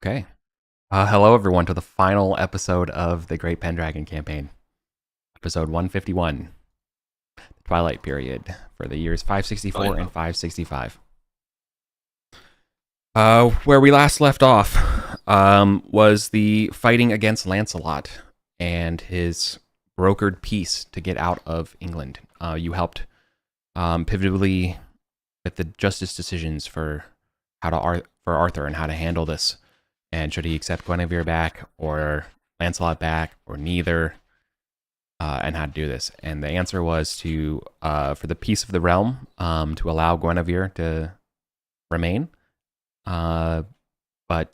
Okay. Hello, everyone, to the final episode of the Great Pendragon Campaign, episode 151, the Twilight period for the years 564 and 565. Where we last left off was the fighting against Lancelot and his brokered peace to get out of England. You helped pivotally with the justice decisions for for Arthur and how to handle this. And should he accept Guinevere back, or Lancelot back, or neither, and how to do this? And the answer was to, for the peace of the realm, to allow Guinevere to remain, but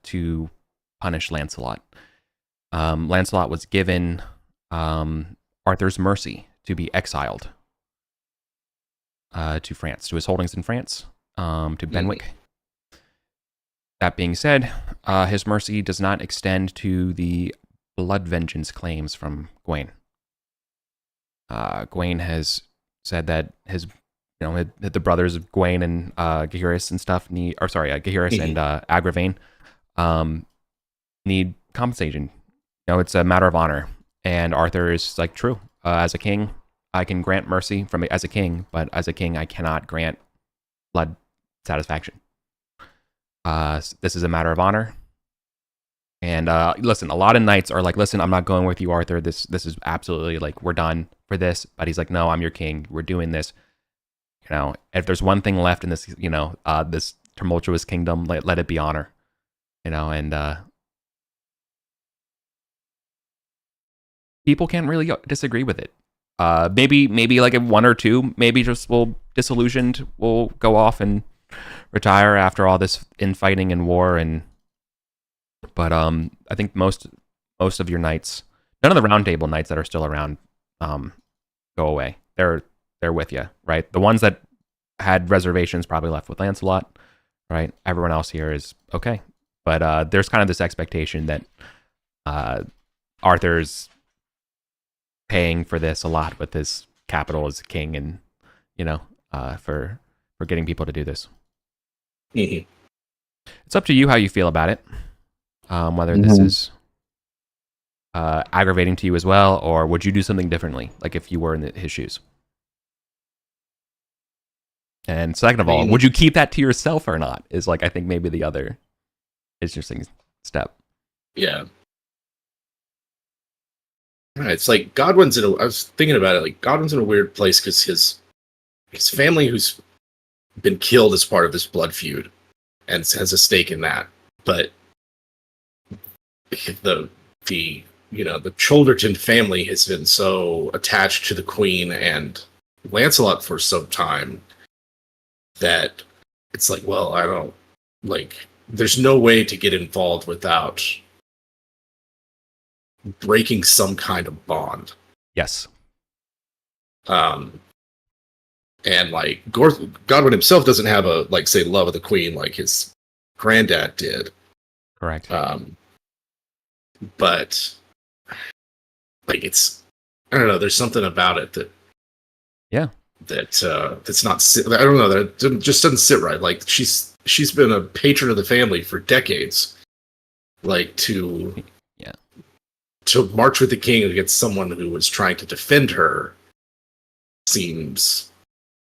to punish Lancelot. Lancelot was given Arthur's mercy to be exiled to France, to his holdings in France, to Benwick. That being said, his mercy does not extend to the blood vengeance claims from Gawain. Gawain has said that the brothers of Gawain and Gaheris and stuff Gaheris and Agravain need compensation. It's a matter of honor, and Arthur is like, true. As a king, I can grant mercy as a king, but as a king, I cannot grant blood satisfaction. This is a matter of honor. And listen, a lot of knights are like, listen, I'm not going with you, Arthur. This is absolutely like, we're done for this. But he's like, no, I'm your king. We're doing this. If there's one thing left in this, this tumultuous kingdom, let it be honor. And people can't really disagree with it. Maybe like one or two, maybe just disillusioned, will go off and retire after all this infighting and war. But I think most of your knights, none of the round table knights that are still around, go away. They're with you, right? The ones that had reservations probably left with Lancelot, right? Everyone else here is okay. But there's kind of this expectation that Arthur's paying for this a lot with his capital as king, and for getting people to do this. Mm-hmm. It's up to you how you feel about it. Whether this is aggravating to you as well, or would you do something differently, like if you were in his shoes? And second of all, would you keep that to yourself or not? Is I think maybe the other interesting step. Yeah. It's like Godwin's I was thinking about it. Like Godwin's in a weird place because his family, who's been killed as part of this blood feud, and has a stake in that. But the Cholderton family has been so attached to the Queen and Lancelot for some time that it's like, well, I don't there's no way to get involved without breaking some kind of bond. Yes. And Godwin himself doesn't have a say love of the Queen like his granddad did. Correct. But it's, I don't know. There's something about it that's not. I don't know. That just doesn't sit right. Like she's been a patron of the family for decades. To march with the king against someone who was trying to defend her seems.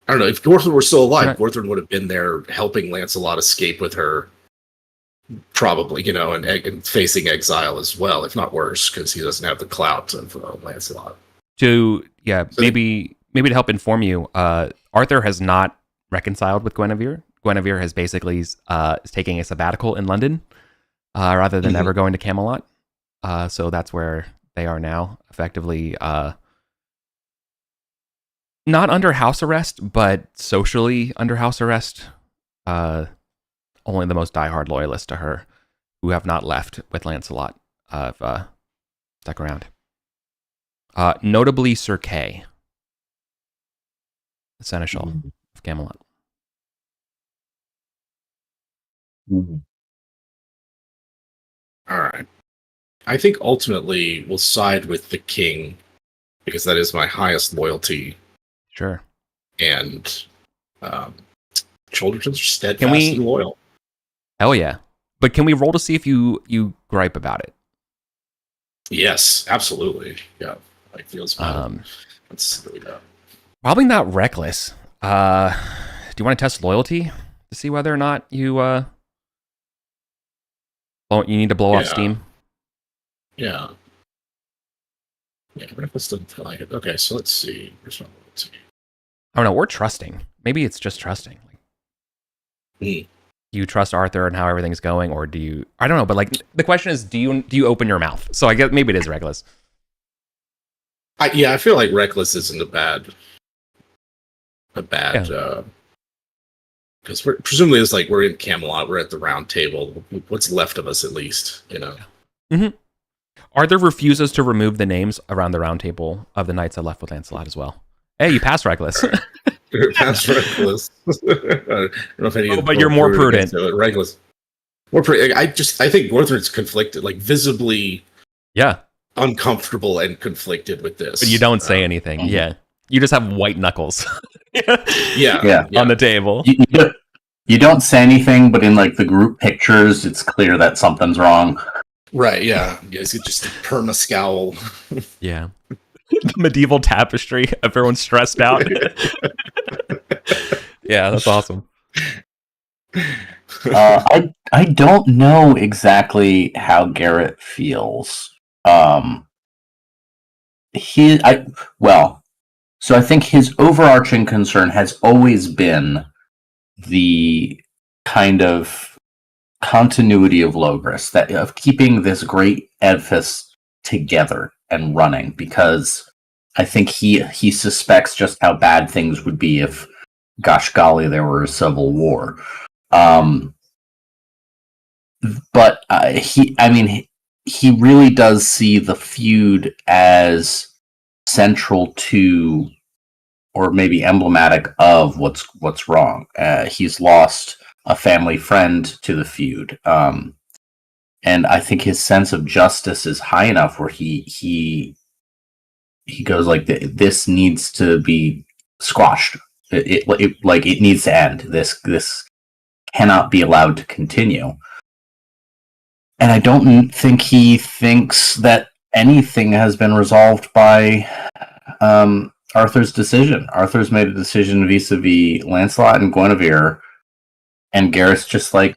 I don't know. If Gorthron were still alive, Gorthron would have been there helping Lancelot escape with her, probably, and facing exile as well, if not worse, because he doesn't have the clout of Lancelot. Maybe to help inform you, Arthur has not reconciled with Guinevere. Guinevere has basically is taking a sabbatical in London rather than ever going to Camelot. So that's where they are now, effectively. Not under house arrest, but socially under house arrest. Only the most diehard loyalists to her, who have not left with Lancelot, have stuck around. Notably Sir Kay, the Seneschal of Camelot. All right. I think ultimately we'll side with the king, because that is my highest loyalty. Sure. And Cholderton's steadfast and loyal. Hell yeah. But can we roll to see if you gripe about it? Yes, absolutely. Yeah, like feels bad. Let's really go. Probably not reckless. Do you want to test loyalty to see whether or not you need to blow off steam? Yeah. Yeah, reckless doesn't feel like it. Okay, so let's see. Where's my loyalty? I don't know. Or trusting. Maybe it's just trusting. Do you trust Arthur and how everything's going, or do you? I don't know. But like the question is, do you open your mouth? So I guess maybe it is reckless. I feel like reckless isn't a bad because we're presumably it's like we're in Camelot, we're at the round table. What's left of us, at least, you know. Mm-hmm. Arthur refuses to remove the names around the round table of the knights that left with Lancelot as well. Hey, you passed reckless. Passed reckless. I don't know if any but you're more prudent. Reckless. More prudent. I think Northern's conflicted, like visibly. Yeah. Uncomfortable and conflicted with this. But you don't say anything. Yeah. You just have white knuckles. yeah. On the table. You don't say anything, but in like the group pictures, it's clear that something's wrong. Right, yeah. It's just a perma scowl. Yeah. The medieval tapestry. Everyone's stressed out. Yeah, that's awesome. I don't know exactly how Garrett feels. So I think his overarching concern has always been the kind of continuity of Logris, that of keeping this great edifice together and running, because I think he suspects just how bad things would be if, gosh golly, there were a civil war. But he really does see the feud as central to, or maybe emblematic of, what's wrong. He's lost a family friend to the feud, and I think his sense of justice is high enough where he goes like, this needs to be squashed. It needs to end. This cannot be allowed to continue. And I don't think he thinks that anything has been resolved by Arthur's decision. Arthur's made a decision vis-a-vis Lancelot and Guinevere, and Gareth's just like,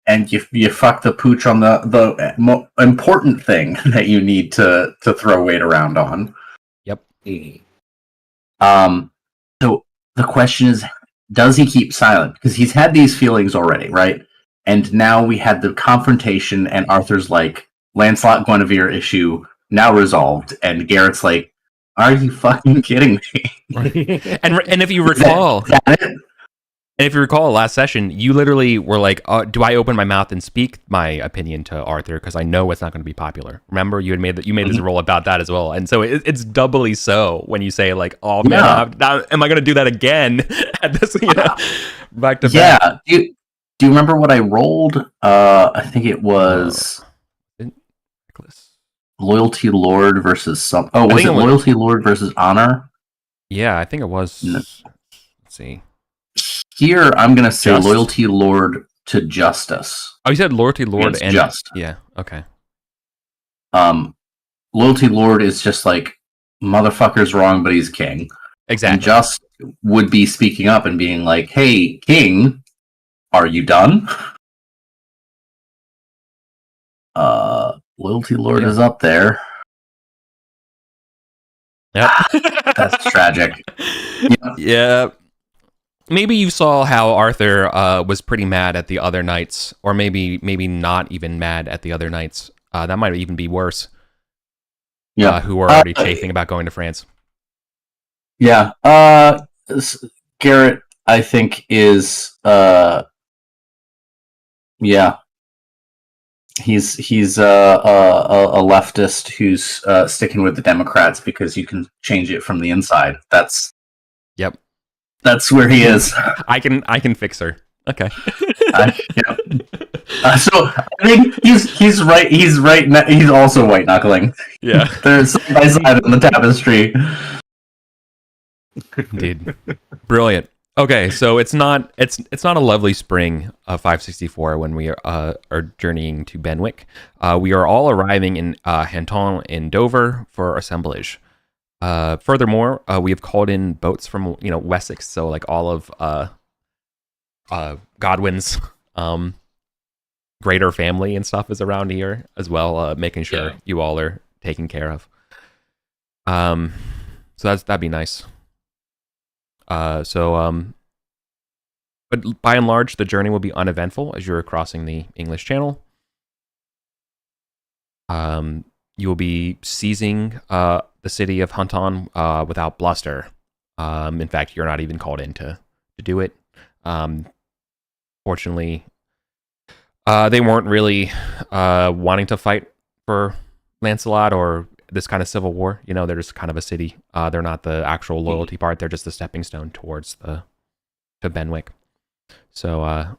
and you fuck the pooch on the important thing that you need to throw weight around on. Yep. So the question is, does he keep silent? Because he's had these feelings already, right? And now we had the confrontation, and Arthur's like, Lancelot Guinevere issue now resolved, and Garrett's like, are you fucking kidding me? and if you recall, last session, you literally were like, do I open my mouth and speak my opinion to Arthur, because I know it's not going to be popular? Remember, you made this role about that as well, and so it's doubly so when you say like, oh man, am I going to do that again at this? Back to back. Yeah. Do you remember what I rolled? I think it was Loyalty Lord versus some. Oh, was it Loyalty Lord versus Honor? Yeah, I think it was. No. Let's see. Here, I'm going to say Loyalty Lord to Justice. Oh, you said Loyalty Lord and Just. Yeah. Okay. Loyalty Lord is just like, motherfucker's wrong, but he's king. Exactly. And Just would be speaking up and being like, hey, king, are you done? Loyalty Lord is up there. Yep. That's tragic. Yeah. Maybe you saw how Arthur was pretty mad at the other knights, or maybe not even mad at the other knights. That might even be worse. Yeah. Who are already chafing about going to France. Yeah. Garrett, I think, is He's a leftist who's sticking with the Democrats because you can change it from the inside. That's where he is. I can fix her. Okay. So I think he's right. He's right. He's also white knuckling. Yeah, they're side by side on the tapestry. Indeed, brilliant. Okay, so it's not a lovely spring of 564 when we are journeying to Benwick. We are all arriving in Hanton in Dover for assemblage. Furthermore, we have called in boats from Wessex, so like all of Godwin's greater family and stuff is around here as well, making sure you all are taken care of. So that'd be nice. But by and large, the journey will be uneventful as you're crossing the English Channel. You will be seizing the city of Hunton without bluster. In fact, you're not even called in to do it. Fortunately, they weren't really wanting to fight for Lancelot or this kind of civil war. They're just kind of a city. They're not the actual loyalty part. They're just the stepping stone towards to Benwick. So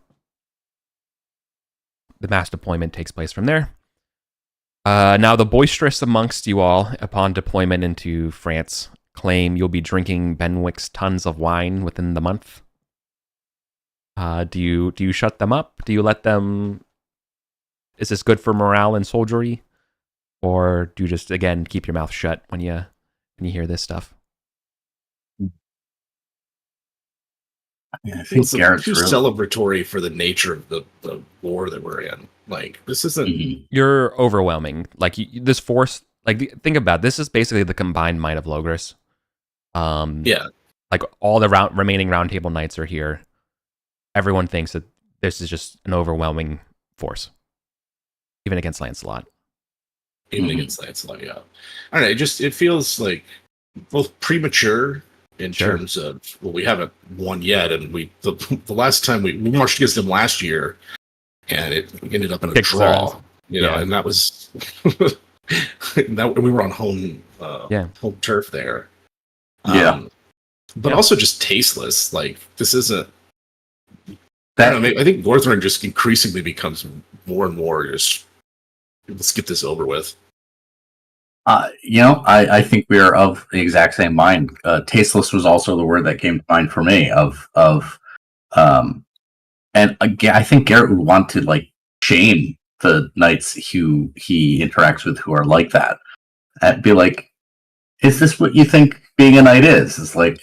the mass deployment takes place from there. Now the boisterous amongst you all, upon deployment into France, claim you'll be drinking Benwick's tons of wine within the month. Do you shut them up? Do you let them? Is this good for morale and soldiery? Or do you just, again, keep your mouth shut when you hear this stuff? I think Garrett's too celebratory for the nature of the war that we're in. Like, this isn't... You're overwhelming. Like, this force... Like, think about it. This is basically the combined might of Logris. Yeah. Like, all the remaining Round Table Knights are here. Everyone thinks that this is just an overwhelming force. Even against Lancelot. Even against Lancelot, yeah. I don't know, it feels like both premature in terms of, well, we haven't won yet, and the last time we marched against them last year, and it ended up in a draw, and that was that we were on home turf there. But also just tasteless. Like, this isn't. I think Northern just increasingly becomes more and more just. Let's get this over with. I think we are of the exact same mind. Tasteless was also the word that came to mind for me. And again, I think Garrett would want to like shame the knights who he interacts with who are like that. And be like, is this what you think being a knight is? It's like,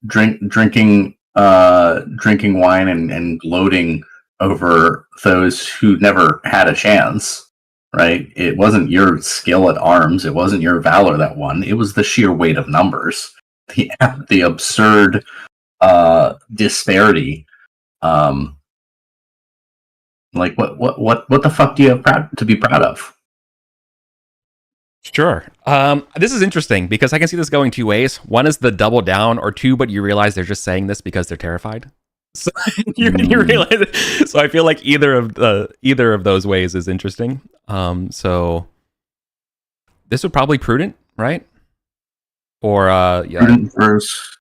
drinking wine and gloating over those who never had a chance, right? It wasn't your skill at arms. It wasn't your valor that won. It was the sheer weight of numbers, the absurd disparity. Like what the fuck do you have to be proud of? Sure. This is interesting because I can see this going two ways. One is the double down, or two, but you realize they're just saying this because they're terrified. So you realize it. So I feel like either of those ways is interesting. So this would probably prudent, right? Or prudent versus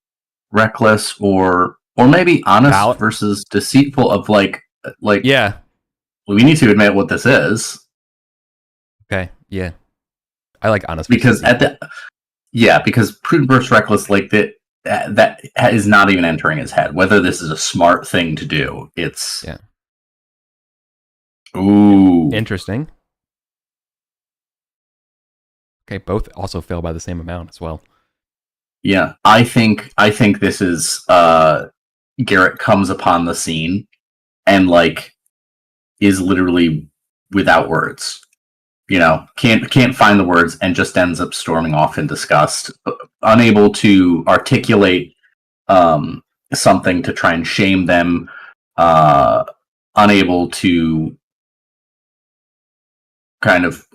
reckless, or maybe honest versus deceitful. Of like yeah, we need to admit what this is. Okay, yeah, I like honest because because prudent versus reckless, like that. That is not even entering his head. Whether this is a smart thing to do, it's ooh, interesting. Okay, both also fail by the same amount as well. Yeah, I think this is Garrett comes upon the scene and like is literally without words. Can't find the words and just ends up storming off in disgust, unable to articulate something to try and shame them, unable to kind of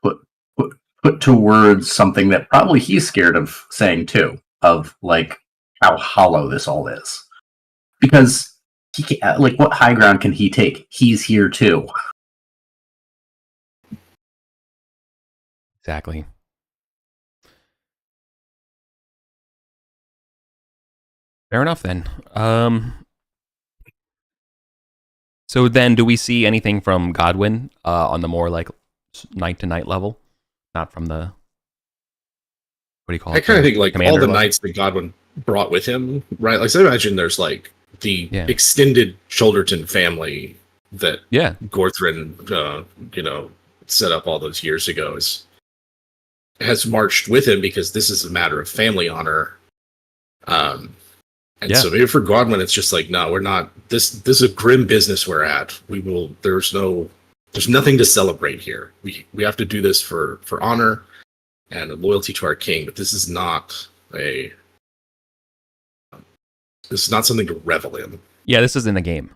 put to words something that probably he's scared of saying too, of like how hollow this all is. Because he can't, like, what high ground can he take? He's here too. Exactly. Fair enough then. So then, do we see anything from Godwin on the more like night to night level? Not from the what do you call it? I kind of think like all the level? knights that Godwin brought with him, right? Like, so I imagine there's like the extended Shoulderton family that Gorthrin, set up all those years ago has marched with him because this is a matter of family honor. So maybe for Godwin, it's just like, no, we're not. This is a grim business we're at. There's nothing to celebrate here. We have to do this for honor and loyalty to our king. But this is not something to revel in. Yeah, this is in the game.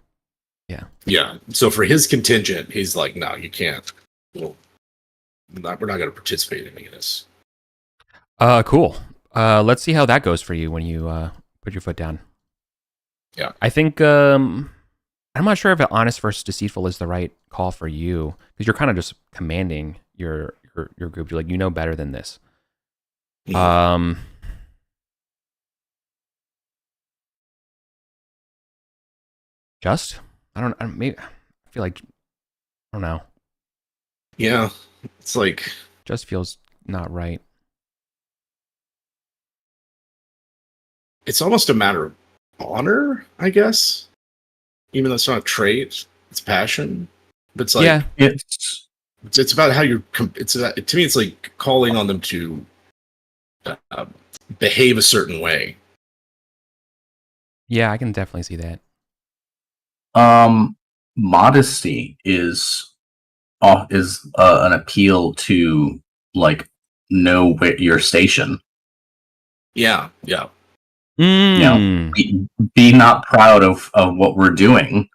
Yeah. Yeah. So for his contingent, he's like, no, you can't. We're not going to participate in any of this. Cool. Let's see how that goes for you when you put your foot down. Yeah. I think I'm not sure if honest versus deceitful is the right call for you, because you're kind of just commanding your group. You're like, you know better than this. Mm-hmm. Just? I don't know. Yeah. It's like, just feels not right. It's almost a matter of honor, I guess. Even though it's not a trait, it's passion. But it's like, it's about how to me, it's like calling on them to behave a certain way. Yeah, I can definitely see that. Modesty is an appeal to like know your station. Yeah. Be not proud of what we're doing.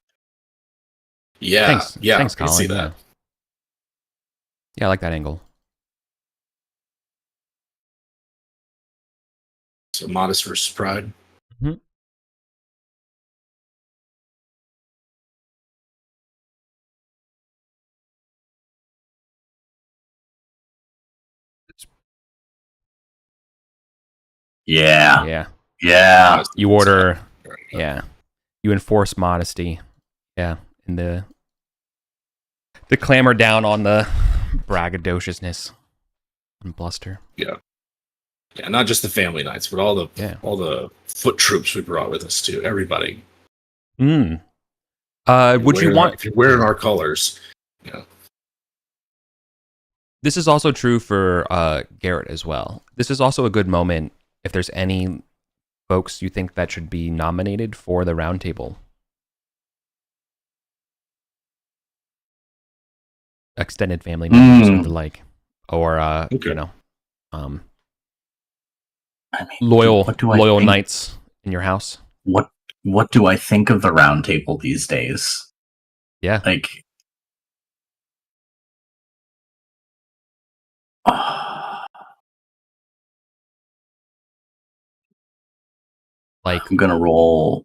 Yeah. Thanks, Colin. I see that. Yeah, I like that angle. So modest versus pride. Mm-hmm. Yeah. You order. Yeah. You enforce modesty. Yeah. And the clamor down on the braggadociousness and bluster. Yeah. Yeah, not just the family knights, but all the foot troops we brought with us too. Everybody. Would you want if you're wearing our colors? Yeah. This is also true for Garrett as well. This is also a good moment if there's any folks you think that should be nominated for the round table. Extended family members or the like. Or loyal knights in your house. What do I think of the round table these days? Yeah. I'm gonna roll.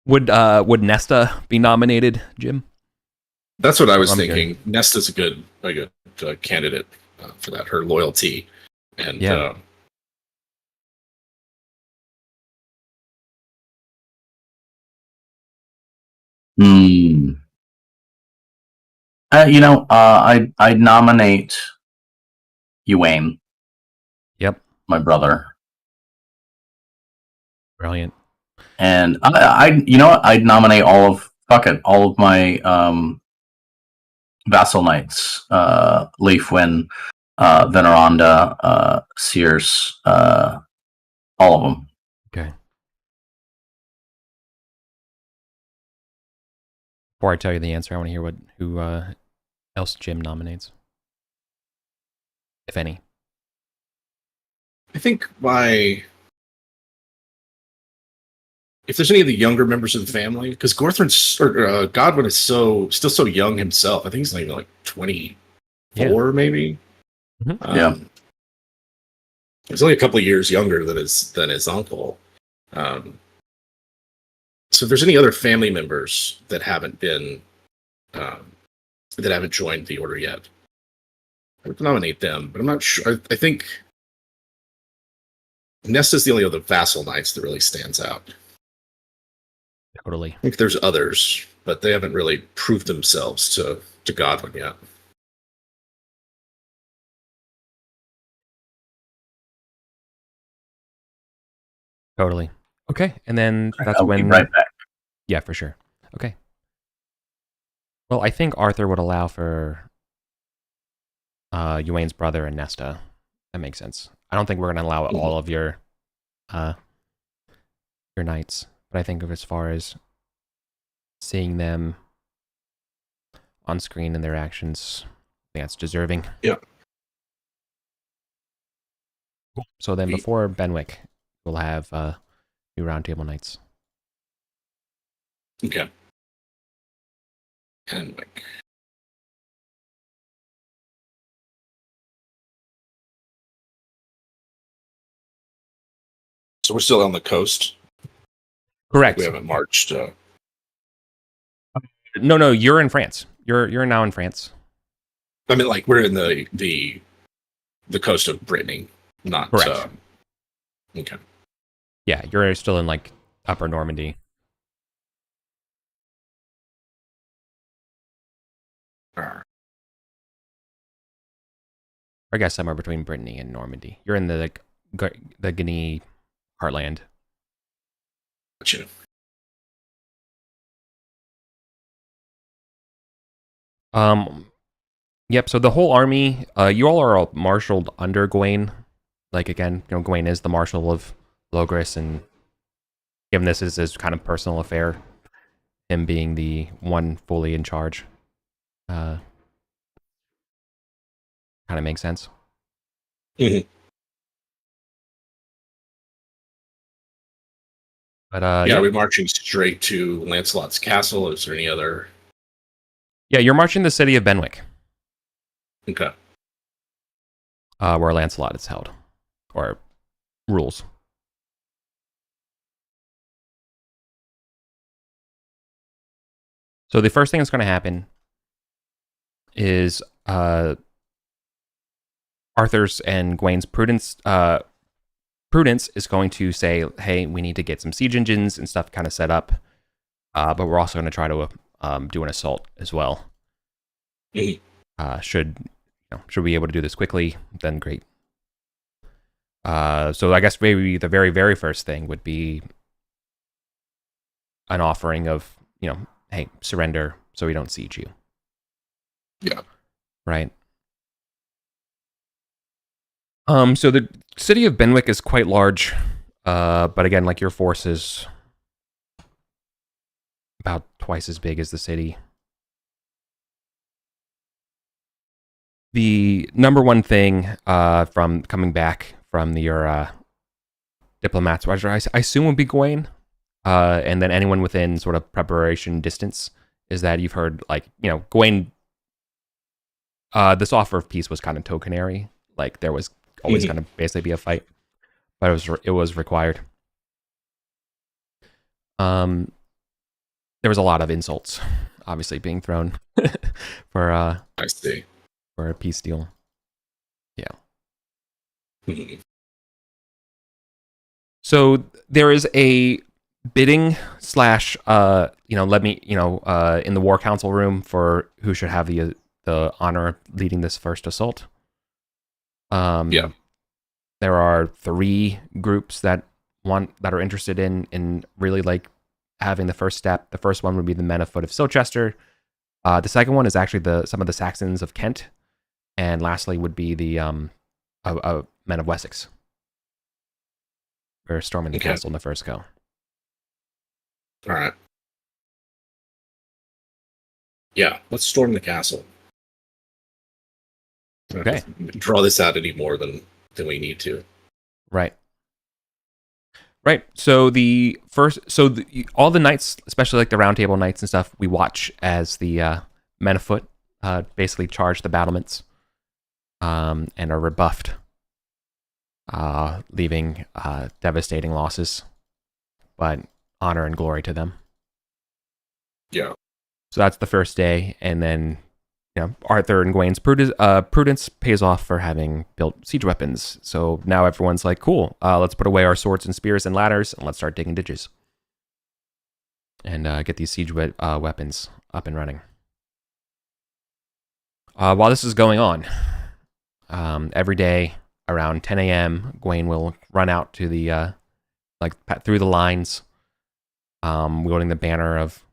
Would Nesta be nominated, Jim? That's what I was thinking. Good. Nesta's a good candidate for that. Her loyalty and I'd nominate Ewain. Yep. My brother. Brilliant. And I'd nominate all of my vassal knights, Leafwin, Veneranda, Sears, all of them. Okay. Before I tell you the answer, I want to hear who else Jim nominates, if any. I think if there's any of the younger members of the family, because Godwin is still so young himself. I think he's not even like 24, maybe. Mm-hmm. He's only a couple of years younger than his uncle. So if there's any other family members that haven't been that haven't joined the order yet, I would nominate them. But I'm not sure. I think Nesta's the only other vassal knights that really stands out. Totally. I think there's others, but they haven't really proved themselves to Godwin yet. Totally. Okay, and then that's I'll when... be right back. Yeah, for sure. Okay. Well, I think Arthur would allow for Egwene's brother and Nesta. That makes sense. I don't think we're going to allow all of your knights, but I think of as far as seeing them on screen and their actions, I think that's deserving. Yeah. Cool. So then before Benwick, we'll have new roundtable knights. Okay. Benwick. So we're still on the coast. Correct. We haven't marched. No, you're in France. You're now in France. I mean, like we're in the coast of Brittany, not. Correct. Okay. Yeah, you're still in like Upper Normandy. All right. I guess somewhere between Brittany and Normandy. You're in the Guinea heartland. Gotcha. Yep. So the whole army, you all are all marshaled under Gawain. Like again, Gawain is the marshal of Logris, and given this is his kind of personal affair, him being the one fully in charge, kind of makes sense. Mm-hmm. But yeah, are we marching straight to Lancelot's castle? Is there any other? Yeah, you're marching the city of Benwick. Okay. Where Lancelot is held, or rules. So the first thing that's going to happen is Arthur's and Gawain's prudence is going to say, hey, we need to get some siege engines and stuff kind of set up, but we're also going to try to do an assault as well. Should we be able to do this quickly, then great. So I guess maybe the very, very first thing would be an offering of, hey, surrender so we don't siege you. Yeah. Right. So the city of Benwick is quite large, but again, like your force is about twice as big as the city. The number one thing from coming back from your diplomats, which I assume would be Gawain, and then anyone within sort of preparation distance, is that you've heard, like, Gawain, this offer of peace was kind of tokenary. Like, there was always going to basically be a fight, but it was required. There was a lot of insults, obviously, being thrown for I see. For a peace deal. Yeah. So there is a bidding / let me, in the war council room for who should have the honor of leading this first assault. Yeah. There are 3 groups that are interested in really like having the first step. The first one would be the men of Foot of Silchester. The second one is actually some of the Saxons of Kent, and lastly would be the men of Wessex. We're storming the castle in the first go. All right. Yeah, let's storm the castle. Okay. Draw this out any more than we need to. Right. So all the knights, especially like the round table knights and stuff, we watch as the men of foot basically charge the battlements and are rebuffed, leaving devastating losses, but honor and glory to them. Yeah. So that's the first day, and then Arthur and Gawain's prudence pays off for having built siege weapons. So now everyone's like, cool, let's put away our swords and spears and ladders, and let's start digging ditches and get these siege weapons up and running. While this is going on, every day around 10 a.m., Gawain will run out to the like through the lines, wielding the banner of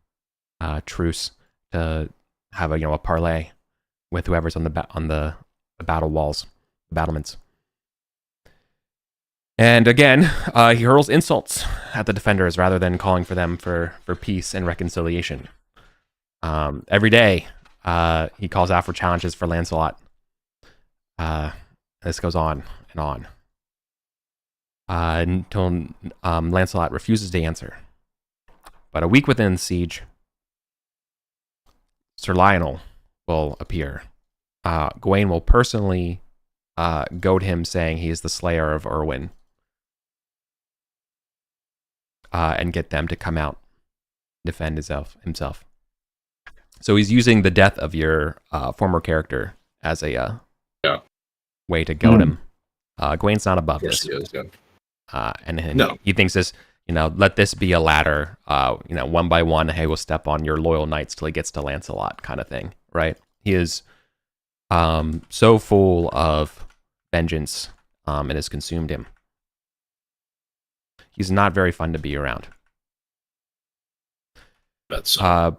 truce to have a parley with whoever's on the battle walls, battlements. And again, he hurls insults at the defenders rather than calling for them for peace and reconciliation. Every day, he calls out for challenges for Lancelot. This goes on and on until Lancelot refuses to answer. But a week within the siege, Sir Lionel will appear. Gawain will personally goad him, saying he is the slayer of Urwin, and get them to come out, defend himself. So he's using the death of your former character as a way to goad him. Gawain's not above this. And no. he thinks this, let this be a ladder, one by one, hey, we'll step on your loyal knights till he gets to Lancelot kind of thing, right? He is so full of vengeance, it has consumed him. He's not very fun to be around. But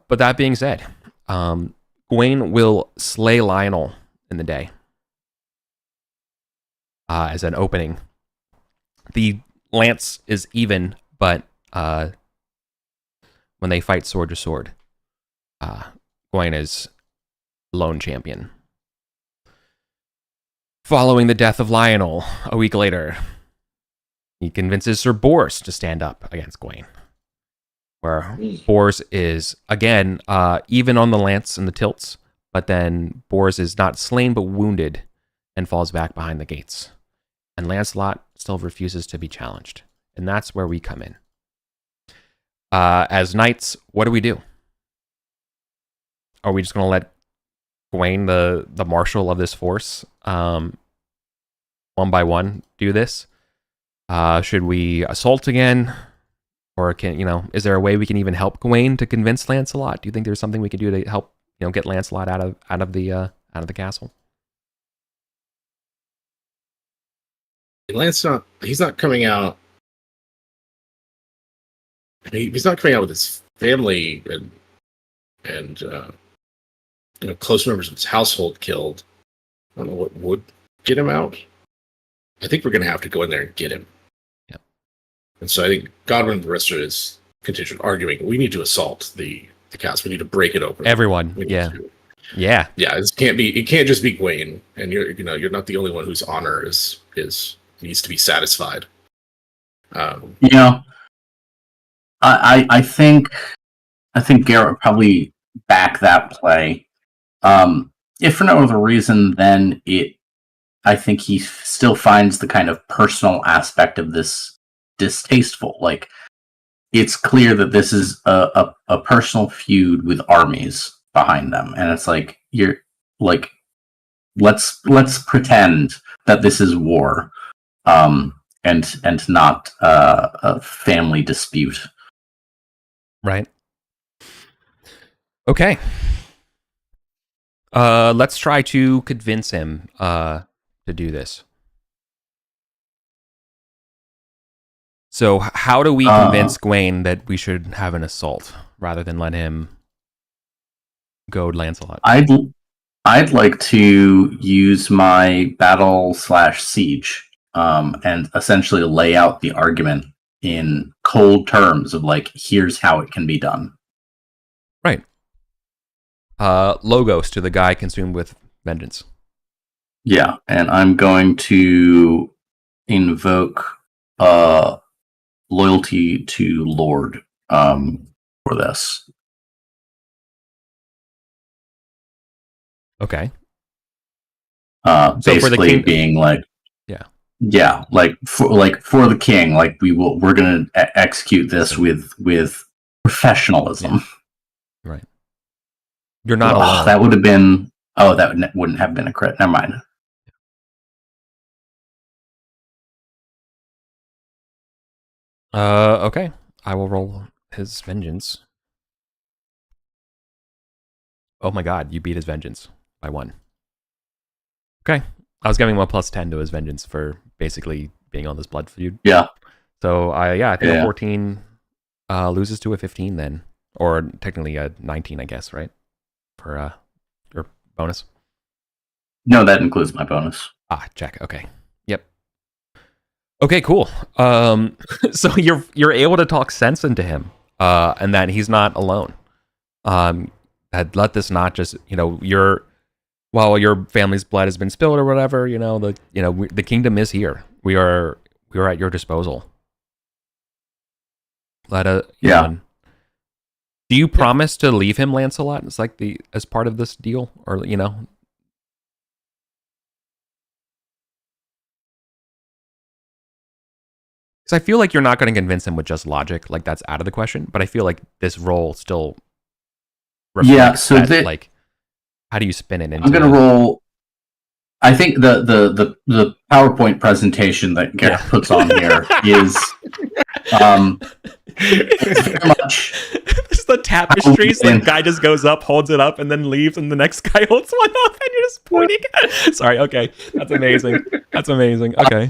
that being said, Gawain will slay Lionel in the day as an opening. The lance is even, but when they fight sword to sword, Gawain is lone champion. Following the death of Lionel, a week later, he convinces Sir Bors to stand up against Gawain. Where Bors is, again, even on the lance and the tilts, but then Bors is not slain but wounded and falls back behind the gates. And Lancelot still refuses to be challenged. And that's where we come in. As knights, what do? Are we just going to let Gawain, the marshal of this force, one by one do this? Should we assault again? Or is there a way we can even help Gawain to convince Lancelot? Do you think there's something we can do to help, get Lancelot out of the castle? Lancelot, he's not coming out. He's not coming out with his family and close members of his household killed. I don't know what would get him out. I think we're going to have to go in there and get him. Yeah. And so I think Godwin and the rest of his contingent arguing, we need to assault the castle. We need to break it open. Everyone. Yeah. Yeah. It can't just be Gawain, and you're not the only one whose honor needs to be satisfied. I think Garrett would probably back that play. If for no other reason, then I think he still finds the kind of personal aspect of this distasteful. Like, it's clear that this is a personal feud with armies behind them, and it's like, you're like, let's pretend that this is war, and not a family dispute. Right. Okay. Let's try to convince him to do this. So how do we convince Gawain that we should have an assault rather than let him goad Lancelot? I'd like to use my battle/siege and essentially lay out the argument in cold terms of, like, here's how it can be done. Right. Logos to the guy consumed with vengeance. Yeah, and I'm going to invoke loyalty to Lord for this. Okay. Basically, for the king, being like, yeah, like for the king, like we're gonna execute this with professionalism. Yeah. Right. You're not alone. That would have been. Oh, that wouldn't have been a crit. Never mind. Okay. I will roll his vengeance. Oh my god, you beat his vengeance by 1. Okay. I was giving him a +10 to his vengeance for basically being on this blood feud. Yeah. So I think a 14 loses to a 15 then, or technically a 19, I guess, right? For your bonus. No, that includes my bonus. Check. Okay. Yep. Okay, cool. So you're able to talk sense into him, and that he's not alone. That let this not just while your family's blood has been spilled or whatever, the kingdom is here. We are at your disposal. Do you promise to leave him, Lancelot? It's like as part of this deal, or Because I feel like you're not going to convince him with just logic, like that's out of the question. But I feel like this role still reflects that, how do you spin it into? I'm going to roll. I think the PowerPoint presentation that Garrett puts on here is very much. It's the tapestries. The guy just goes up, holds it up, and then leaves, and the next guy holds one up, and you're just pointing at it. Sorry. Okay, that's amazing. That's amazing. Okay.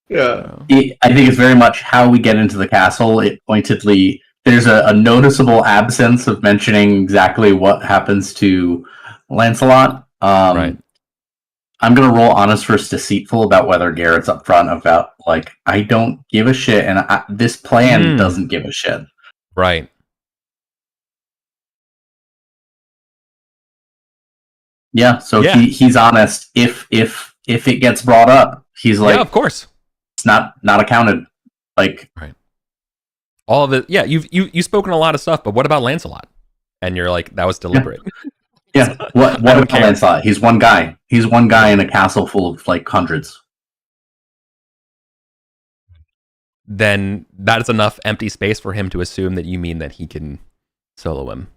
Yeah. I think it's very much how we get into the castle. It pointedly, there's a noticeable absence of mentioning exactly what happens to Lancelot. Right. I'm going to roll honest versus deceitful about whether Garrett's upfront about, I don't give a shit, and this plan doesn't give a shit. Right. Yeah, so he's honest. If it gets brought up, he's like, yeah, of course. It's not accounted. Right. All of it. Yeah, you've spoken a lot of stuff, but what about Lancelot? And you're like, that was deliberate. Yeah. What about Lancelot? He's one guy. He's one guy in a castle full of hundreds. Then that is enough empty space for him to assume that you mean that he can solo him.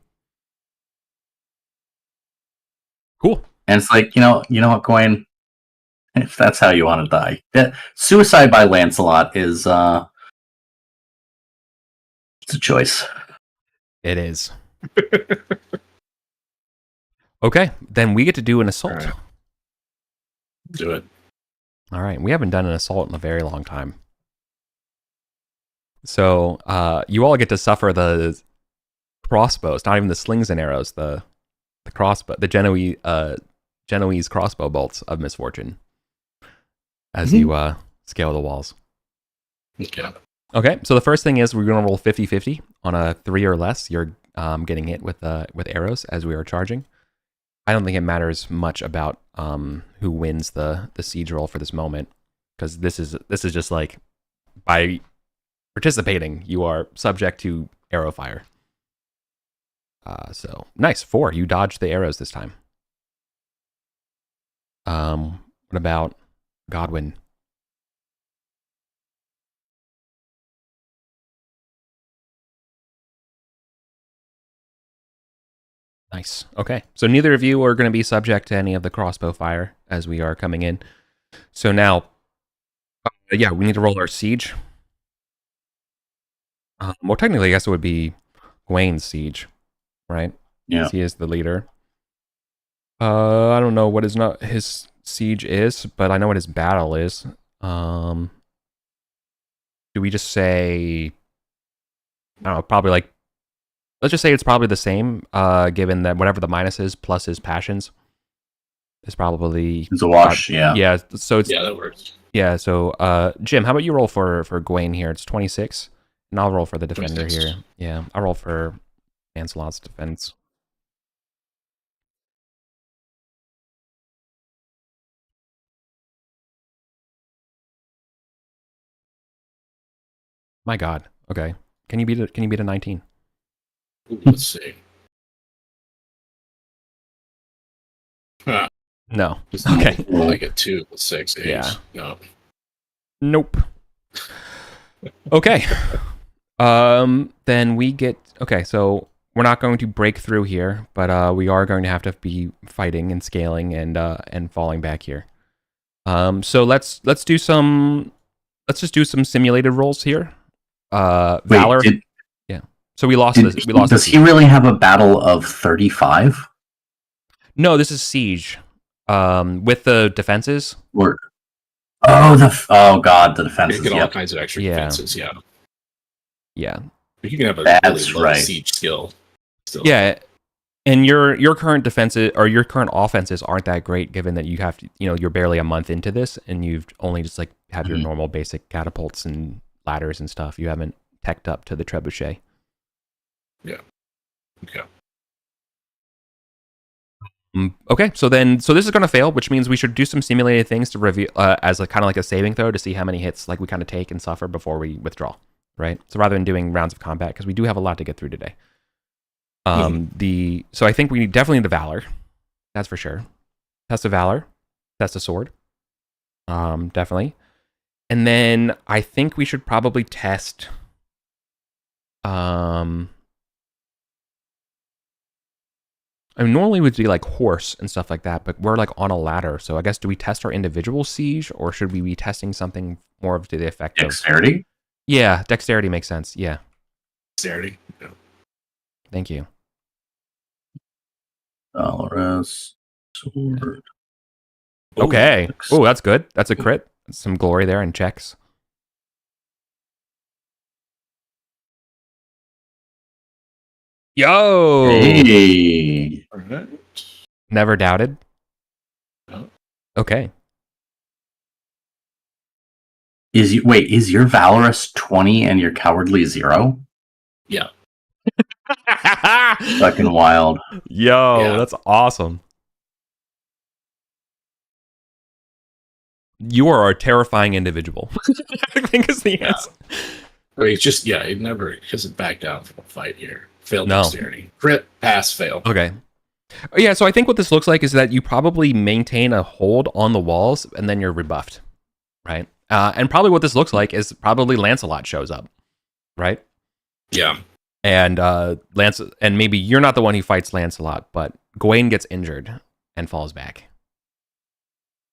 Cool. And it's like, you know what, Coin? If that's how you want to die. Suicide by Lancelot is it's a choice. It is. Okay, then we get to do an assault. All right. Do it. All right, we haven't done an assault in a very long time. So you all get to suffer the crossbows, not even the slings and arrows, the crossbow, the Genoese crossbow bolts of misfortune as you scale the walls. Okay, so the first thing is we're going to roll 50-50. On a 3 or less, you're getting hit with arrows as we are charging. I don't think it matters much about who wins the siege roll for this moment, because this is just like, by participating, you are subject to arrow fire. So nice, 4. You dodged the arrows this time. What about Godwin? Nice. Okay. So neither of you are going to be subject to any of the crossbow fire as we are coming in. So now, we need to roll our siege. Well, technically, I guess it would be Gawain's siege, right? Yeah. He is the leader. I don't know what his siege is, but I know what his battle is. Do we just say, I don't know, probably let's just say it's probably the same, given that whatever the minus is plus his passions is probably... It's a wash, yeah. Yeah, so it's... Yeah, that works. Yeah, so Jim, how about you roll for Gawain here? It's 26, and I'll roll for the defender 26. here. Yeah, I'll roll for Lancelot's defense. My God. Okay. Can you beat a 19? Let's see. Huh. No. Just Okay. I get 2, 6, 8. Yeah. No. Nope. Okay. Then we get... Okay, so we're not going to break through here, but we are going to have to be fighting and scaling and falling back here. So let's do some... Let's just do some simulated rolls here. Valor. Yeah. So we lost this. Does he really have a battle of 35? No, this is siege. With the defenses. Oh god, the You defenses. get all Yep. kinds of extra Yeah. defenses. Yeah, Yeah. you can have a That's really low right. siege skill. Still. Yeah. And your current defenses or your current offenses aren't that great, given that you have to, you're barely a month into this, and you've only just like have your normal basic catapults and ladders and stuff. You haven't teched up to the trebuchet. Yeah. Okay. Okay, so this is going to fail, which means we should do some simulated things to review as a kind of like a saving throw to see how many hits like we kind of take and suffer before we withdraw, right? So rather than doing rounds of combat, because we do have a lot to get through today. So I think we definitely need the valor, that's for sure. Test of valor, test of sword, definitely. And then I think we should probably test. I mean, normally it would be like horse and stuff like that, but we're like on a ladder. So I guess, do we test our individual siege, or should we be testing something more of to the effect of Dexterity? Yeah, dexterity makes sense. Yeah. Dexterity. Yeah. Thank you. Valorous. Sword. Okay. Oh, that's good. That's a crit. Some glory there and checks. Yo! Hey. All right. Never doubted. Oh. Okay. Is your valorous 20 and your cowardly 0? Yeah. Fucking wild. Yo, Yeah. that's awesome. You are a terrifying individual. I think is the answer. I mean, it's just it never doesn't back down from a fight here. Failed No. dexterity. Crit, pass, fail. Okay. Yeah, so I think what this looks like is that you probably maintain a hold on the walls and then you're rebuffed, right? And probably what this looks like is probably Lancelot shows up, right? Yeah. And and maybe you're not the one who fights Lancelot, but Gawain gets injured and falls back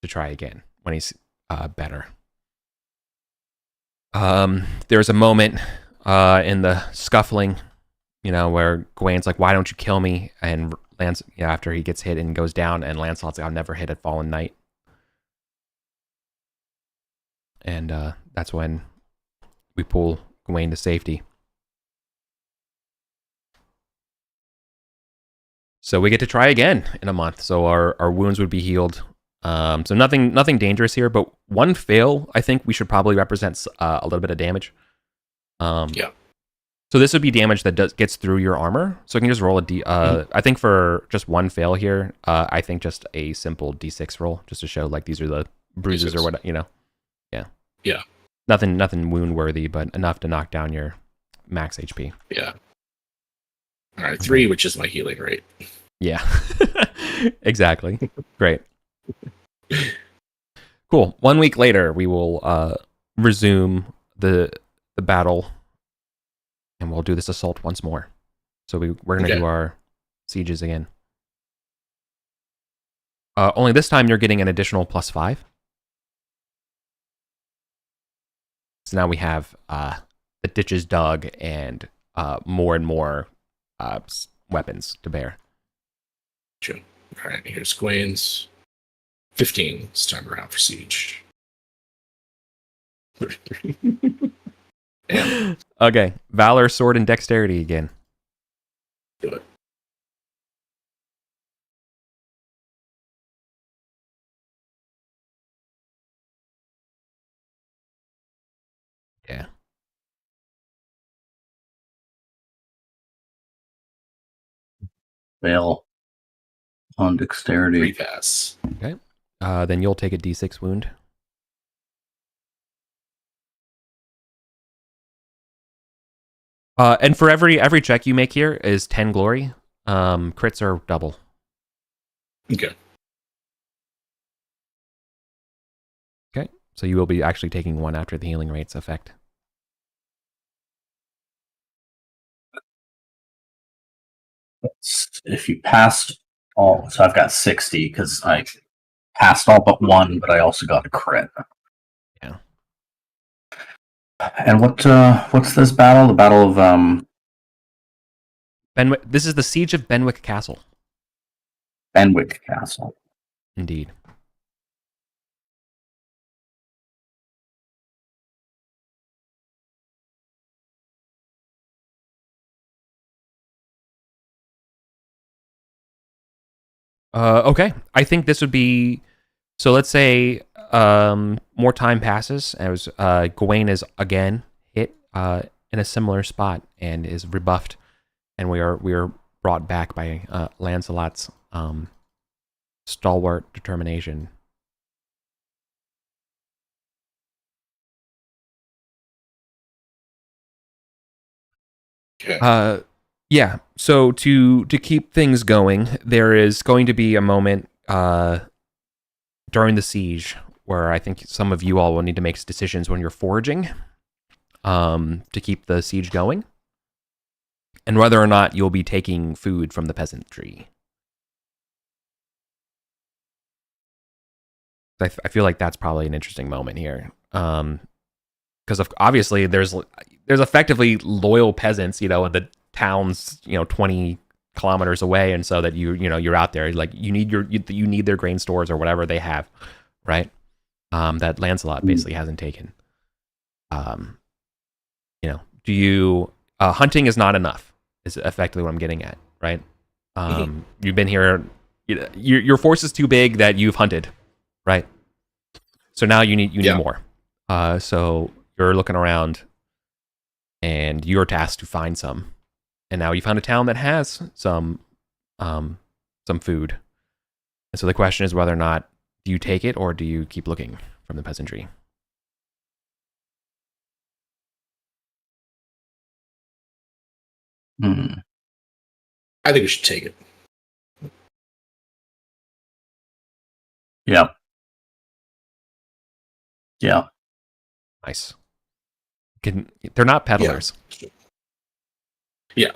to try again when he's better. There's a moment in the scuffling, where Gawain's like, "Why don't you kill me?" And after he gets hit and goes down, and Lancelot's like, "I'll never hit a fallen knight." And that's when we pull Gawain to safety. So we get to try again in a month. So our wounds would be healed. So nothing dangerous here, but one fail, I think we should probably represent a little bit of damage. Yeah. So this would be damage that gets through your armor. So I can just roll a D. I think for just one fail here, I think just a simple D6 roll, just to show like these are the bruises or what, Yeah. Yeah. Nothing wound worthy, but enough to knock down your max HP. Yeah. All right, 3, which is my healing rate. Yeah. Exactly. Great. Cool. 1 week later, we will resume the battle, and we'll do this assault once more. So we're going to do our sieges again. Only this time you're getting an additional +5. So now we have the ditches dug and more and more weapons to bear. Sure. All right, here's Gawain's 15. It's time around for siege. Damn. Okay, valor, sword, and dexterity again. Do it. Yeah. Fail on dexterity. 3 pass. Okay. Then you'll take a D6 wound. And for every check you make here is 10 glory. Crits are double. Okay. Okay. So you will be actually taking 1 after the healing rates effect. If you passed all, so I've got 60 because I passed all but 1, but I also got a crit. Yeah. And what's this battle? The Battle of Benwick. This is the Siege of Benwick Castle. Benwick Castle. Indeed. Okay. I think this would be so. Let's say more time passes as Gawain is again hit in a similar spot and is rebuffed, and we are brought back by Lancelot's stalwart determination. Okay. Yeah. So to keep things going, there is going to be a moment during the siege where I think some of you all will need to make decisions when you're foraging to keep the siege going, and whether or not you'll be taking food from the peasantry. I feel like that's probably an interesting moment here, because obviously there's effectively loyal peasants, in the towns, 20 kilometers away, and so that you're out there, like you need their grain stores or whatever they have, right? That Lancelot basically hasn't taken. Do you hunting is not enough is effectively what I'm getting at, right? You've been here, your force is too big that you've hunted, right? So now you need more. So you're looking around, and you're tasked to find some. And now you found a town that has some food. And so the question is whether or not do you take it or do you keep looking from the peasantry? I think we should take it. Yeah. Yeah. Nice. They're not peddlers. Yeah.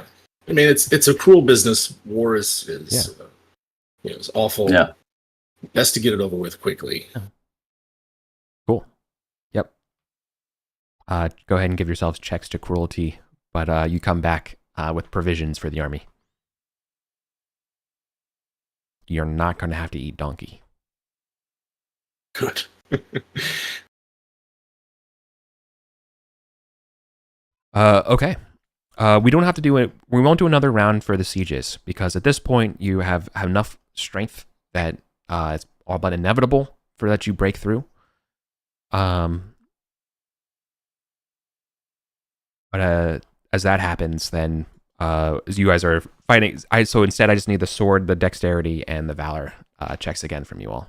I mean, it's a cruel business. War is it's awful. Yeah. Best to get it over with quickly. Cool. Yep. Go ahead and give yourselves checks to cruelty, but you come back with provisions for the army. You're not going to have to eat donkey. Good. Okay. We don't have to do it. We won't do another round for the sieges because at this point you have enough strength that it's all but inevitable for that you break through. But as that happens, then as you guys are fighting, so instead I just need the sword, the dexterity, and the valor checks again from you all.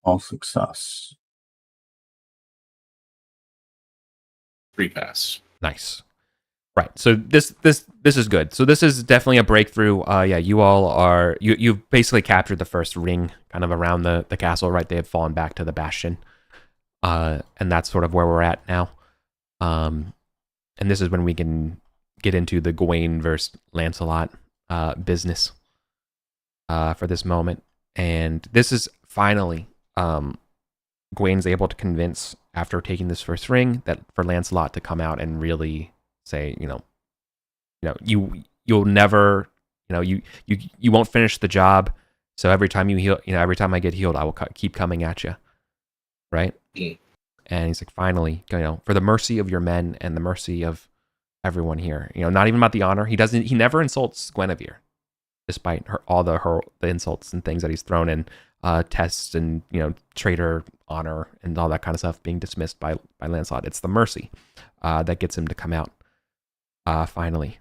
All success. 3 pass. Nice. Right. So this is good. So this is definitely a breakthrough. Yeah, you all are you've basically captured the first ring kind of around the castle, right? They have fallen back to the bastion. And that's sort of where we're at now. And this is when we can get into the Gawain versus Lancelot business for this moment. And this is finally Gawain's able to convince, after taking this first ring, that for Lancelot to come out and really say, you'll never, you won't finish the job. So every time you heal, every time I get healed, I will keep coming at you, right? Mm. And he's like, finally, for the mercy of your men and the mercy of everyone here, not even about the honor. He never insults Guinevere, despite all the insults and things that he's thrown in, tests and traitor honor and all that kind of stuff being dismissed by Lancelot. It's the mercy that gets him to come out finally.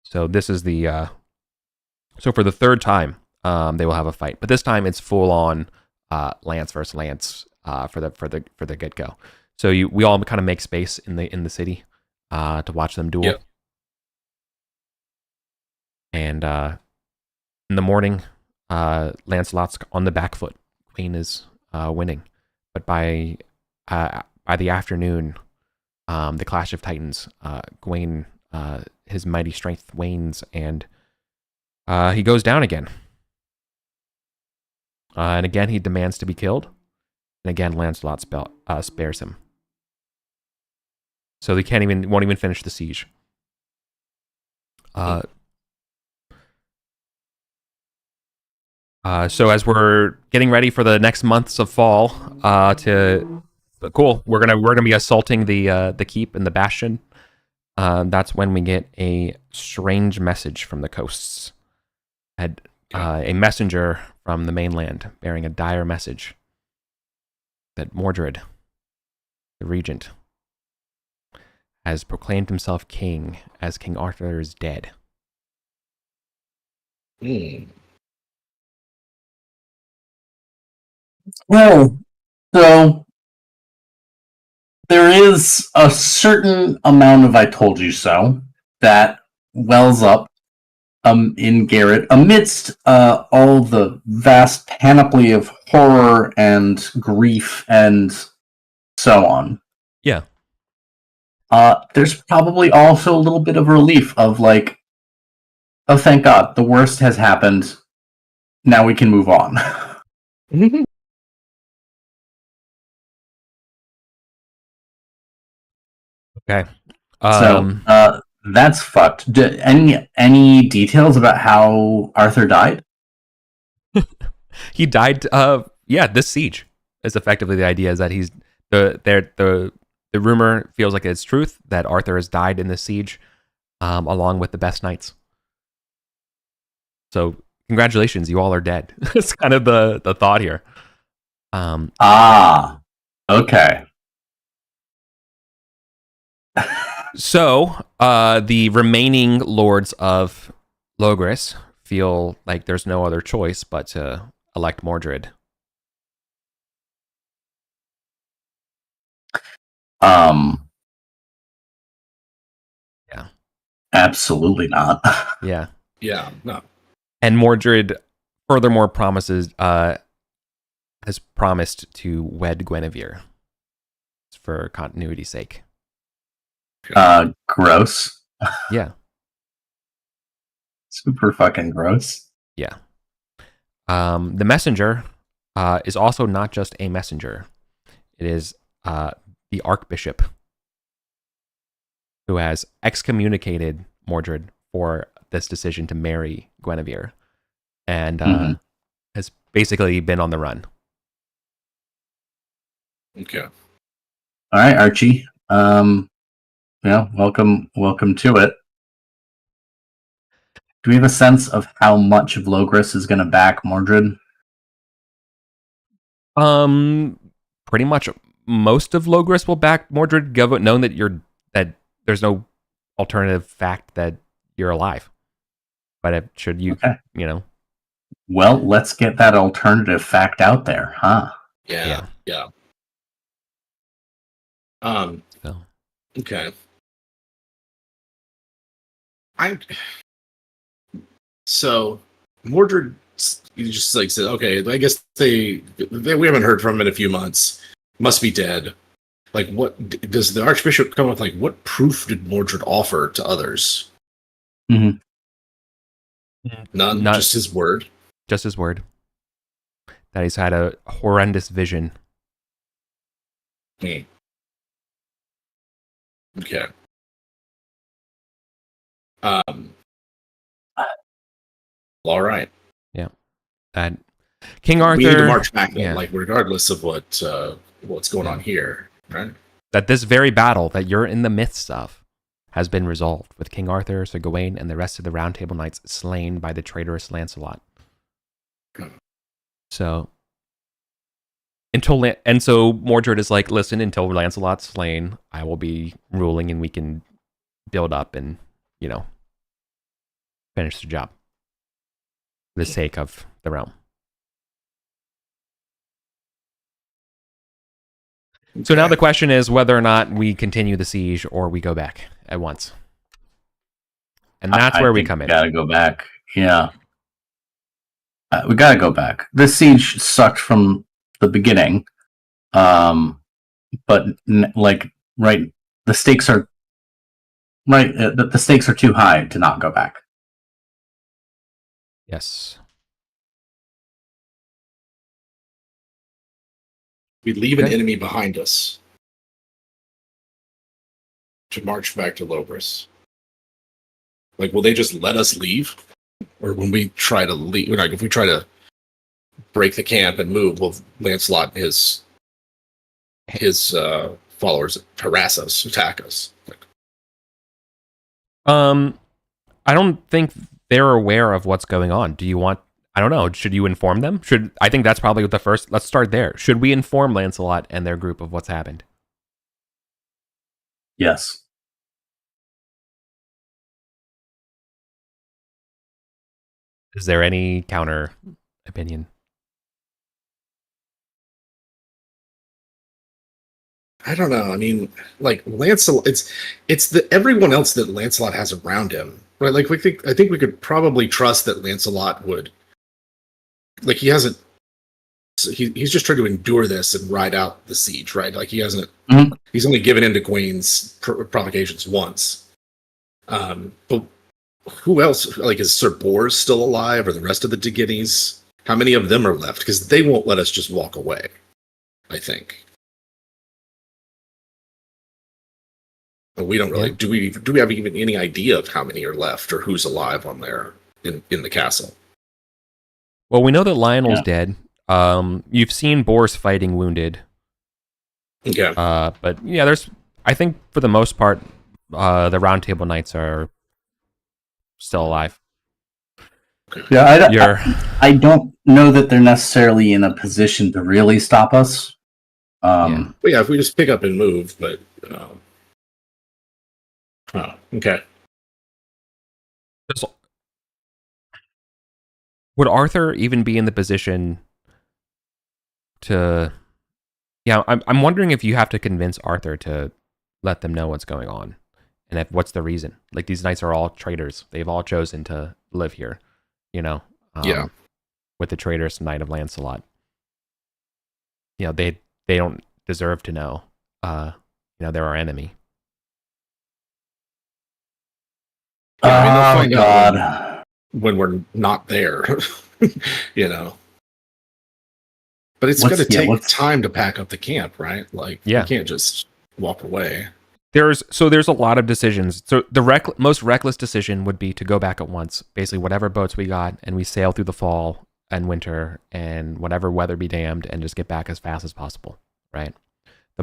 So this is the so for the third time they will have a fight, but this time it's full on Lance versus Lance for the get go. So we all kind of make space in the city to watch them duel. Yep. And in the morning, Lancelot's on the back foot. Queen is winning, but by the afternoon, the Clash of Titans, Gawain, his mighty strength wanes, and he goes down again. And again, he demands to be killed. And again, Lancelot spares him. So they won't even finish the siege. So as we're getting ready for the next months of fall, cool, we're gonna be assaulting the keep and the bastion. That's when we get a strange message from the coasts. Had a messenger from the mainland bearing a dire message that Mordred, the regent, has proclaimed himself king as King Arthur is dead. Well, so there is a certain amount of "I told you so" that wells up in Garrett amidst all the vast panoply of horror and grief and so on. Yeah. There's probably also a little bit of relief of like, oh, thank God, the worst has happened. Now we can move on. Okay. So that's fucked. Any details about how Arthur died? He died. This siege is effectively the idea. Is that he's the rumor feels like it's truth that Arthur has died in this siege, along with the best knights. So congratulations, you all are dead. It's kind of the thought here. Okay. So the remaining lords of Logris feel like there's no other choice but to elect Mordred. Yeah. Absolutely not. Yeah. Yeah, no. And Mordred furthermore has promised to wed Guinevere for continuity's sake. Gross. Yeah. Super fucking gross. Yeah. The messenger is also not just a messenger. It is the Archbishop who has excommunicated Mordred for this decision to marry Guinevere and has basically been on the run. Okay. All right, Archie. Welcome to it. Do we have a sense of how much of Logris is going to back Mordred? Pretty much most of Logris will back Mordred, knowing that there's no alternative fact that you're alive. But should you, Well, let's get that alternative fact out there, huh? Yeah. Okay. So Mordred, you just like said, okay, I guess we haven't heard from him in a few months. Must be dead. Like, what does the Archbishop come with? Like, what proof did Mordred offer to others? Mm-hmm. None. Just his word. Just his word. That he's had a horrendous vision. Okay. All right. Yeah. That King Arthur. We need to march back, like, regardless of what's going on here, right? That this very battle that you're in the midst of has been resolved, with King Arthur, Sir Gawain, and the rest of the Round Table Knights slain by the traitorous Lancelot. So Mordred is like, listen, until Lancelot's slain, I will be ruling, and we can build up and finish the job for the sake of the realm. So now the question is whether or not we continue the siege or we go back at once. And that's where we come in. We gotta go back. Yeah. We gotta go back. This siege sucked from the beginning. The stakes are the stakes are too high to not go back. Yes. We leave an enemy behind us to march back to Logris. Like, will they just let us leave? Or when we try to leave, if we try to break the camp and move, will Lancelot and his followers harass us, attack us? I don't think they're aware of what's going on. Do you want? I don't know. Should you inform them? I think that's probably the first. Let's start there. Should we inform Lancelot and their group of what's happened? Yes. Is there any counter opinion? I don't know. I mean, like Lancelot, it's the everyone else that Lancelot has around him, right? Like I think we could probably trust that Lancelot would, like he hasn't, he's just trying to endure this and ride out the siege, right? Like he hasn't, he's only given in to Gawain's provocations once. But who else? Like is Sir Bors still alive, or the rest of the De Guinnes? How many of them are left? Because they won't let us just walk away, I think. But we don't really do we have even any idea of how many are left or who's alive on there in the castle? Well, we know that Lionel's dead. You've seen Bors fighting wounded. Yeah. But yeah, I think for the most part, the Round Table Knights are still alive. Yeah, I don't know that they're necessarily in a position to really stop us. But yeah, if we just pick up and move, but oh, okay. Would Arthur even be in the position to? Yeah, I'm wondering if you have to convince Arthur to let them know what's going on, and what's the reason. Like these knights are all traitors; they've all chosen to live here, with the traitorous Knight of Lancelot. They don't deserve to know. They're our enemy. Yeah, I mean, they'll find out when we're not there, But it's going to take time to pack up the camp, right? Like, you can't just walk away. There's a lot of decisions. So the most reckless decision would be to go back at once. Basically, whatever boats we got, and we sail through the fall and winter, and whatever weather be damned, and just get back as fast as possible, right? The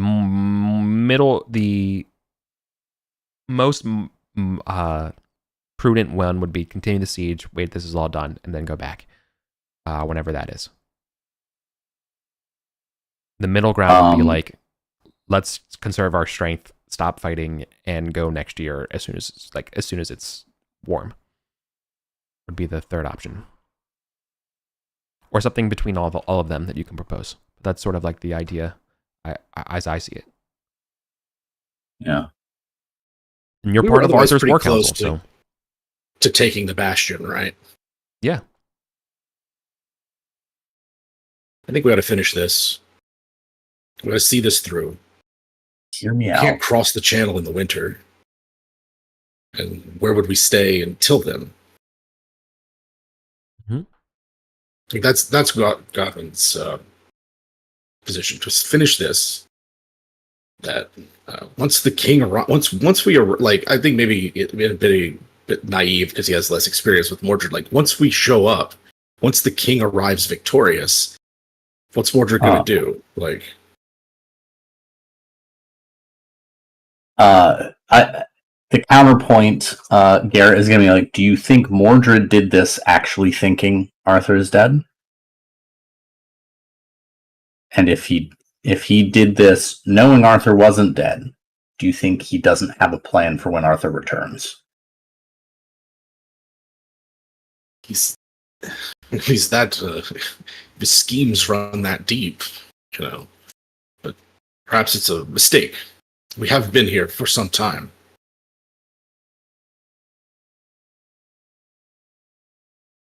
most prudent one would be continue the siege, wait this is all done, and then go back whenever that is. The middle ground would be like, let's conserve our strength, stop fighting, and go next year as soon as it's warm. Would be the third option, or something between all of them that you can propose. That's sort of like the idea, as I see it. Yeah, and you're part of Arthur's war council, so. To taking the bastion, right? Yeah. I think we got to finish this. We got to see this through. Hear me out. Can't cross the channel in the winter. And where would we stay until then? I think that's Godwin's position. Just finish this. That once the king arrives, once we are like, I think maybe it a bit naive because he has less experience with Mordred. Like once we show up, once the king arrives victorious, what's Mordred going to do? Like, the counterpoint, Garrett, is going to be like, do you think Mordred did this actually thinking Arthur is dead? And if he did this knowing Arthur wasn't dead, do you think he doesn't have a plan for when Arthur returns? He's that the schemes run that deep, But perhaps it's a mistake. We have been here for some time.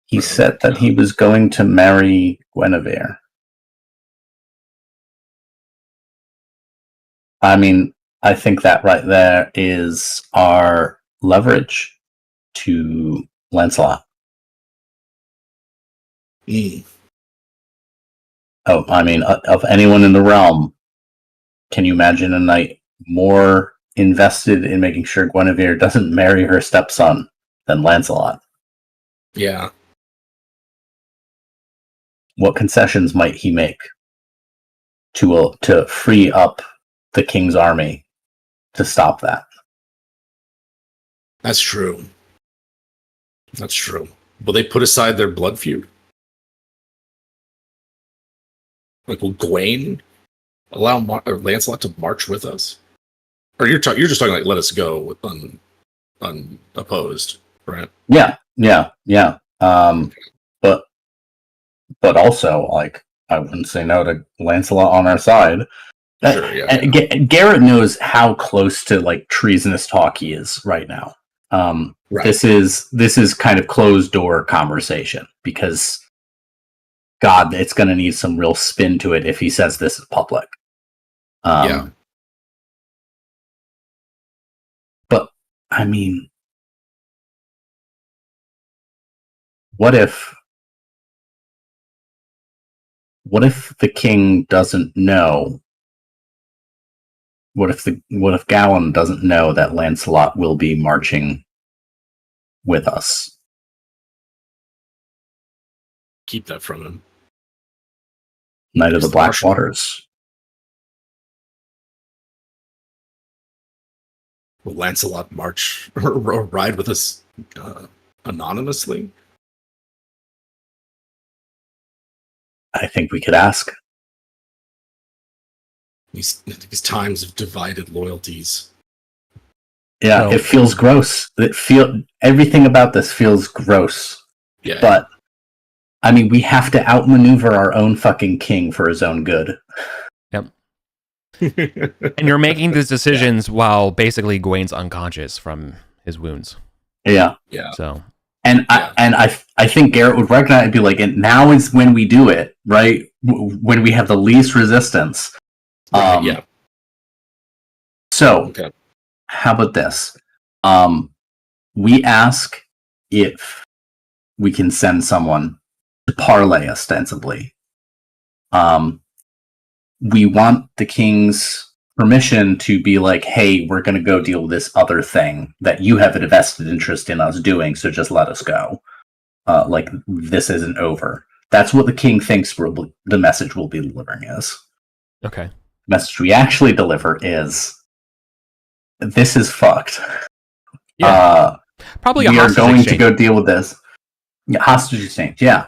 He said that he was going to marry Guinevere. I mean, I think that right there is our leverage to Lancelot. Oh, I mean, of anyone in the realm, can you imagine a knight more invested in making sure Guinevere doesn't marry her stepson than Lancelot? Yeah. what concessions might he make to free up the king's army to stop that? That's true. That's true. Will they put aside their blood feud? Like, will Gawain allow Lancelot to march with us? Or you're just talking like let us go unopposed, right? Yeah. But also, like, I wouldn't say no to Lancelot on our side. Sure, yeah. Garrett knows how close to like treasonous talk he is right now. Right. This is kind of closed door conversation because, God, it's going to need some real spin to it if he says this is public. Yeah. But I mean, what if the king doesn't know? What if Gallon doesn't know that Lancelot will be marching with us? Keep that from him. Knight of the Black Waters. Will Lancelot march or ride with us anonymously? I think we could ask. These times of divided loyalties. Yeah, No. It feels gross. Everything about this feels gross. Yeah. But I mean, we have to outmaneuver our own fucking king for his own good. Yep. And you're making these decisions while basically Gawain's unconscious from his wounds. Yeah. Yeah. So. And I think Garrett would recognize and be like, and now is when we do it, right? When we have the least resistance. Yeah. So, Okay. how about this? We ask if we can send someone to parlay ostensibly. We want the king's permission to be like, hey, we're going to go deal with this other thing that you have a vested interest in us doing, so just let us go. Like, this isn't over. That's what the king thinks the message we'll be delivering is. Okay. The message we actually deliver is, this is fucked. Yeah. Probably a we are hostage going exchange. to go deal with this. Yeah, hostage exchange. Yeah.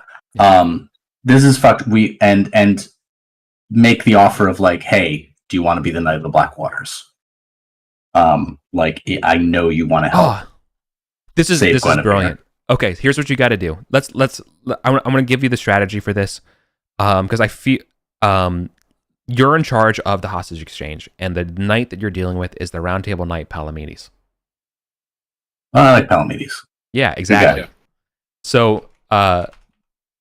This is fucked. And make the offer of like, hey, do you want to be the Knight of the Black Waters? Like, I know you want to help. This is Guinevere. brilliant. Okay, here's what you got to do. I'm going to give you the strategy for this, because I feel you're in charge of the hostage exchange, and the knight that you're dealing with is the Round Table Knight Palamedes. I like Palamedes. Yeah, exactly. Yeah. So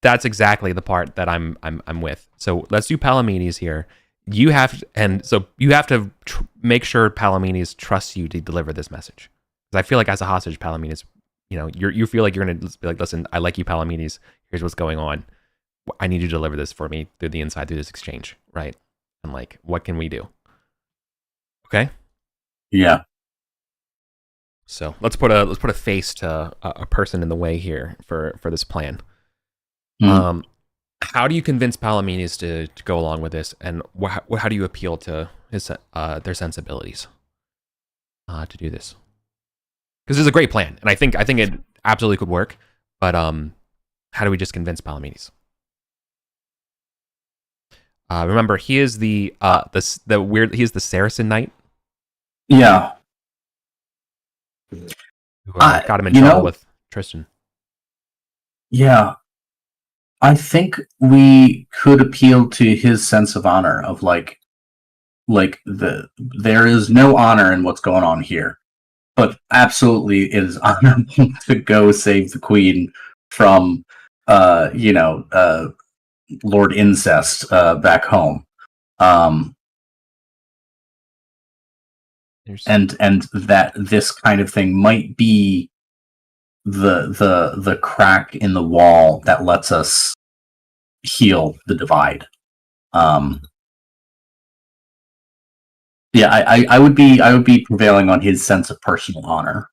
that's exactly the part that I'm with. So let's do Palamedes here. You have to make sure Palamedes trusts you to deliver this message. Because I feel like as a hostage, Palamedes, you feel like you're gonna be like, listen, I like you, Palamedes. Here's what's going on. I need you to deliver this for me through the inside, through this exchange, right? And like, what can we do? Okay. Yeah. So let's put a face to a person in the way here for this plan. How do you convince Palamedes to go along with this, and how do you appeal to their sensibilities to do this? Because it's a great plan, and I think it absolutely could work. But how do we just convince Palamedes? Remember, he is he is the Saracen knight. Yeah. Who got him in trouble with Tristan. Yeah. I think we could appeal to his sense of honor of like there is no honor in what's going on here, but absolutely it is honorable to go save the queen from Lord Incest back home. And that this kind of thing might be the crack in the wall that lets us heal the divide. I would be prevailing on his sense of personal honor.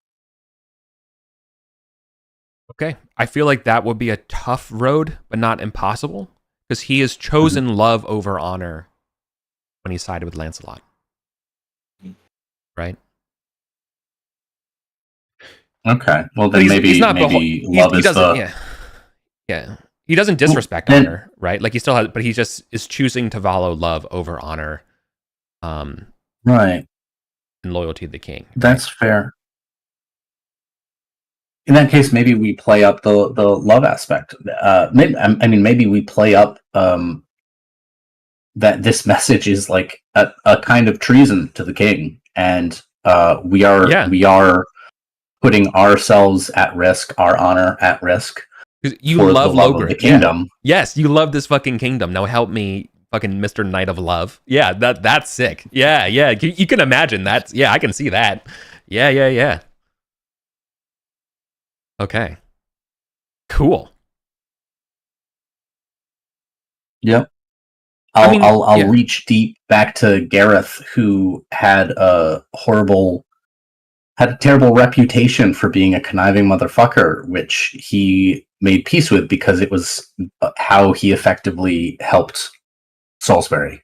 Okay, I feel like that would be a tough road, but not impossible, because he has chosen love over honor when he sided with Lancelot. Right? Okay. Well, then maybe love is the... Yeah. He doesn't disrespect honor, right? Like he still has, but he just is choosing to follow love over honor. Right. And loyalty to the king. That's fair. In that case, maybe we play up the love aspect. Maybe we play up that this message is like a kind of treason to the king, and we are putting ourselves at risk, our honor at risk. You love Logren. The kingdom. Yeah. Yes, you love this fucking kingdom. Now help me, fucking Mr. Knight of Love. Yeah, that's sick. Yeah. You can imagine that. Yeah, I can see that. Yeah. Okay. Cool. Yep. I'll reach deep back to Gareth, who had a terrible reputation for being a conniving motherfucker, which he made peace with because it was how he effectively helped Salisbury.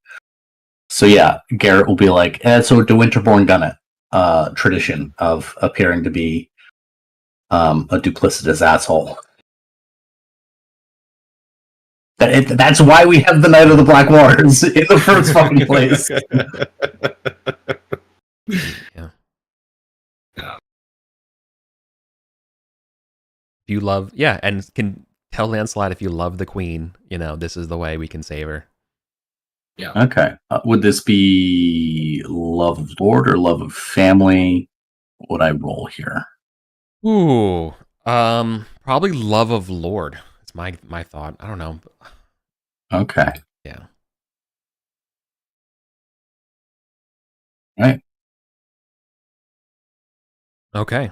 So yeah, Garrett will be like, so De Winterborn Gunnet tradition of appearing to be a duplicitous asshole. That's why we have the Knight of the Black Wars in the first fucking place. Yeah. You love, and can tell Lancelot if you love the queen, this is the way we can save her. Yeah. Okay. Would this be love of Lord or love of family? What would I roll here? Ooh, probably love of Lord. It's my thought. I don't know. Okay. Yeah. All right. Okay.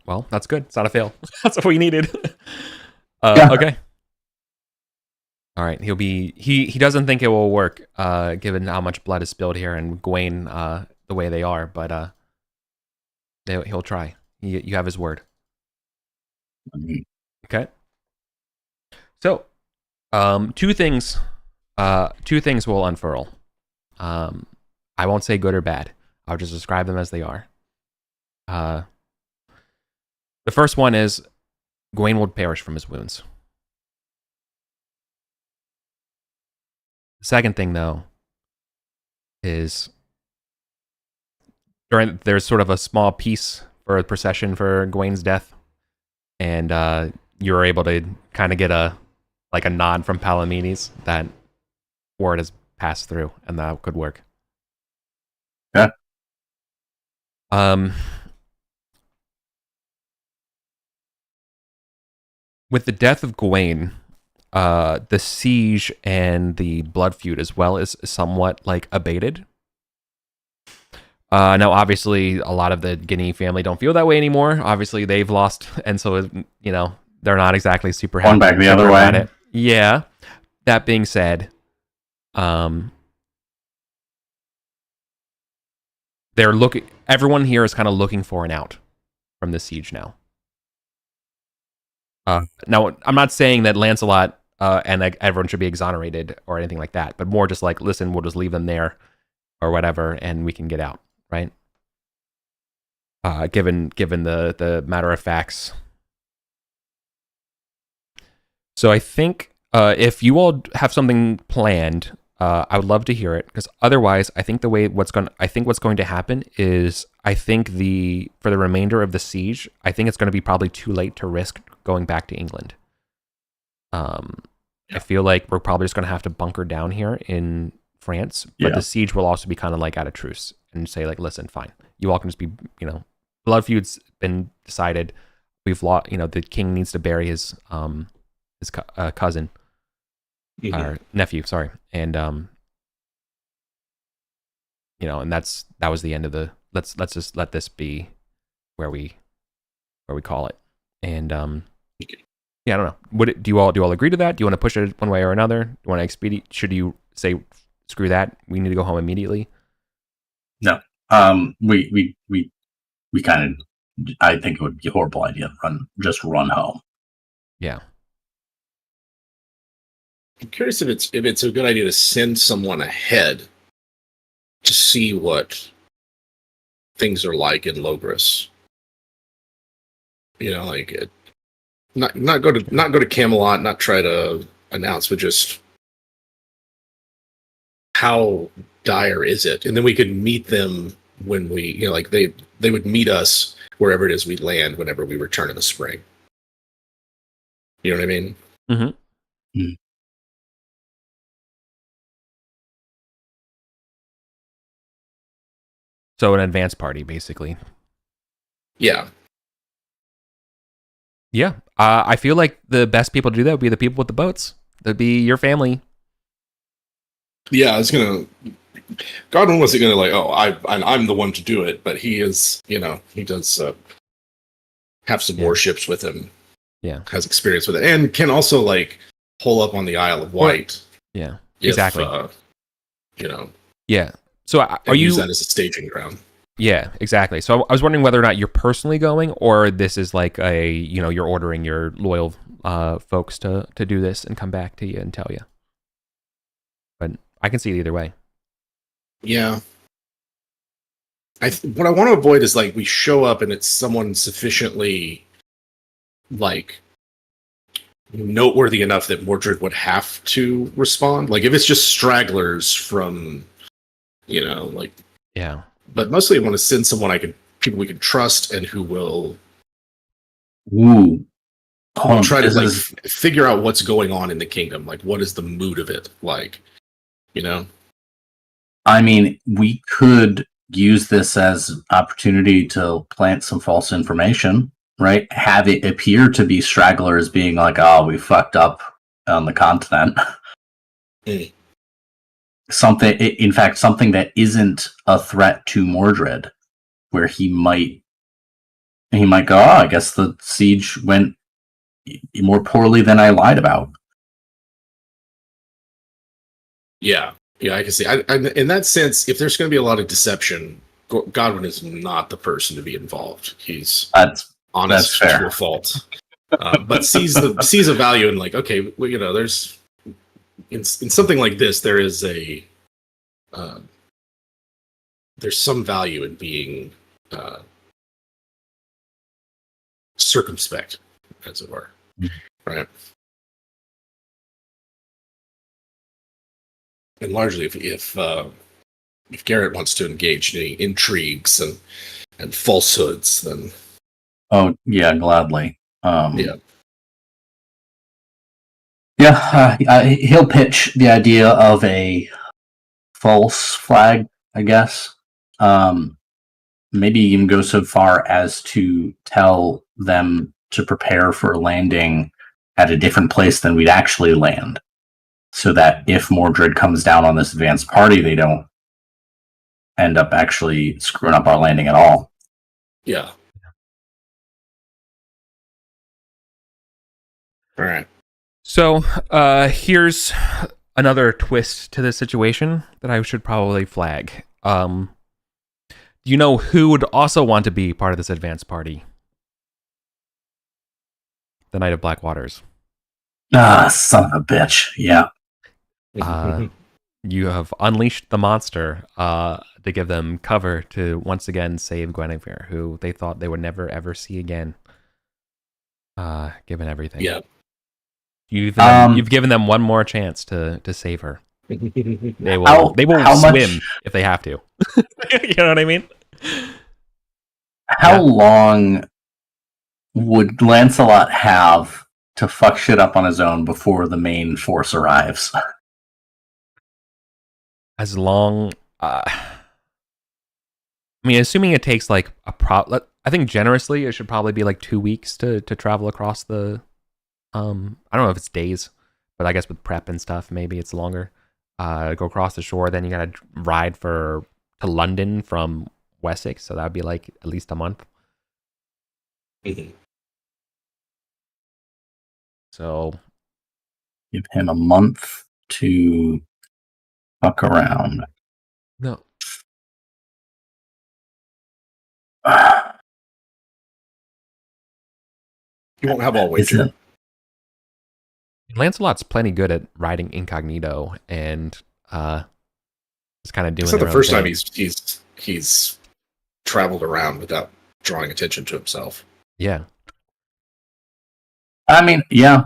Well, that's good. It's not a fail. That's what we needed. Okay. All right. He doesn't think it will work, given how much blood is spilled here and Gawain, the way they are, but he'll try. You have his word. Okay. So, two things will unfurl. I won't say good or bad. I'll just describe them as they are. The first one is Gawain will perish from his wounds. The second thing, though, is there's sort of a small piece for a procession for Gawain's death, and you're able to kind of get a nod from Palamedes that word has passed through, and that could work. Yeah. With the death of Gawain, the siege and the blood feud as well is somewhat abated. Now, obviously, a lot of the Guinea family don't feel that way anymore. Obviously, they've lost, and so they're not exactly super happy. Going back the other way. Yeah. That being said, they're looking. Everyone here is kind of looking for an out from the siege now. Now, I'm not saying that Lancelot and everyone should be exonerated or anything like that, but more just listen, we'll just leave them there or whatever, and we can get out, right? Given the matter of facts. So I think if you all have something planned, I would love to hear it, because otherwise, I think what's going to happen is for the remainder of the siege, I think it's going to be probably too late to risk going back to England. I feel like we're probably just going to have to bunker down here in France, but the siege will also be kind of at a truce and say listen, fine, you all can just be, blood feud's been decided. We've lost, the king needs to bury his cousin. Or nephew, sorry, and and that was the end of the. Let's just let this be where we call it, and I don't know. Do you all agree to that? Do you want to push it one way or another? Do you want to expedite? Should you say screw that? We need to go home immediately. No, we kind of. I think it would be a horrible idea to run home. Yeah. I'm curious if it's a good idea to send someone ahead to see what things are like in Logris. You know, like not go to Camelot, not try to announce, but just how dire is it, and then we could meet them when we, you know, like they would meet us wherever it is we land whenever we return in the spring. You know what I mean? Mm-hmm. Mm. So an advance party, basically. Yeah. Yeah. I feel like the best people to do that would be the people with the boats. That'd be your family. Yeah, I was gonna. Godwin wasn't gonna like, oh, I'm the one to do it, but he is. You know, he does have some warships with him. Yeah, has experience with it, and can also like pull up on the Isle of Wight. Yeah, if, exactly. You know. Yeah. So are you use that as a staging ground? Yeah, exactly. So I was wondering whether or not you're personally going, or this is like you're ordering your loyal folks to do this and come back to you and tell you. But I can see it either way. Yeah. What I want to avoid is like we show up and it's someone sufficiently like noteworthy enough that Mordred would have to respond. Like if it's just stragglers from, you know, like yeah. But mostly I want to send someone people we can trust and who will try to figure out what's going on in the kingdom. Like what is the mood of it like, you know? I mean, we could use this as an opportunity to plant some false information, right? Have it appear to be stragglers being like, oh, we fucked up on the continent. Mm. Something that isn't a threat to Mordred, where he might go, oh, I guess the siege went more poorly than I lied about. Yeah, I can see. In that sense, if there's going to be a lot of deception, Godwin is not the person to be involved. He's honest to a fault, but sees a value in like, okay, well, you know, there's in something like this, there is there's some value in being circumspect, as it were, right? And largely, if Garrett wants to engage in any intrigues and falsehoods, then oh yeah, gladly. Yeah, he'll pitch the idea of a false flag, I guess. Maybe even go so far as to tell them to prepare for landing at a different place than we'd actually land, so that if Mordred comes down on this advanced party, they don't end up actually screwing up our landing at all. Yeah. All right. So here's another twist to this situation that I should probably flag. Do you know who would also want to be part of this advanced party? The Knight of Black Waters. Ah, son of a bitch. Yeah. You have unleashed the monster to give them cover to once again save Guinevere, who they thought they would never ever see again. Given everything. Yeah. You've given them one more chance to save her. They will swim if they have to. You know what I mean? How long would Lancelot have to fuck shit up on his own before the main force arrives? As long, I mean, assuming it takes like I think generously it should probably be like 2 weeks to travel across the. I don't know if it's days, but I guess with prep and stuff, maybe it's longer. Go across the shore, then you gotta ride to London from Wessex, so that would be like at least a month. Mm-hmm. So give him a month to fuck around. No. You won't have all winter. Lancelot's plenty good at riding incognito and just kind of doing. It's not their the own first time thing. he's traveled around without drawing attention to himself. Yeah. I mean, yeah.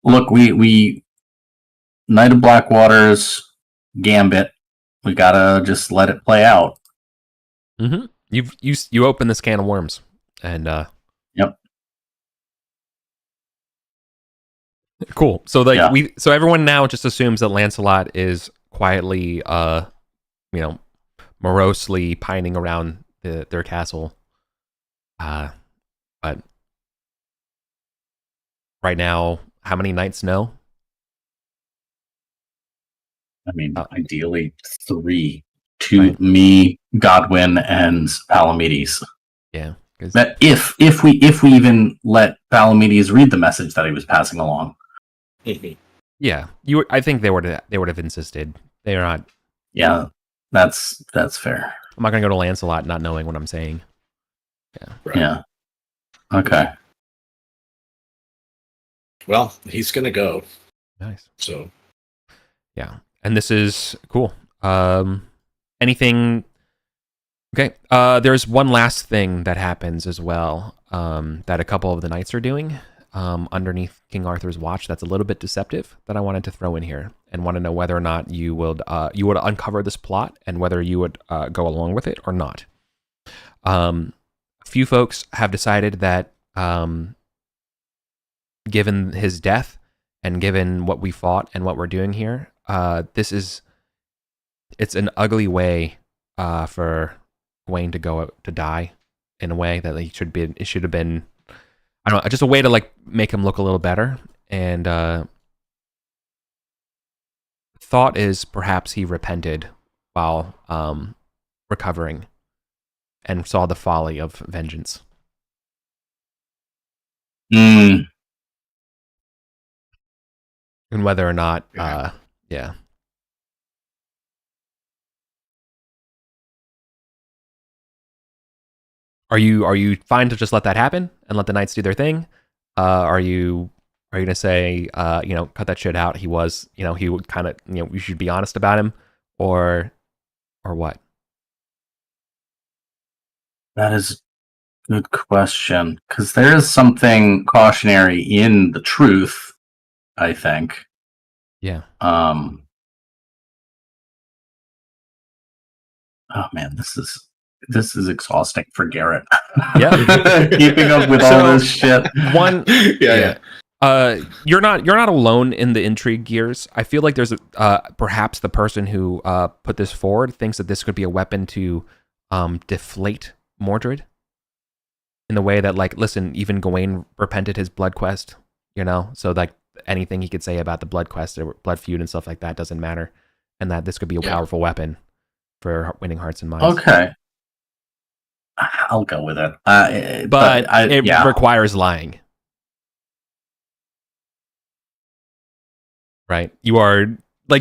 Look, we Knight of Blackwater's Gambit. We gotta just let it play out. Mm-hmm. You open this can of worms, and Yep. Cool. So so everyone now just assumes that Lancelot is quietly, morosely pining around their castle. But right now, how many knights know? I mean, ideally 3. 2, right. Me, Godwin, and Palamedes. Yeah. That if we even let Palamedes read the message that he was passing along. Yeah, I think they would have insisted. They are not. Yeah, that's fair. I'm not gonna go to Lancelot not knowing what I'm saying. Yeah. Right. Yeah. Okay. Well, he's gonna go. Nice. So. Yeah, and this is cool. Anything? Okay. There's one last thing that happens as well. That a couple of the knights are doing. Underneath King Arthur's watch, that's a little bit deceptive, that I wanted to throw in here, and want to know whether or not you would uncover this plot and whether you would go along with it or not. A few folks have decided that given his death and given what we fought and what we're doing here, it's an ugly way for Gawain to die in a way that it should have been. I don't know, just a way to make him look a little better. And thought is perhaps he repented while recovering and saw the folly of vengeance. Mm. And whether or not, yeah. Are you fine to just let that happen and let the knights do their thing? Are you gonna say, cut that shit out? He was, he would kind of, we should be honest about him, or what? That is a good question, because there is something cautionary in the truth, I think. Yeah. Oh man, this is exhausting for Garrett. Yeah. Keeping up with all this shit. Yeah. You're not alone in the intrigue gears. I feel like there's perhaps the person who put this forward thinks that this could be a weapon to deflate Mordred in the way that, listen, even Gawain repented his blood quest, so anything he could say about the blood quest or blood feud and stuff like that doesn't matter, and that this could be a powerful weapon for winning hearts and minds. Okay. I'll go with it. But it requires lying. Right? You are,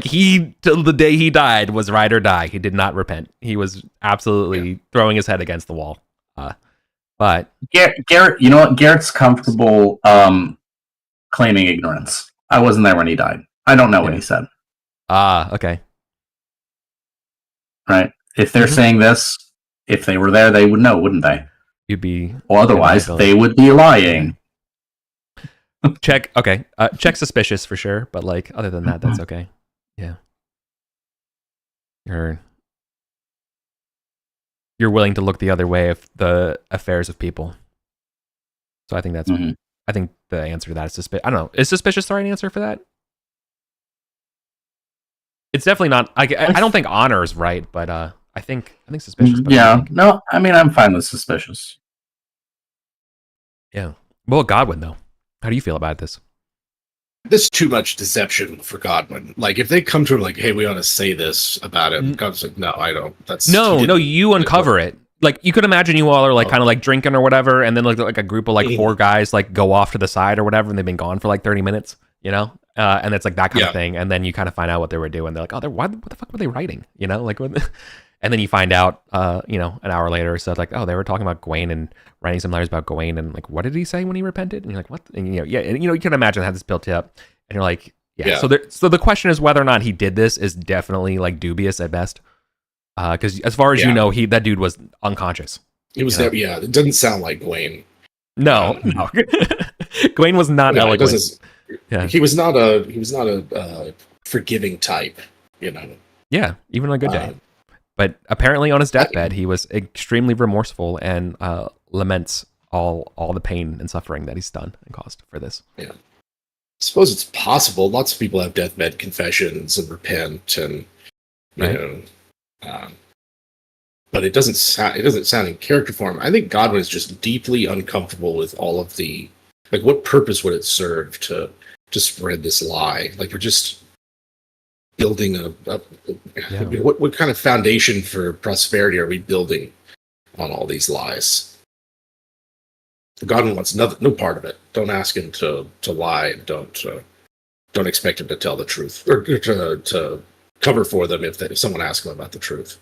he, till the day he died, was ride or die. He did not repent. He was absolutely throwing his head against the wall. But Garrett, you know what? Garrett's comfortable claiming ignorance. I wasn't there when he died. I don't know what he said. Okay. Right? If they're saying this, if they were there, they would know, wouldn't they? You'd be... Or otherwise, they would be lying. Check suspicious for sure, but other than that, that's okay. Yeah. You're willing to look the other way of the affairs of people. So I think that's... I think the answer to that is suspicious. I don't know. Is suspicious the right answer for that? It's definitely not... I don't think honor is right, but I think suspicious. Yeah. No, I mean, I'm fine with suspicious. Yeah. Well, Godwin, though. How do you feel about this? This is too much deception for Godwin. If they come to him hey, we ought to say this about it, Godwin's like, no, I don't. That's no, you uncover it. You could imagine you all are kind of drinking or whatever, and then a group of 4 guys go off to the side or whatever, and they've been gone for 30 minutes, and it's that kind of thing, and then you kind of find out what they were doing. They're like, oh, what the fuck were they writing? What, And then you find out, an hour later or so, like, oh, they were talking about Gawain and writing some letters about Gawain, and like, what did he say when he repented? And you're like, what? And, and you can imagine how this built up, and you're like, yeah. So the question is whether or not he did this is definitely like dubious at best, because as far as you know, that dude was unconscious. It was never. Yeah, it doesn't sound like Gawain. No. Gawain was not eloquent. He was not a forgiving type. Yeah, even on a good day. But apparently on his deathbed, he was extremely remorseful and laments all the pain and suffering that he's done and caused for this. Yeah. I suppose it's possible. Lots of people have deathbed confessions and repent, and but it doesn't sound in character form. I think Godwin is just deeply uncomfortable with all of the what purpose would it serve to spread this lie? Like, we're just building what kind of foundation for prosperity are we building on all these lies? Godwin wants no part of it. Don't ask him to lie, and don't expect him to tell the truth or to cover for them if someone asks him about the truth.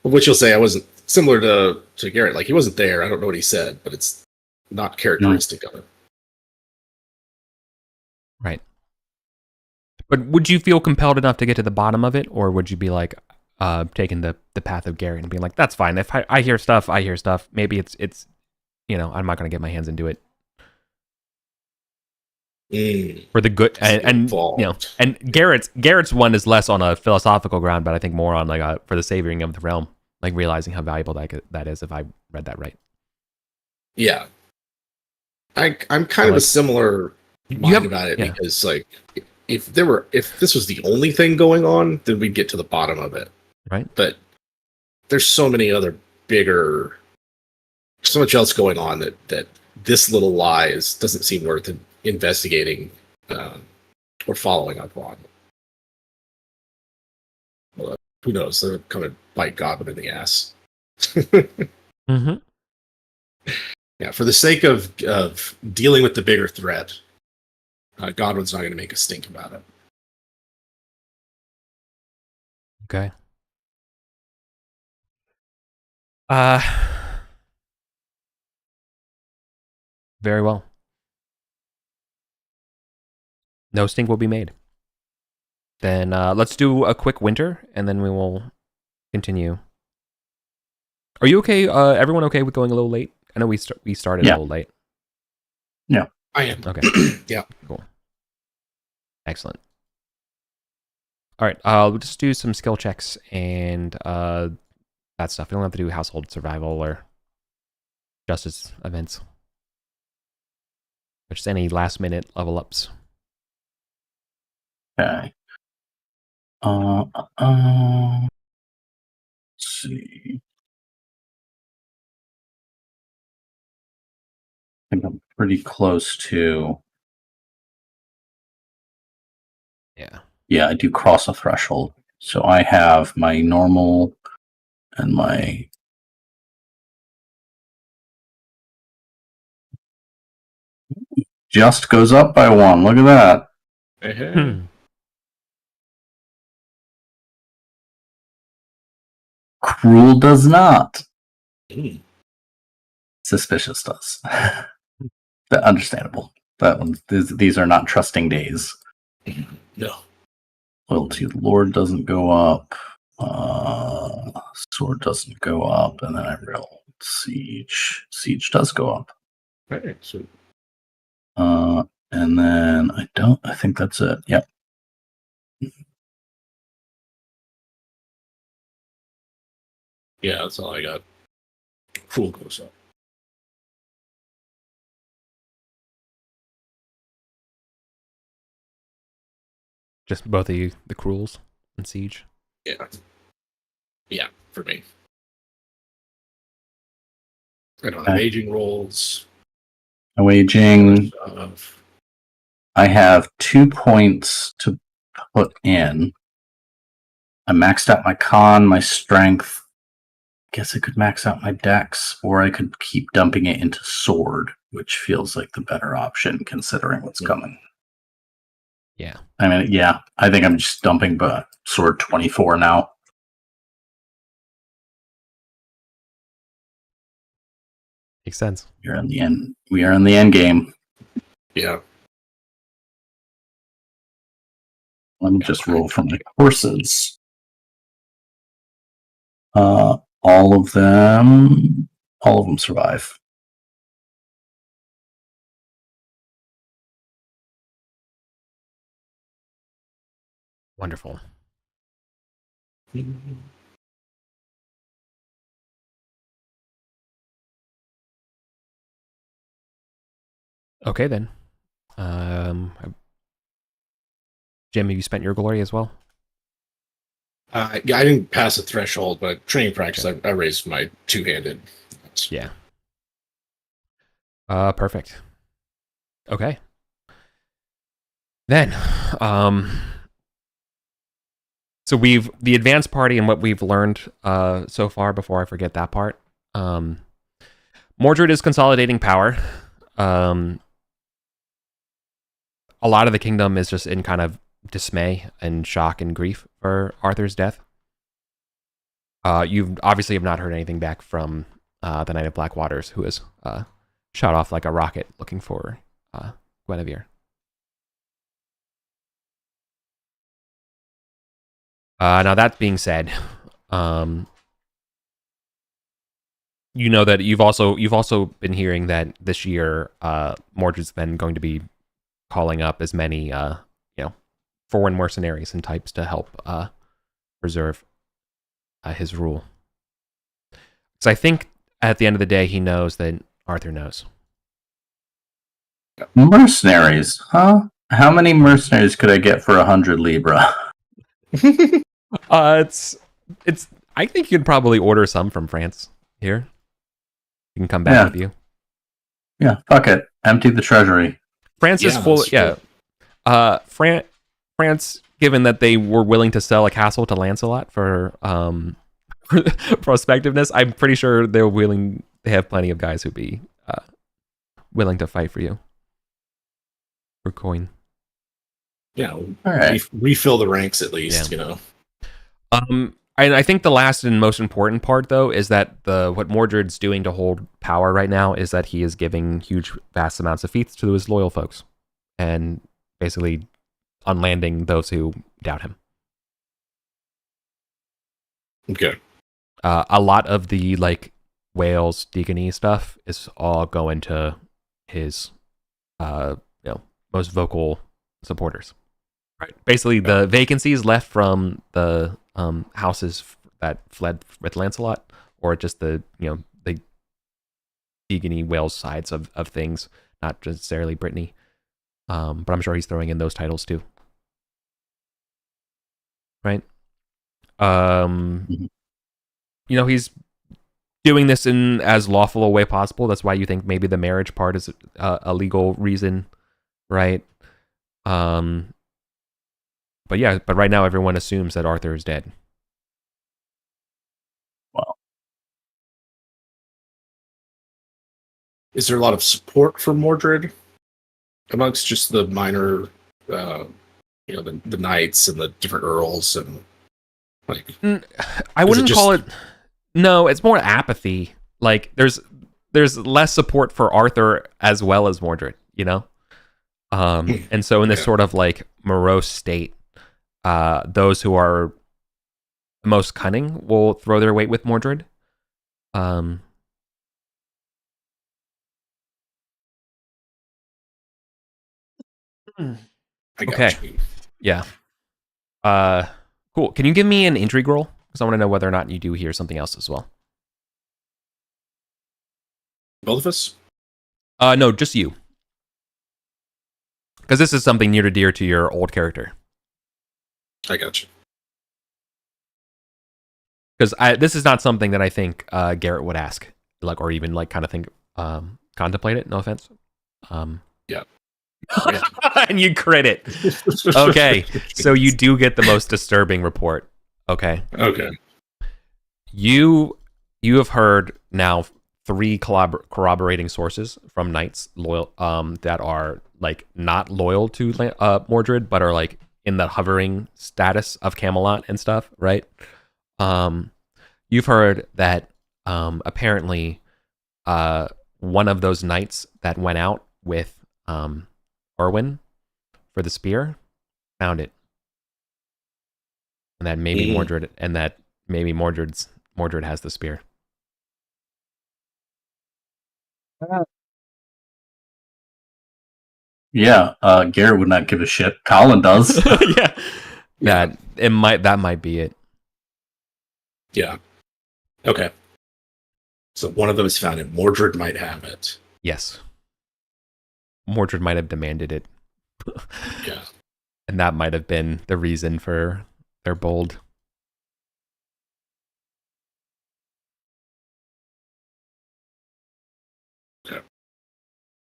Which you'll say I wasn't similar to Garrett. Like, he wasn't there. I don't know what he said, but it's not characteristic of him. Right. But would you feel compelled enough to get to the bottom of it, or would you be like taking the path of Gary and being like, that's fine. If I hear stuff, I hear stuff. Maybe it's I'm not going to get my hands into it. For the good and Garrett's one is less on a philosophical ground, but I think more on like for the savoring of the realm, like realizing how valuable that is. If I read that right. Yeah, I'm kind of a similar mind about it because like if this was the only thing going on, then we'd get to the bottom of it, right? But there's so many other so much else going on that this little lie doesn't seem worth investigating or following up on. Well, who knows? They're going to bite Godwin in the ass. Mm-hmm. Yeah, for the sake of dealing with the bigger threat, Godwin's not going to make a stink about it. Okay. Very well. No stink will be made. Then let's do a quick winter, and then we will continue. Are you okay? Everyone okay with going a little late? I know we started a little late. Yeah, I am. Okay. Yeah. Cool. Excellent. All right. We'll just do some skill checks and that stuff. We don't have to do household survival or justice events. Or just any last minute level ups. Okay. Let's see. I think I'm pretty close to. Yeah. Yeah, I do cross a threshold. So I have my normal and my. Just goes up by 1. Look at that. Hey. Cruel does not. Suspicious does. But understandable. That one. These are not trusting days. No. Loyalty to the Lord doesn't go up. Sword doesn't go up, and then I roll siege. Siege does go up. Right. So. And then I think that's it. Yep. Yeah, that's all I got. Cruel goes up. Just both of you, the Cruels and Siege. Yeah. Yeah, for me. I don't have aging rolls. No aging. I have 2 points to put in. I maxed out my con, my strength. Guess I could max out my dex, or I could keep dumping it into sword, which feels like the better option considering what's coming. Yeah. I mean, yeah, I think I'm just dumping sword 24 now. Makes sense. We're in the end. We are in the end game. Yeah. Let me just roll for my courses. All of them survive. Wonderful. Okay then. Jim, have you spent your glory as well? Yeah, I didn't pass a threshold, but training practice, I raised my two-handed. Yeah. Perfect. Okay. Then, so the advanced party and what we've learned so far, before I forget that part. Mordred is consolidating power. A lot of the kingdom is just in kind of dismay and shock and grief for Arthur's death. You obviously have not heard anything back from the Knight of Black Waters, who is shot off like a rocket looking for Guinevere. Now that being said, you know that you've also been hearing that this year Mordred's been going to be calling up as many foreign mercenaries and types to help preserve his rule. So I think at the end of the day, he knows that Arthur knows. Mercenaries, huh? How many mercenaries could I get for 100 Libra? It's. I think you could probably order some from France here. You can come back with you. Yeah, fuck it. Empty the treasury. France is full. Yeah. France, given that they were willing to sell a castle to Lancelot for prospectiveness, I'm pretty sure they're willing. They have plenty of guys who'd be willing to fight for you for coin. Yeah, right. Refill the ranks at least. And I think the last and most important part, though, is that what Mordred's doing to hold power right now is that he is giving huge, vast amounts of fiefs to his loyal folks, and basically unlanding those who doubt him. Okay. A lot of the Wales deacony stuff is all going to his most vocal supporters. Right. Basically, the vacancies left from the houses that fled with Lancelot, or just the deacony Wales sides of things, not necessarily Brittany. But I'm sure he's throwing in those titles too. Right? He's doing this in as lawful a way possible. That's why you think maybe the marriage part is a legal reason, right? But right now everyone assumes that Arthur is dead. Well, is there a lot of support for Mordred amongst just the minor, the knights and the different earls and I wouldn't call it. No, it's more apathy. There's less support for Arthur as well as Mordred, and so in this sort of morose state, those who are most cunning will throw their weight with Mordred. I got you. Yeah. Cool. Can you give me an intrigue roll? Because I want to know whether or not you do hear something else as well. Both of us? No, just you. Because this is something near and dear to your old character. I got you. Because this is not something that I think Garrett would ask, or even kind of think, contemplate it. No offense. Yeah. And you crit it. Okay, so you do get the most disturbing report. Okay. You have heard now 3 corroborating sources from knights loyal that are not loyal to Mordred, but are in the hovering status of Camelot and stuff, right? You've heard that apparently one of those knights that went out with Orwin for the spear found it, and that maybe Mordred has the spear. Yeah, Garrett would not give a shit. Colin does. Yeah, that might be it. Yeah. Okay. So one of them is found, and Mordred might have it. Yes. Mordred might have demanded it. Yeah. And that might have been the reason for their bold. Okay.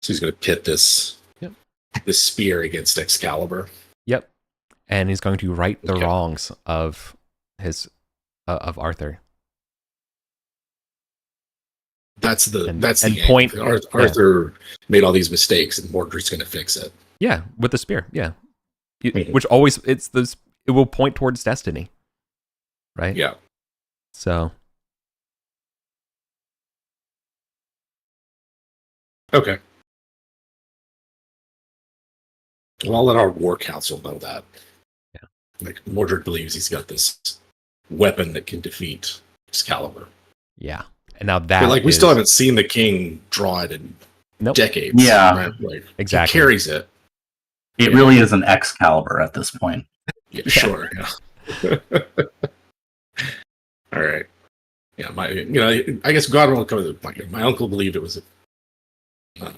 So he's going to pit this spear against Excalibur. Yep. And he's going to right the wrongs of his of Arthur. That's the point. Arthur made all these mistakes, and Mordred's going to fix it. Yeah, with the spear. Yeah, which always it will point towards destiny, right? Yeah. So. Okay. Well, I'll let our war council know that. Yeah. Like Mordred believes he's got this weapon that can defeat Excalibur. Yeah. And now that we still haven't seen the king draw it in decades. Yeah. Right? Like, exactly. He carries it. It really is an Excalibur at this point. Yeah, sure. Yeah. All right. Yeah, I guess God will come to my uncle believed it was a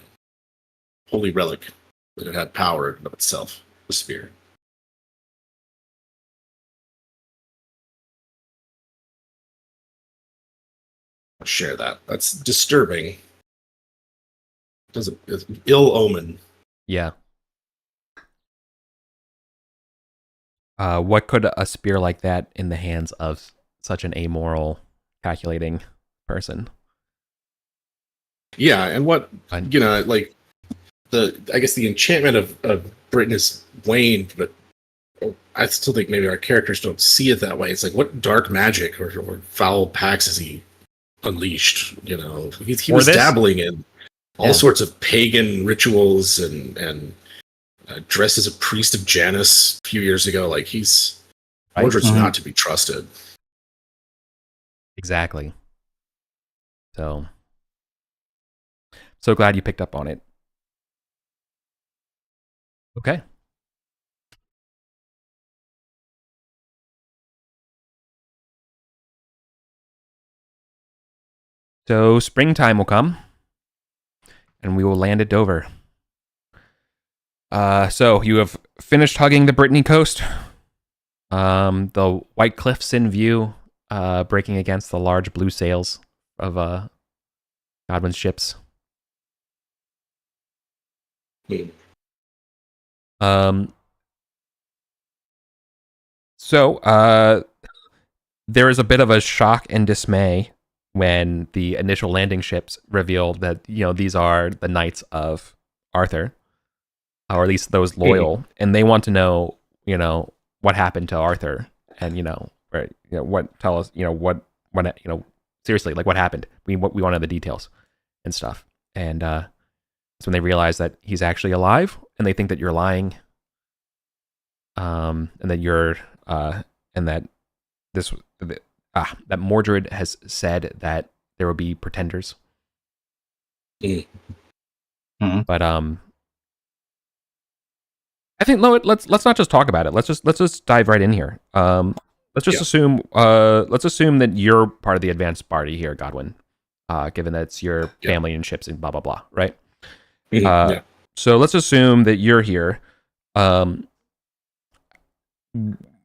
holy relic, that it had power of itself, the spear. I'll share that. That's disturbing. It's an ill omen. Yeah. What could a spear like that in the hands of such an amoral, calculating person? Yeah, and what I guess the enchantment of Britain is waned, but I still think maybe our characters don't see it that way. It's like, what dark magic or foul pacts has he unleashed? He was dabbling in all sorts of pagan rituals and dressed as a priest of Janus a few years ago. Like Mordred's not to be trusted. Exactly. So glad you picked up on it. Okay. So springtime will come, and we will land at Dover. So you have finished hugging the Brittany coast. The white cliffs in view, breaking against the large blue sails of Godwin's ships. So there is a bit of a shock and dismay when the initial landing ships revealed that, these are the knights of Arthur, or at least those loyal, and they want to know, what happened to Arthur, and tell us, seriously, like what happened. We want to know the details and stuff. And it's when they realize that he's actually alive, and they think that you're lying, and that you're and that that Mordred has said that there will be pretenders. But I think let's not just talk about it. Let's just dive right in here. Let's just assume that you're part of the advanced party here, Godwin. Given that it's your family and ships and blah blah blah, right? So let's assume that you're here.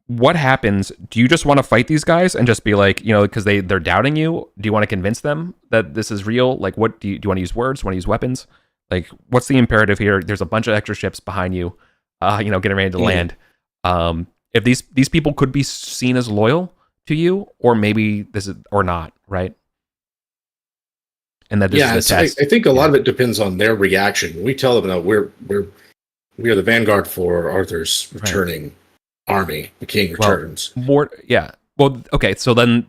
What happens? Do you just want to fight these guys and just be like, because they're doubting you? Do you want to convince them that this is real? Like, what do you want to use words? Do you want to use weapons? Like, what's the imperative here? There's a bunch of extra ships behind you, getting ready to land. If these people could be seen as loyal to you, or maybe this is or not, right? And that is the test. I think a lot of it depends on their reaction. We tell them that we are the vanguard for Arthur's returning army. The king returns. Well, okay, so then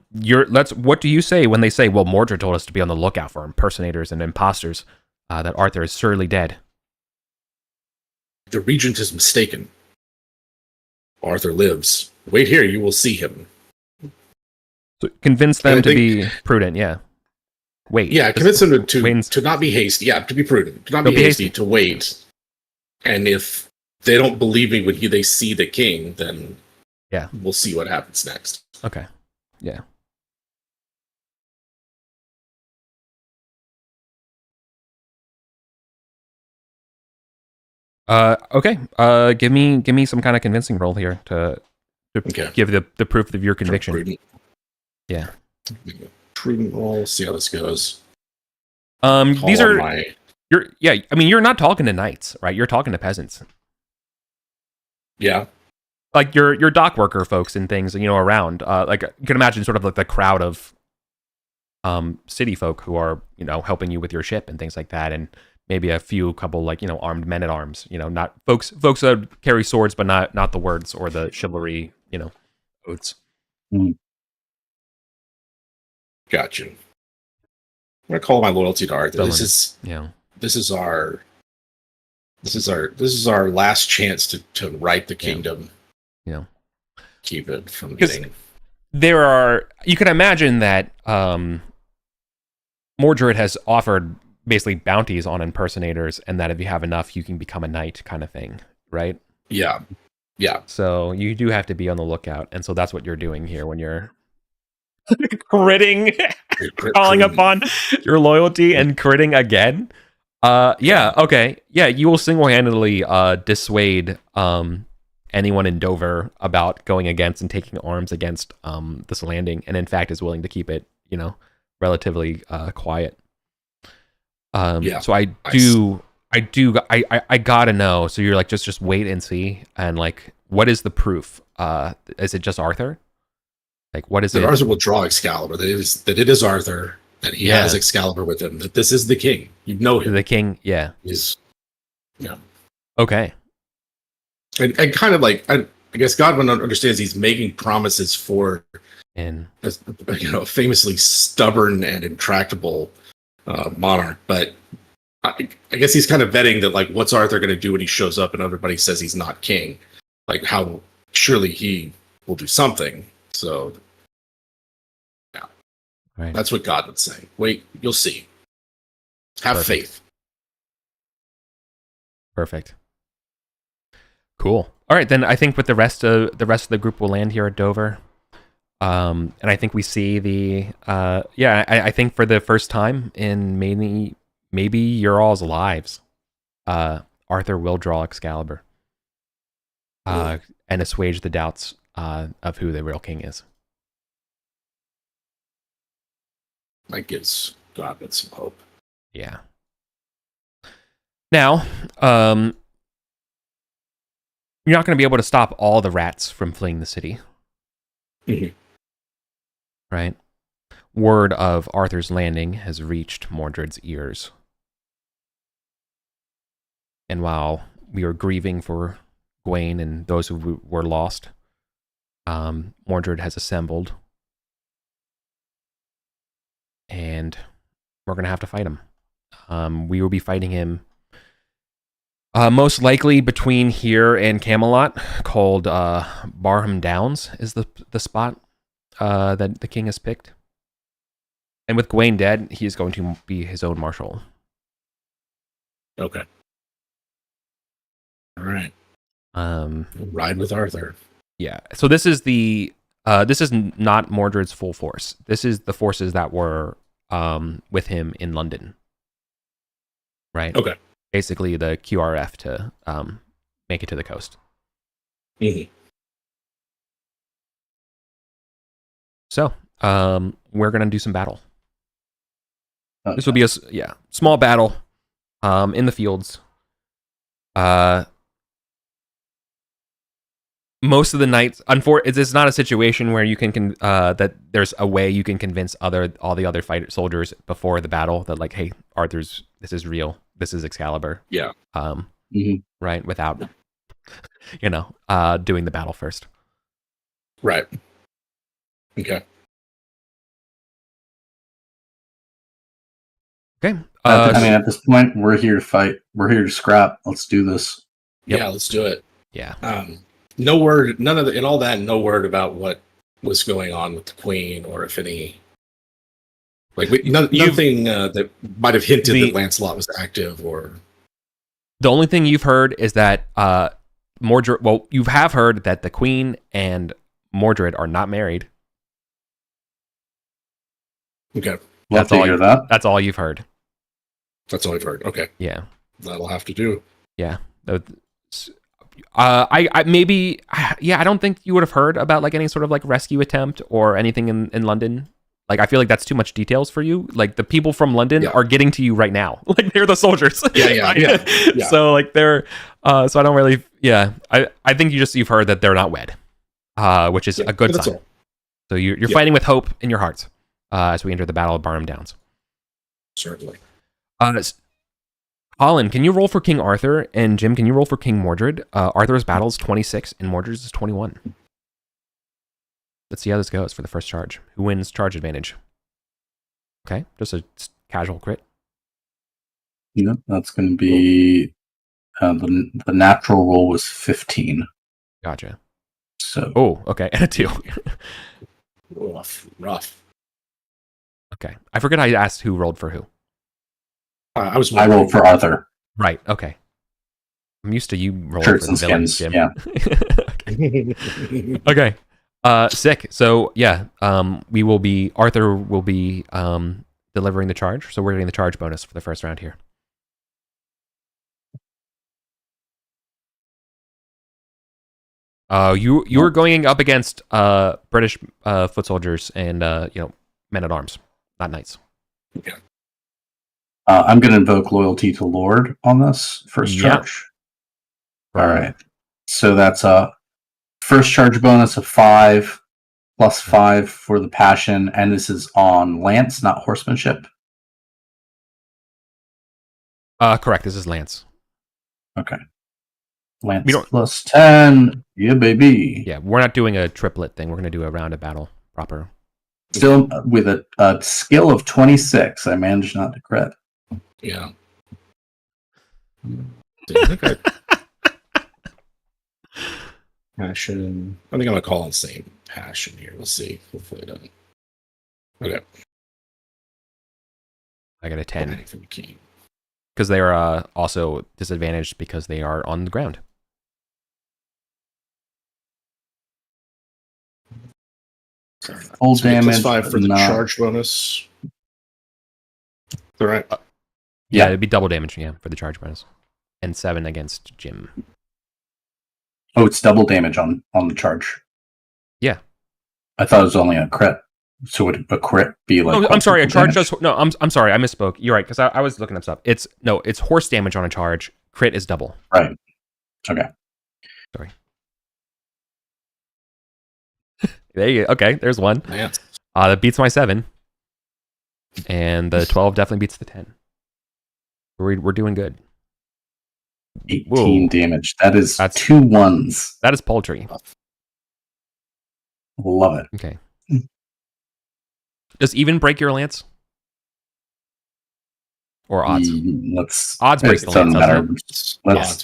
what do you say when they say, well, Mordred told us to be on the lookout for impersonators and imposters, that Arthur is surely dead? The regent is mistaken. Arthur lives. Wait here, you will see him. So convince them to be prudent, yeah. Wait. Yeah, convince them to not be hasty. Yeah, to be prudent. To not be hasty, to wait. And if they don't believe me when they see the king, then we'll see what happens next. Okay. Yeah. Okay. Give me some kind of convincing roll here to give the proof of your conviction. Prudent. Yeah. Prudent roll. See how this goes. These are you're not talking to knights, right? You're talking to peasants. Yeah. Like your dock worker folks and things, around. Like you can imagine sort of like the crowd of city folk who are, helping you with your ship and things like that, and maybe a couple armed men at arms, not folks that carry swords but not the words or the chivalry, oaths. Gotcha. I'm gonna call my loyalty to Arthur. This is our last chance to right the kingdom. Yeah. Keep it from getting. You can imagine that Mordred has offered basically bounties on impersonators, and that if you have enough, you can become a knight, kind of thing, right? Yeah. So you do have to be on the lookout, and so that's what you're doing here when you're critting, calling upon your loyalty and critting again. Okay. Yeah, you will single-handedly dissuade anyone in Dover about going against and taking arms against this landing, and in fact is willing to keep it, relatively quiet. So I gotta know. So you're like, just wait and see, and like, what is the proof? Is it just Arthur? Like, what is it? Arthur will draw Excalibur. That it is Arthur. That he has Excalibur with him. That this is the king. You know him. The king. Yeah. Okay. And kind of like I guess Godwin understands he's making promises for a famously stubborn and intractable monarch, but I guess he's kind of vetting that, like, what's Arthur going to do when he shows up and everybody says he's not king? Like, how surely he will do something. So, yeah, right. That's what Godwin's saying. Wait, you'll see. Have faith. Perfect. Cool. All right, then I think with the rest of the group will land here at Dover. And I think we see I think for the first time in maybe your all's lives, Arthur will draw Excalibur, and assuage the doubts of who the real king is. That gives Godwin some hope. Yeah. Now, you're not going to be able to stop all the rats from fleeing the city. Mm-hmm. Right? Word of Arthur's landing has reached Mordred's ears. And while we are grieving for Gawain and those who were lost, Mordred has assembled. And we're going to have to fight him. We will be fighting him most likely between here and Camelot, called Barham Downs is the spot that the king has picked. And with Gawain dead, he is going to be his own marshal. Okay. All right. Ride with Arthur. Yeah. So this is this is not Mordred's full force. This is the forces that were with him in London. Right. Okay. Basically the QRF to make it to the coast. Mm-hmm. So we're gonna do some battle. This will be a small battle in the fields. Most of the knights, it's not a situation where you can that there's a way you can convince all the other soldiers before the battle that, like, hey, this is real. This is Excalibur. Yeah. Right, without doing the battle first. Right. Okay. Okay. I mean, at this point, we're here to fight. We're here to scrap. Let's do this. Yep. Yeah, let's do it. Yeah. No word, none of the, in all that, no word about what was going on with the queen, or if any, like nothing that might have hinted that Lancelot was active, or. The only thing you've heard is that Mordred. Well, you have heard that the queen and Mordred are not married. Okay. Love to hear that. That's all you've heard. That's all I've heard. Okay. Yeah. That'll have to do. Yeah. I maybe, yeah, I don't think you would have heard about like any sort of like rescue attempt or anything in London. Like, I feel like that's too much details for you. Like, the people from London are getting to you right now. Like, they're the soldiers. Yeah. So like they're, so I don't really, I think you've heard that they're not wed, which is a good sign. All. So you're fighting with hope in your hearts as we enter the Battle of Barham Downs. Certainly. Colin, can you roll for King Arthur? And Jim, can you roll for King Mordred? Arthur's battle is 26 and Mordred's is 21. Let's see how this goes for the first charge. Who wins charge advantage? Okay, just a casual crit. Yeah, that's going to be the natural roll was 15. Gotcha. So. Oh, okay, and a 2. Rough. Okay, I forget I asked who rolled for who. I rolled for Arthur. Right. Okay. I'm used to you rolling for the villains, Jim. Yeah. Okay. Sick. So yeah, Arthur will be delivering the charge. So we're getting the charge bonus for the first round here. You're going up against British foot soldiers and men at arms, not knights. Okay. I'm going to invoke loyalty to Lord on this first charge. All right. So that's a first charge bonus of 5 plus 5 for the passion, and this is on lance, not horsemanship. Correct. This is lance. Okay. Lance plus 10. Yeah, baby. Yeah, we're not doing a triplet thing. We're going to do a round of battle proper. Still with a skill of 26, I managed not to crit. Yeah. I think passion. I think I'm gonna call on same passion here. Let's see. Hopefully it doesn't. Okay. I got a 10. Because they are also disadvantaged because they are on the ground. Full damage. +5 for the charge bonus. All right. Yeah, it'd be double damage, for the charge bonus. And 7 against Jim. Oh, it's double damage on the charge. Yeah. I thought it was only a crit. So would a crit be like... Oh, I'm sorry, a charge does... No, I'm sorry, I misspoke. You're right, because I was looking up stuff. It's horse damage on a charge. Crit is double. Right. Okay. Sorry. There you go. Okay, there's one. That beats my 7. And the 12 definitely beats the 10. We're doing good. 18 damage. That's 2 1s. That is paltry. Love it. Okay. Does even break your lance? Or odds? Odds breaks the lance. Matter.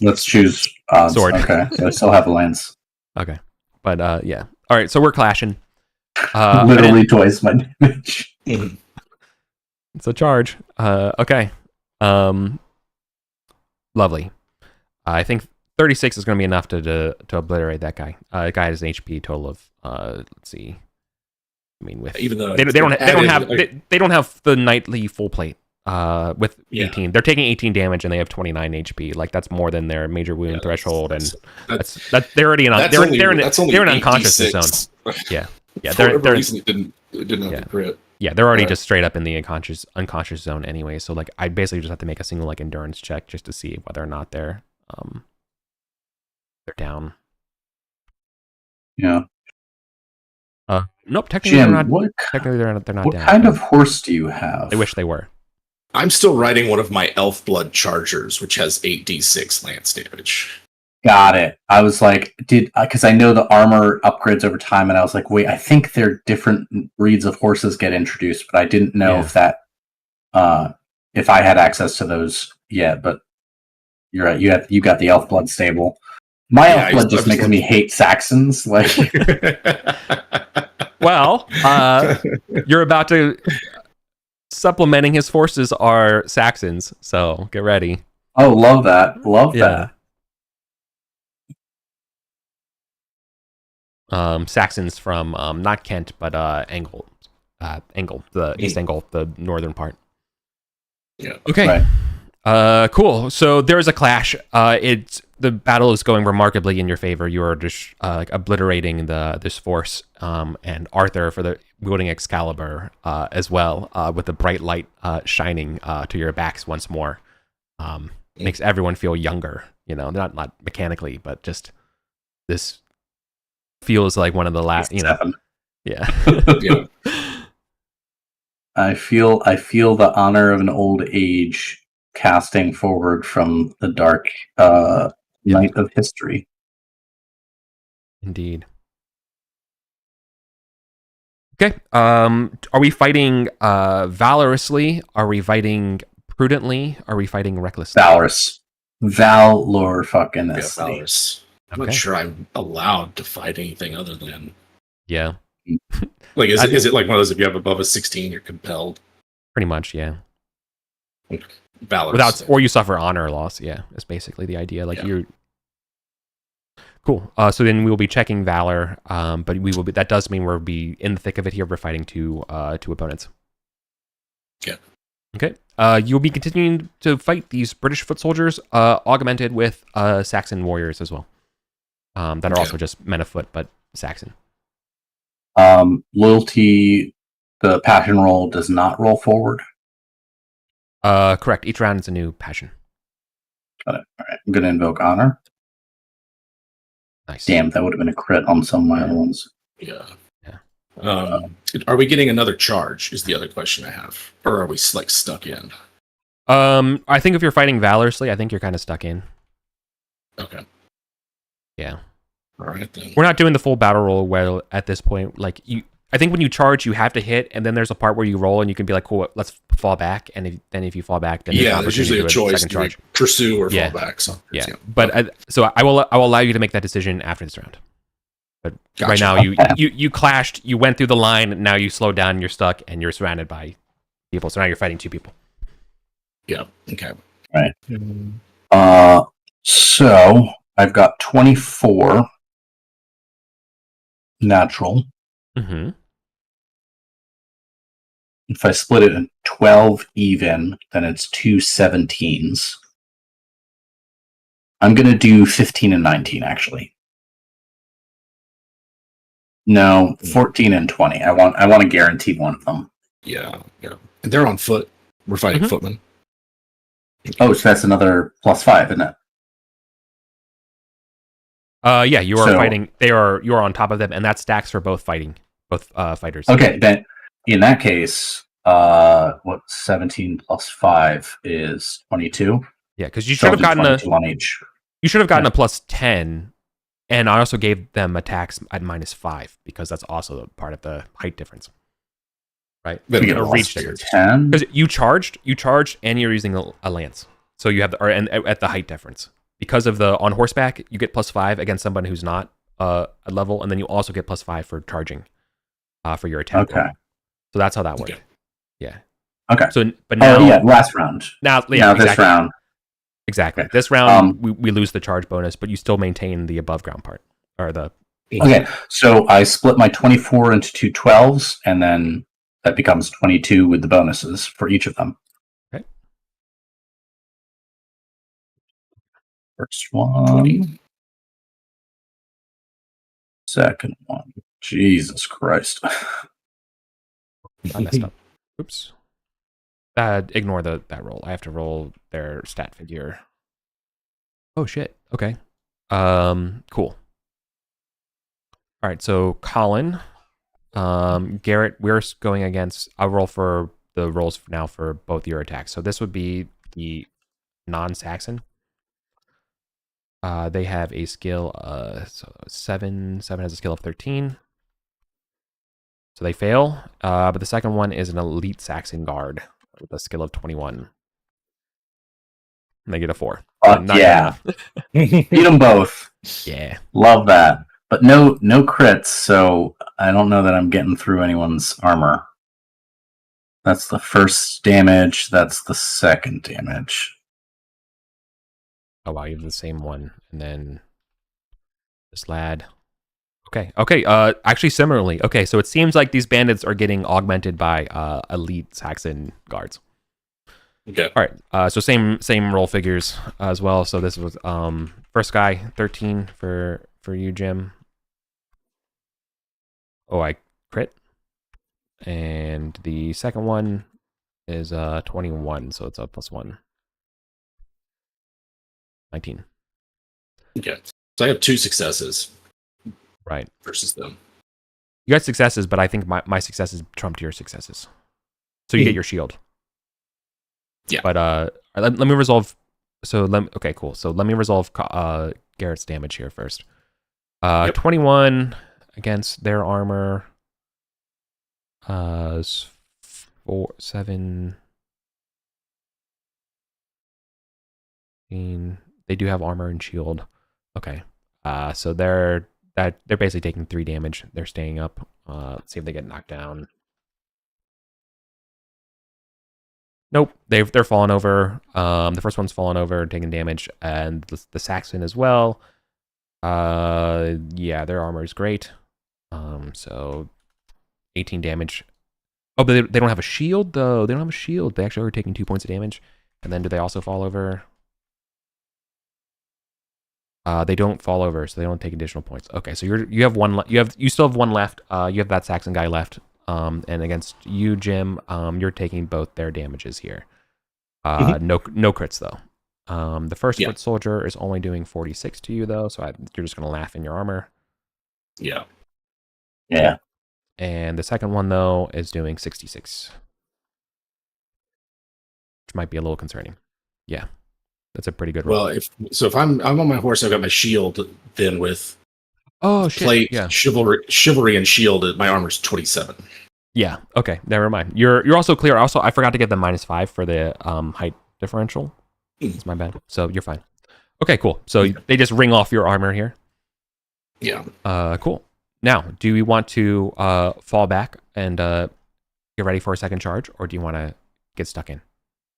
Let's choose odds. Sword. Okay. So I still have a lance. Okay. But yeah. All right. So we're clashing. Literally twice my damage. It's a charge. Okay. Lovely. I think 36 is going to be enough to obliterate that guy. The guy has an HP total of let's see. I mean, with even though they don't have the knightly full plate. With 18, they're taking 18 damage and they have 29 HP. Like, that's more than their major wound threshold, and they're already in they're in unconscious zone. Yeah. They're didn't have the crit. Yeah, they're already just straight up in the unconscious zone anyway. So like, I basically just have to make a single like endurance check just to see whether or not they're down. Yeah. Nope. Technically, Jim, they're not down. What kind of horse do you have? I wish they were. I'm still riding one of my elf blood chargers, which has 8d6 lance damage. Got it. I was like, because I know the armor upgrades over time, and I was like, wait, I think there different breeds of horses get introduced, but I didn't know if that, if I had access to those yet. But you're right. You got the elf blood stable. My elf blood just makes me hate Saxons. Like, well, you're about to supplementing his forces are Saxons, so get ready. Oh, love that! Love that. Saxons from not Kent, but Angle, the East Angle, the northern part. Yeah. Okay. Right. Cool. So there's a clash. The battle is going remarkably in your favor. You are just obliterating this force, and Arthur wielding Excalibur as well, with the bright light shining to your backs once more, makes everyone feel younger. You know, not mechanically, but just this feels like one of the last. You know, yeah. Yeah. I feel the honor of an old age casting forward from the dark night of history. Indeed. Okay. Are we fighting valorously? Are we fighting prudently? Are we fighting recklessly? Valor fucking valorous. I'm not sure I'm allowed to fight anything other than. Yeah. Like, is it like one of those, if you have above a 16, you're compelled? Pretty much, yeah. Valorous. Or you suffer honor loss, yeah. That's basically the idea. Like, you're... Cool. So then we will be checking valor, but we will be. That does mean we'll be in the thick of it here. We're fighting two opponents. Yeah. Okay. You'll be continuing to fight these British foot soldiers, augmented with Saxon warriors as well. That are also just men of foot, but Saxon. Loyalty, the passion roll does not roll forward. Correct. Each round is a new passion. Got it. All right. I'm going to invoke honor. Nice. Damn, that would have been a crit on some of my other ones. Yeah. Are we getting another charge? Is the other question I have, or are we like stuck in? I think if you're fighting valorously, I think you're kind of stuck in. Okay. Yeah. All right then. We're not doing the full battle roll well at this point. Like I think when you charge, you have to hit, and then there's a part where you roll, and you can be like, "Cool, let's fall back." And if you fall back, then there's usually a choice: do pursue or fall back. So but I will allow you to make that decision after this round. But right now, you clashed, you went through the line, and now you slowed down, you're stuck, and you're surrounded by people. So now you're fighting two people. Yeah. Okay. Right. So I've got 24 natural. Mm-hmm. If I split it in 12 even, then it's 2 17s. I'm going to do 15 and 19, actually. No, 14 and 20. I want to guarantee one of them. Yeah. And they're on foot. We're fighting footmen. Oh, so that's another +5, isn't it? Yeah, you are fighting. You are on top of them, and that stacks for both fighters. Okay, then in that case, 17 + 5 is 22. Yeah, because you should have gotten on each. You should have gotten a +10, and I also gave them attacks at -5 because that's also part of the height difference. Right? Then get a reach difference. 10 because you charged, and you're using a lance, so you have and at the height difference. Because of the on horseback, you get +5 against someone who's not a level, and then you also get +5 for charging, for your attack. Okay. So that's how that works. Okay. Yeah. Okay. So, but now, last round. Now, exactly. This round. Exactly. Okay. This round, we lose the charge bonus, but you still maintain the above ground part, or the. Okay. So I split my 24 into 2 12s, and then that becomes 22 with the bonuses for each of them. Okay. First one. 20. Second one. Jesus Christ. I messed up. Oops. Ignore that roll. I have to roll their stat figure. Oh shit. Okay. Cool. All right. So Colin, Garrett, we're going against. I'll roll for the rolls now for both your attacks. So this would be the non-Saxon. They have a skill, so 7. 7 has a skill of 13. So they fail. But the second one is an elite Saxon guard with a skill of 21. And they get a 4. Not yeah. Beat them both. Yeah. Love that. But no crits, so I don't know that I'm getting through anyone's armor. That's the first damage. That's the second damage. Oh, wow. You have the same one. And then this lad. Okay. Actually, similarly. Okay, so it seems like these bandits are getting augmented by elite Saxon guards. Okay. All right. So same roll figures as well. So this was first guy 13 for you, Jim. Oh, I crit. And the second one is 21, so it's a +1. 19. Okay. So I have 2 successes. Right. Versus them. You got successes, but I think my successes trumped your successes. So you get your shield. Yeah. But let me resolve. Okay, cool. So let me resolve Garrett's damage here first. 21 against their armor. 4, 7. They do have armor and shield. Okay. So they're basically taking 3 damage. They're staying up. Let's see if they get knocked down. Nope, they're falling over. The first one's fallen over, taking damage, and the Saxon as well. Yeah, their armor is great. So 18 damage. Oh, but they don't have a shield though. They don't have a shield. They actually are taking 2 points of damage. And then do they also fall over? They don't fall over, so they don't take additional points. Okay, so you have one. You still have one left. You have that Saxon guy left. And against you, Jim, you're taking both their damages here. No crits though. The first foot soldier is only doing 46 to you though, so you're just gonna laugh in your armor. Yeah. Yeah. And the second one though is doing 66, which might be a little concerning. Yeah, that's a pretty good roll. Well, if I'm on my horse, I've got my shield. Then with plate, chivalry and shield, my armor's 27. Yeah. Okay. Never mind. You're also clear. Also, I forgot to get the -5 for the height differential. It's my bad. So you're fine. Okay. Cool. So they just ring off your armor here. Yeah. Cool. Now, do we want to fall back and get ready for a second charge, or do you want to get stuck in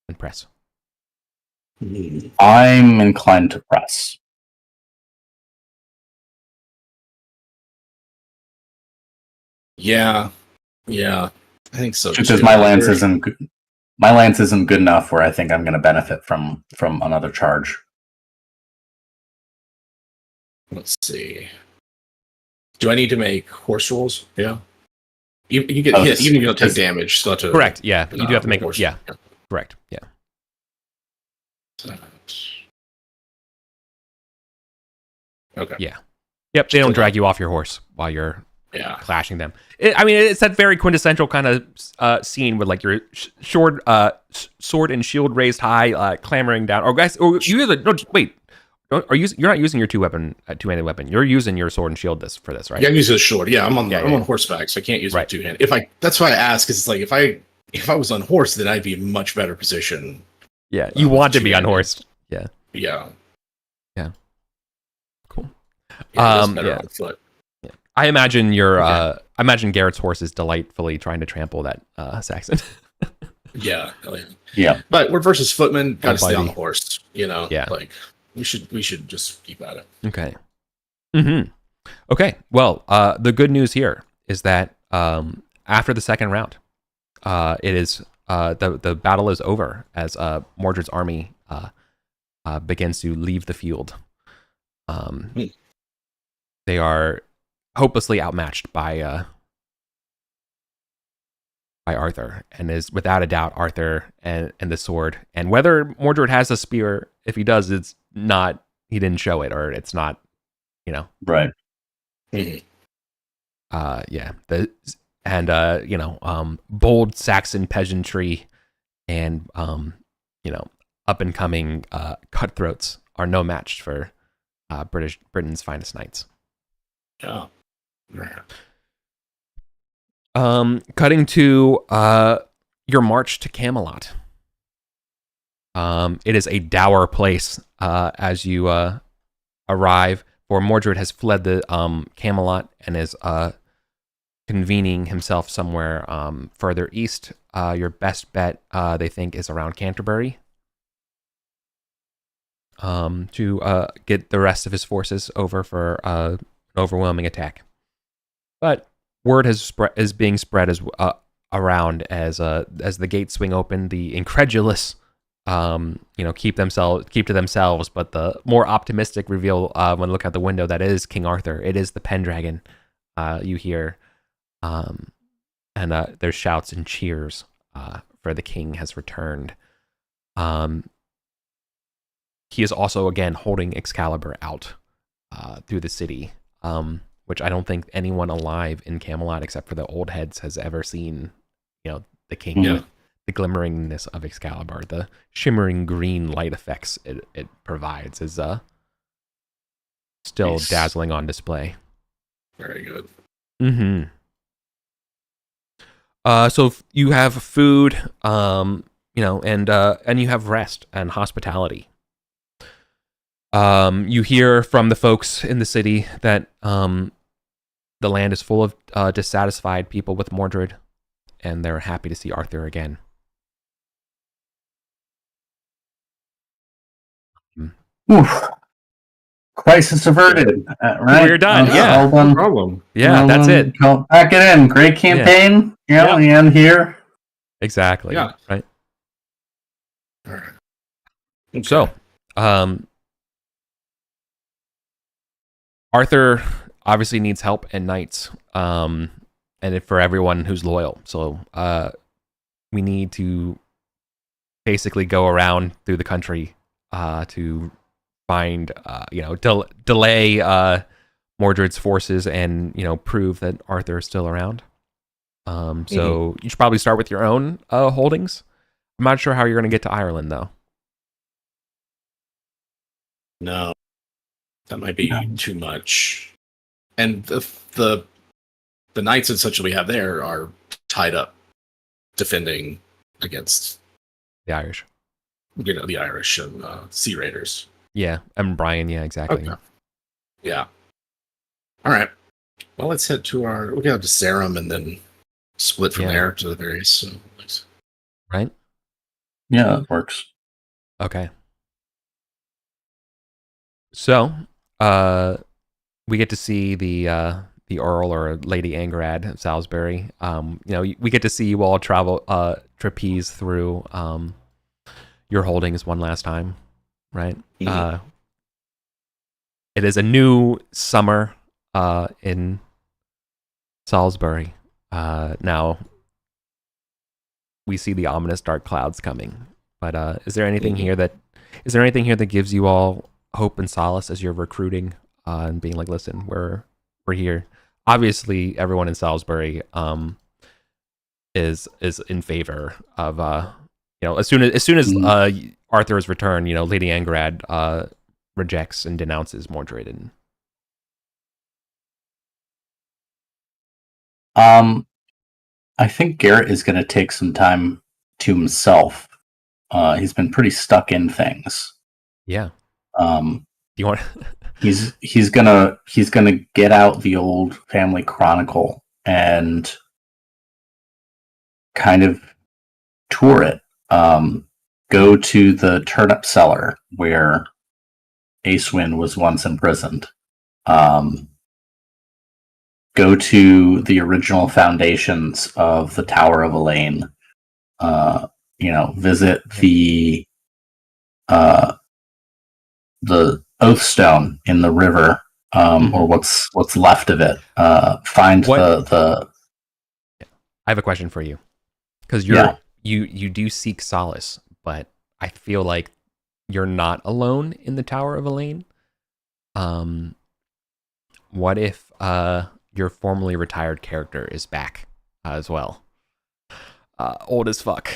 and press? I'm inclined to press. Yeah, I think so. Because my lance isn't good enough where I think I'm going to benefit from another charge. Let's see. Do I need to make horse rolls? Yeah. You get hit, even if you don't take damage. Still have to, correct. Yeah, you do have to make horse. Yeah. Correct. Yeah. Okay. Yeah. Yep. They don't drag you off your horse while you're clashing them. It's that very quintessential kind of scene with like your sword and shield raised high, clambering down. Or guys, or you either no wait. You're not using your two-handed weapon. You're using your sword and shield for this, right? Yeah, I'm using a sword. Yeah, I'm on horseback, so I can't use my two-handed. That's why I ask, because it's like if I was on horse, then I'd be in much better position. Yeah, you want to be on horse. Yeah. Yeah. Yeah. Cool. Better on foot. Yeah. I imagine I imagine Garrett's horse is delightfully trying to trample that Saxon. Yeah. Yeah. But we're versus footmen. Got to stay on the horse. Yeah. Like we should just keep at it. Okay. Mm-hmm. Okay. Well, the good news here is that after the second round, it is the battle is over as Mordred's army begins to leave the field. They are hopelessly outmatched by Arthur, and is without a doubt Arthur and the sword. And whether Mordred has a spear, if he does, it's not, he didn't show it, or it's not, right. Bold Saxon peasantry and up and coming cutthroats are no match for Britain's finest knights. Yeah. Cutting to your march to Camelot. It is a dour place as you arrive, for Mordred has fled the Camelot and is convening himself somewhere further east. Your best bet, they think, is around Canterbury to get the rest of his forces over for an overwhelming attack. But word is being spread as around as the gates swing open. The incredulous, keep to themselves. But the more optimistic reveal when look out the window that is King Arthur. It is the Pendragon. You hear, and there's shouts and cheers for the king has returned. He is also again holding Excalibur out through the city. Which I don't think anyone alive in Camelot, except for the old heads, has ever seen. The king, the glimmeringness of Excalibur, the shimmering green light effects it provides is still dazzling on display. Very good. Mm-hmm. So you have food, and you have rest and hospitality. You hear from the folks in the city that the land is full of dissatisfied people with Mordred, and they're happy to see Arthur again. Oof. Crisis averted, right? We're done. All done. No problem. Yeah, that's it. Back it in. Great campaign. Yeah, we end here. Exactly. Yeah. Right. All right. Okay. So, Arthur obviously needs help and knights, and for everyone who's loyal. So, we need to basically go around through the country to find, delay Mordred's forces and prove that Arthur is still around. So you should probably start with your own holdings. I'm not sure how you're going to get to Ireland though. No, that might be too much. And the knights and such that we have there are tied up defending against The Irish. the Irish and Sea Raiders. Yeah, and Brian. Yeah, exactly. Okay. Yeah. All right. Well, let's head to we'll go to Sarum and then split from there to the various. Right. Yeah, that works. Okay. So, we get to see the Earl or Lady Angrad of Salisbury. We get to see you all trapeze through your holdings one last time, right? Mm-hmm. It is a new summer in Salisbury. Now we see the ominous dark clouds coming. But is there anything here that gives you all hope and solace as you're recruiting and being like, listen, we're here. Obviously, everyone in Salisbury is in favor of as soon as Arthur is returned, Lady Angrad rejects and denounces Mordred. And I think Garrett is going to take some time to himself. He's been pretty stuck in things. Yeah. You want? he's gonna get out the old family chronicle and kind of tour it. Go to the turnip cellar where Acewin was once imprisoned. Go to the original foundations of the Tower of Elaine. Visit the Oathstone in the river, or what's left of it. Find the. I have a question for you, because you do seek solace, but I feel like you're not alone in the Tower of Elaine. What if your formerly retired character is back as well? Old as fuck.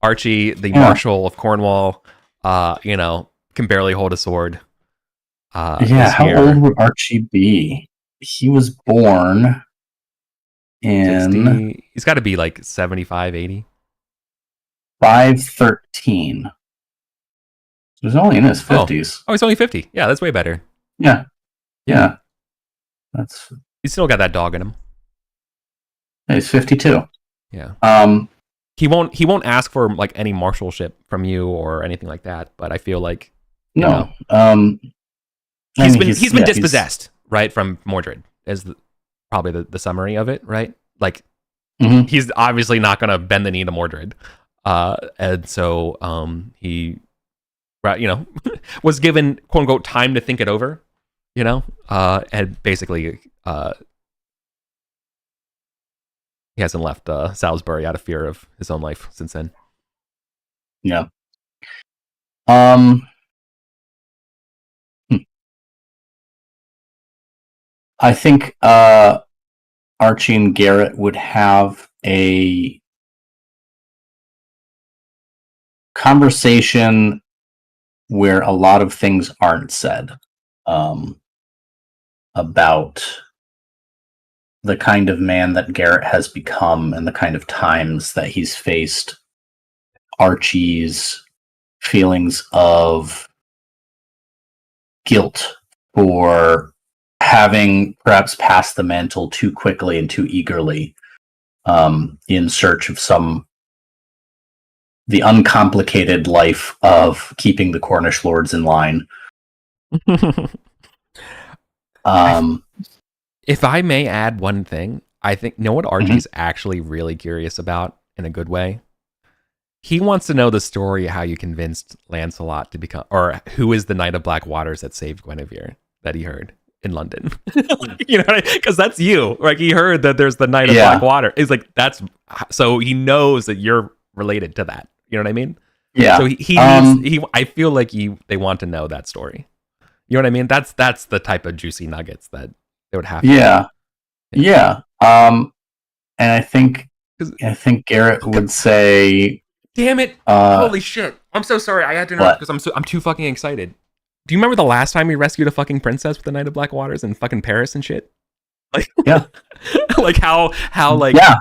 Archie, the Marshal of Cornwall, can barely hold a sword. How old would Archie be? He was born in 60. He's got to be like 75, 80. 513. So he's only in his 50s. Oh, he's only 50. Yeah, that's way better. Yeah. That's. He's still got that dog in him. He's 52. Yeah. He won't ask for like any marshalship from you or anything like that. But I feel like he's been dispossessed, right, from Mordred. Is probably the summary of it, right? Like he's obviously not going to bend the knee to Mordred, and so he, was given quote unquote time to think it over, and basically he hasn't left Salisbury out of fear of his own life since then. Yeah. I think Archie and Garrett would have a conversation where a lot of things aren't said about the kind of man that Garrett has become and the kind of times that he's faced. Archie's feelings of guilt for having perhaps passed the mantle too quickly and too eagerly in search of the uncomplicated life of keeping the Cornish lords in line. If I may add one thing, I think what Archie's actually really curious about in a good way. He wants to know the story of how you convinced Lancelot to become, or who is the Knight of Black Waters that saved Guinevere that he heard in London. Because that's you. Like he heard that there's the Knight of Black Water. It's like so he knows that you're related to that. You know what I mean? Yeah. So I feel like they want to know that story. You know what I mean? That's the type of juicy nuggets that they would have. Yeah. And I think Garrett would say, "Damn it! Holy shit! I'm so sorry. I had to interrupt because I'm too fucking excited." Do you remember the last time we rescued a fucking princess with the Knight of Black Waters in fucking Paris and shit? Like, yeah, like how like yeah.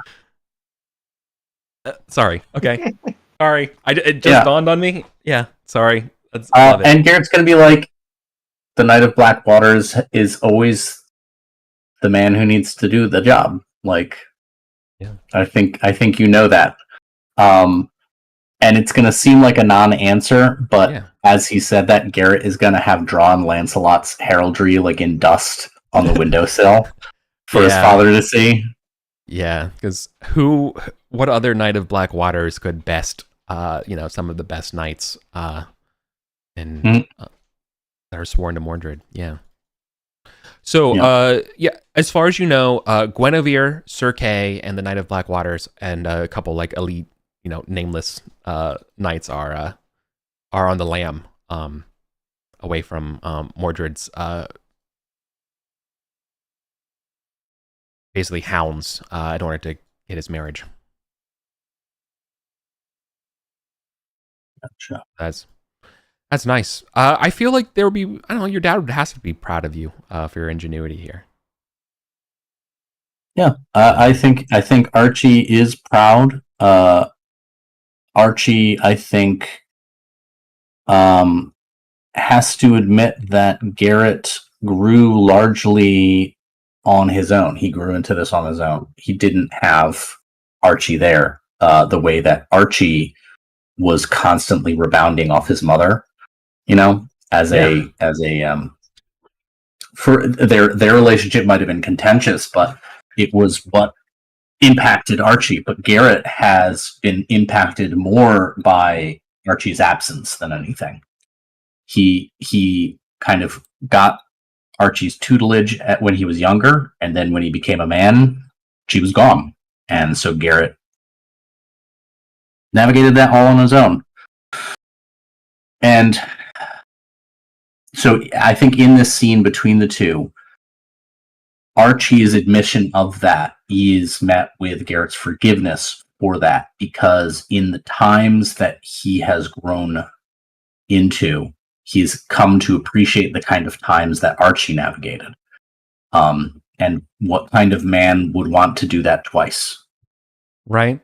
Sorry. Okay. Sorry. It just dawned on me. Yeah. Sorry. I love it. And Garrett's gonna be like, the Knight of Black Waters is always the man who needs to do the job. Like, yeah. I think you know that. And it's going to seem like a non-answer, but as he said that, Garrett is going to have drawn Lancelot's heraldry like in dust on the windowsill for his father to see. Yeah, because what other Knight of Black Waters could best, some of the best knights that are sworn to Mordred. Yeah. So, as far as you know, Guinevere, Sir Kay, and the Knight of Black Waters, and a couple like elite, nameless knights are on the lam, away from Mordred's basically hounds in order to get his marriage. Gotcha. That's nice. I feel like there would be, I don't know, your dad has to be proud of you for your ingenuity here. Yeah, I think Archie is proud. Archie, I think, has to admit that Garrett grew largely on his own. He grew into this on his own. He didn't have Archie there the way that Archie was constantly rebounding off his mother. For their relationship might have been contentious, but it was what impacted Archie. But Garrett has been impacted more by Archie's absence than anything. He kind of got Archie's tutelage when he was younger, and then when he became a man, she was gone. And so Garrett navigated that all on his own. And so I think in this scene between the two, Archie's admission of that is met with Garrett's forgiveness for that, because in the times that he has grown into, he's come to appreciate the kind of times that Archie navigated. And what kind of man would want to do that twice? Right?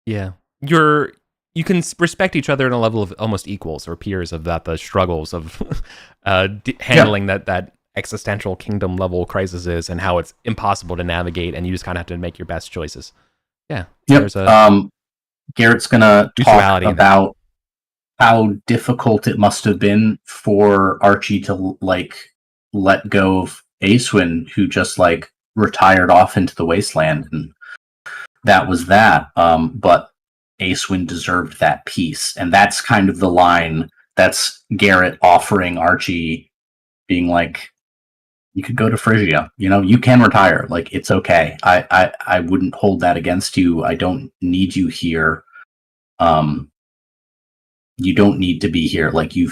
Yeah. You can respect each other in a level of almost equals or peers of that, the struggles of handling that existential kingdom level crisis is, and how it's impossible to navigate, and you just kind of have to make your best choices. Yeah. Yep. Garrett's gonna talk about how difficult it must have been for Archie to like let go of Aeswin, who just like retired off into the wasteland, and that was that. But Aeswin deserved that peace, and that's kind of the line. That's Garrett offering Archie, being like, you could go to Phrygia, you can retire, like, it's okay. I wouldn't hold that against you. I don't need you here. You don't need to be here. Like, you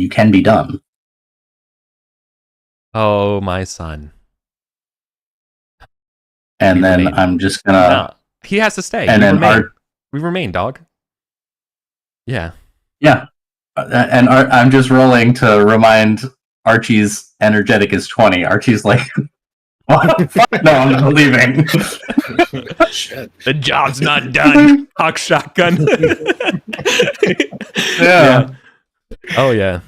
can be done. Oh, my son. And then remain. I'm just gonna. No, he has to stay. And we remain, dog. Yeah. Yeah. And I'm just rolling to remind Archie's energetic is 20. Archie's like, no, I'm leaving. Shit. The job's not done. Hawk shotgun. Yeah. Oh yeah.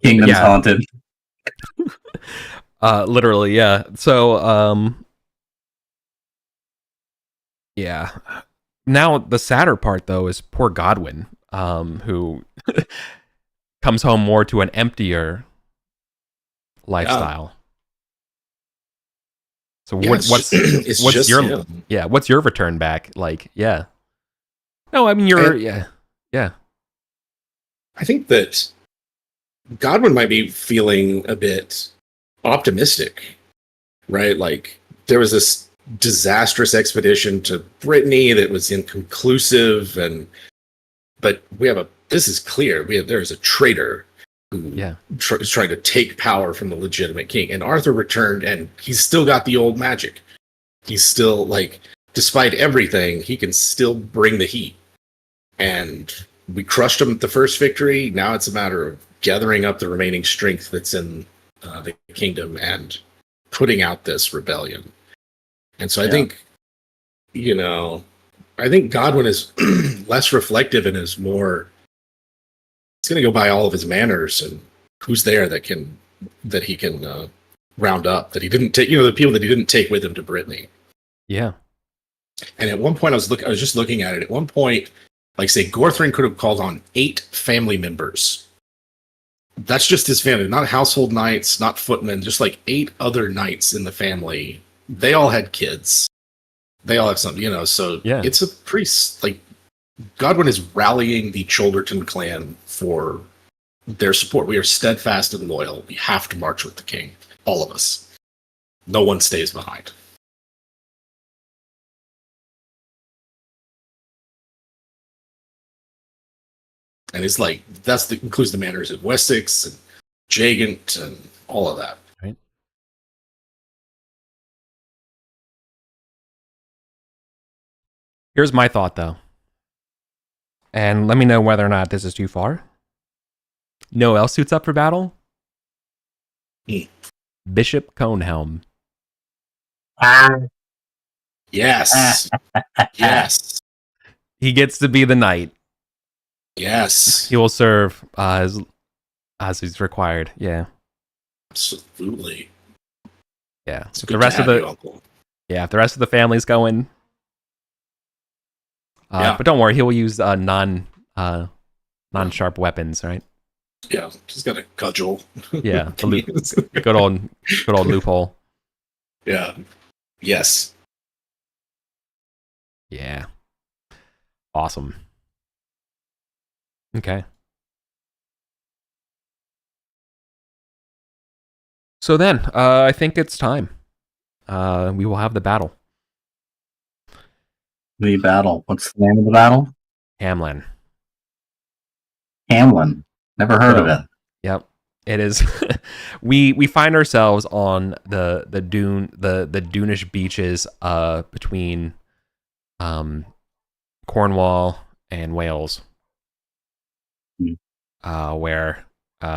Kingdom's haunted. Literally, yeah. So, yeah. Now the sadder part, though, is poor Godwin, who comes home more to an emptier lifestyle. So what's your return back like? Yeah. No, I mean yeah. I think that Godwin might be feeling a bit optimistic, right? Like, there was this disastrous expedition to Brittany that was inconclusive, but this is clear. There's a traitor who is trying to take power from the legitimate king, and Arthur returned, and he's still got the old magic. He's still, like, despite everything, he can still bring the heat. And we crushed him at the first victory. Now it's a matter of gathering up the remaining strength that's in the kingdom and putting out this rebellion. And so I think Godwin is less reflective and is more, he's going to go by all of his manners and who's there that he can round up, that he didn't take, the people that he didn't take with him to Brittany. Yeah. And at one point I was just looking at it. At one point, like, say, Gorthrin could have called on 8 family members. That's just his family, not household knights, not footmen, just like 8 other knights in the family. They all had kids. They all have something, so it's a pretty, like, Godwin is rallying the Cholderton clan for their support. We are steadfast and loyal. We have to march with the king. All of us. No one stays behind. And it's like, includes the manors of Wessex and Jagant and all of that. Right. Here's my thought, though. And let me know whether or not this is too far. No else suits up for battle? Bishop Conehelm. Yes. Yes. He gets to be the knight. Yes. He will serve as he's required. Yeah. Absolutely. Yeah. If the rest of the family's going. But don't worry, he will use non-sharp weapons, right? Yeah, just got a cudgel. Yeah, good old loophole. Yeah. Yes. Yeah. Awesome. Okay. So then, I think it's time. We will have the battle. The battle. What's the name of the battle? Camlann. Camlann. Never heard of it. Yep. It is. we find ourselves on the dunish beaches between Cornwall and Wales, Hmm. where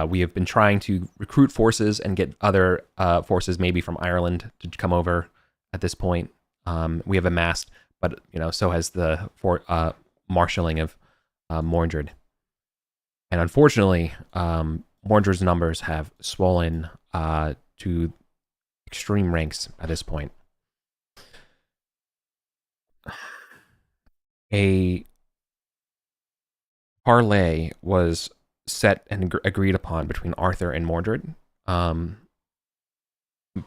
we have been trying to recruit forces and get other forces, maybe from Ireland, to come over. At this point, we have amassed, but so has the marshalling of Mordred. And unfortunately, Mordred's numbers have swollen to extreme ranks at this point. A parley was set and agreed upon between Arthur and Mordred.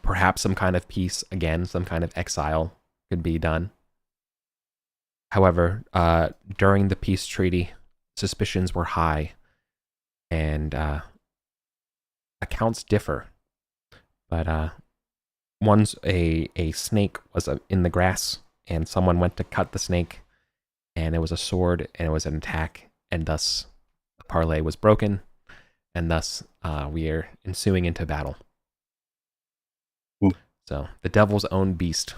Perhaps some kind of peace again, some kind of exile could be done. However, during the peace treaty, suspicions were high, and accounts differ. But once a snake was in the grass, and someone went to cut the snake, and it was a sword, and it was an attack, and thus the parley was broken, and thus we are ensuing into battle. Ooh. So the devil's own beast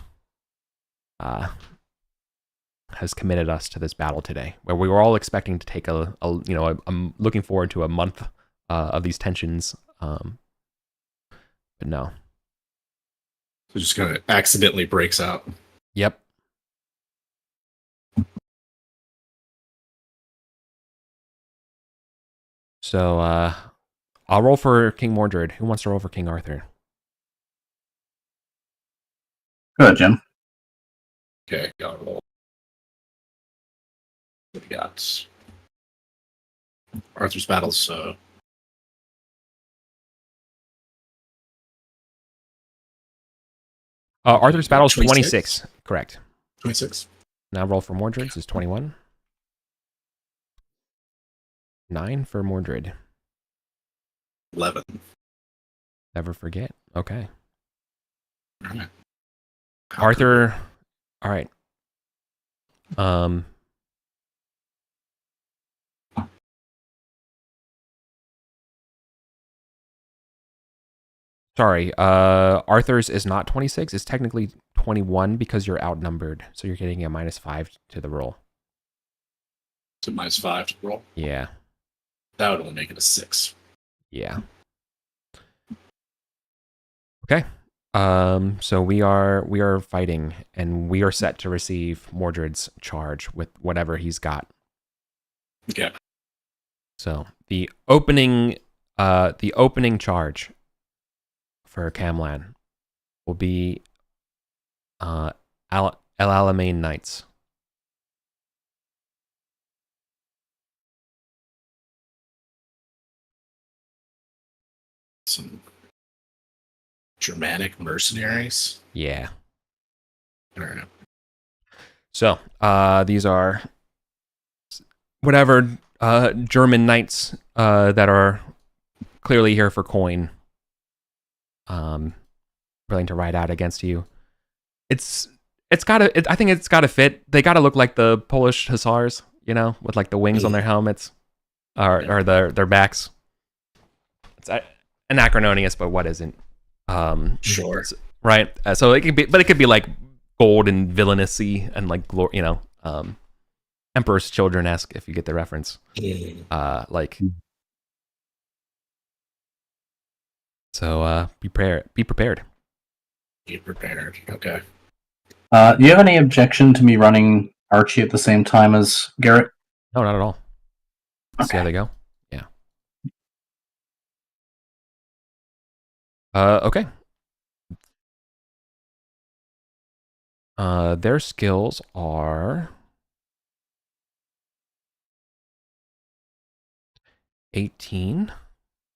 has committed us to this battle today, where we were all expecting to take I'm looking forward to a month of these tensions, but no. So just kind of accidentally breaks out. Yep. So I'll roll for King Mordred. Who wants to roll for King Arthur? Good, Jim. Okay, got roll. What do we got? Arthur's battles. Arthur's battle is 26. Correct. 26. Now roll for Mordred's is 21. 9 for Mordred. 11. Never forget. Okay. All right. Arthur. All right. Sorry. Arthur's is not 26. It's technically 21 because you're outnumbered. So you're getting a -5 to the roll. So -5 to roll. Yeah. That would only make it a 6. Yeah. Okay. So we are fighting, and we are set to receive Mordred's charge with whatever he's got. Okay. So the opening charge for Camlann will be El Alamein Knights. Some Germanic mercenaries. Yeah. I don't know. So these are whatever German knights that are clearly here for coin, willing to ride out against you. I think it's gotta fit. They gotta look like the Polish hussars, with like the wings on their helmets or their backs. It's anachronious, but what isn't? Sure. Right. So it could be like gold and villainousy and like Emperor's Children-esque, if you get the reference. So be prepared. Be prepared. Be prepared. Okay. Do you have any objection to me running Archie at the same time as Garrett? No, not at all. Okay. See how they go. Yeah. Okay. Their skills are 18.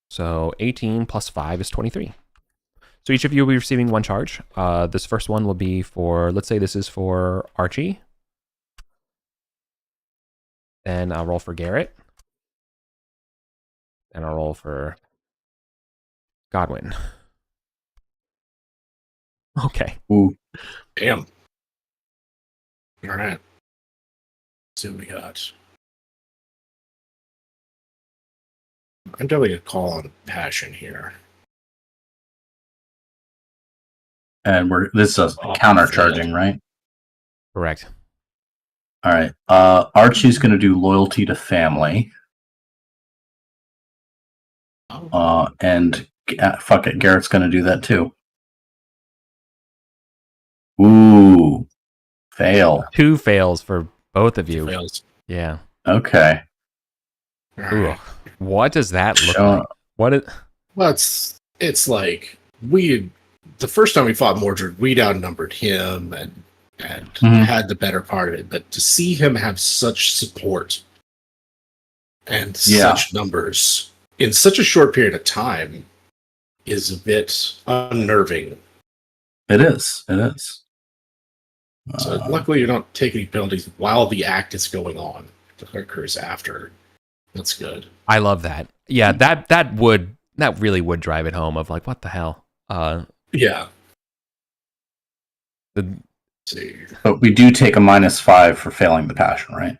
So 18 plus 5 is 23. So each of you will be receiving one charge. This first one will be for, let's say this is for Archie. Then I'll roll for Garrett. And I'll roll for Godwin. Okay. Ooh. Damn. All right. See what we got. I'm definitely a call on passion here. And this is counter charging, right? Correct. All right. Archie's going to do loyalty to family. And fuck it, Garrett's going to do that too. Ooh, fail. 2 fails for both of you. Fails. Yeah. Okay. Ooh. What does that look like? What is? Well, it's like the first time we fought Mordred, we'd outnumbered him and had the better part of it. But to see him have such support and such numbers in such a short period of time is a bit unnerving. It is. So luckily you don't take any penalties while the act is going on. It occurs after. That's good. I love that. Yeah, that really would drive it home of like, what the hell? Yeah. But we do take a -5 for failing the passion, right?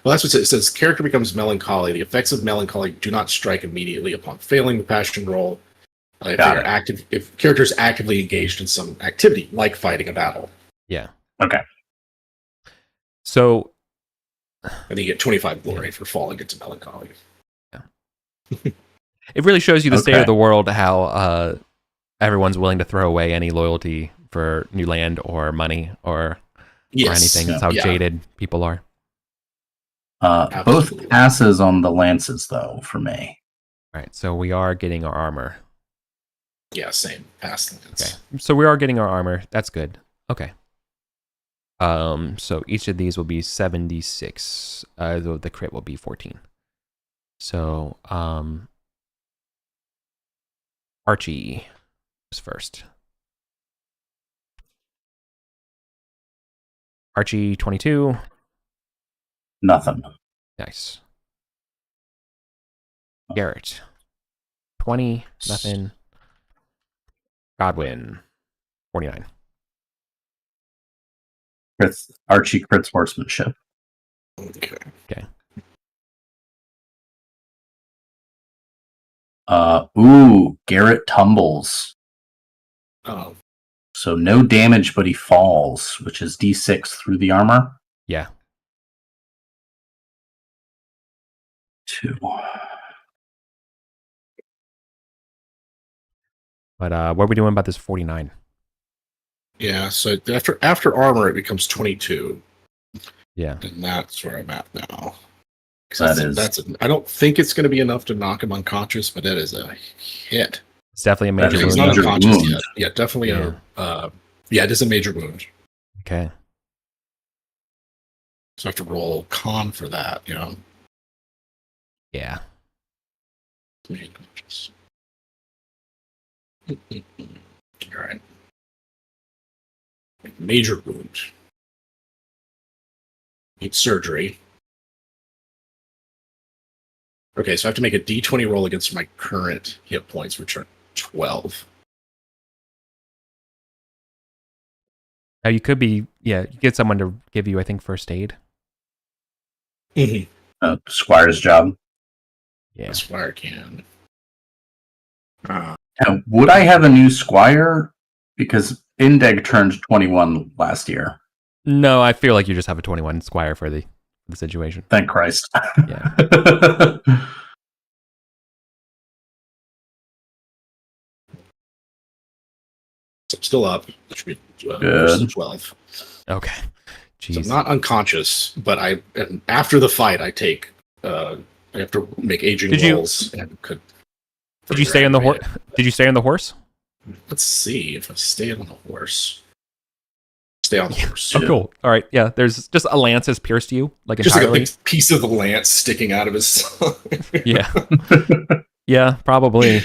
Well, that's what it says. Character becomes melancholy. The effects of melancholy do not strike immediately upon failing the passion roll. If character is actively engaged in some activity, like fighting a battle. Yeah. Okay. So, and you get 25 glory for falling into melancholy. Yeah. It really shows you the state of the world, how everyone's willing to throw away any loyalty for new land or money or anything. That's how jaded people are. Both passes on the lances, though, for me. Right, so we are getting our armor. Yeah, same. Pass the lance. Okay, so we are getting our armor. That's good. Okay. So each of these will be 76. The crit will be 14. So, Archie is first. Archie, 22. Nothing. Nice. Garrett, 20. Nothing. Godwin, 49. Archie crits horsemanship. Okay. Garrett tumbles. Oh. So no damage, but he falls, which is D6 through the armor. Yeah. 2. But what are we doing about this 49? Yeah, so after armor, it becomes 22. Yeah. And that's where I'm at now. I don't think it's going to be enough to knock him unconscious, but that is a hit. It's definitely a major wound. He's not unconscious yet. Yeah, definitely it is a major wound. Okay. So I have to roll con for that, you know? Yeah. All right. Major wound. Need surgery. Okay, so I have to make a d20 roll against my current hit points, which are 12. Now you could be, you get someone to give you, I think, first aid. Mm-hmm. Squire's job. Yeah. The Squire can. Would I have a new Squire? Because Indeg turned 21 last year. No, I feel like you just have a 21 Squire for the situation. Thank Christ. Yeah. So I'm still up. It should be 12. Okay. Jeez. So I'm not unconscious, but after the fight, I take. I have to make aging rolls. Did you stay on the horse? Did you stay on the horse? Let's see if I stay on the horse. Stay on the horse. Oh, cool. All right. Yeah. There's just a lance has pierced you, like just entirely. Like a big piece of the lance sticking out of his side. Yeah. Yeah. Probably.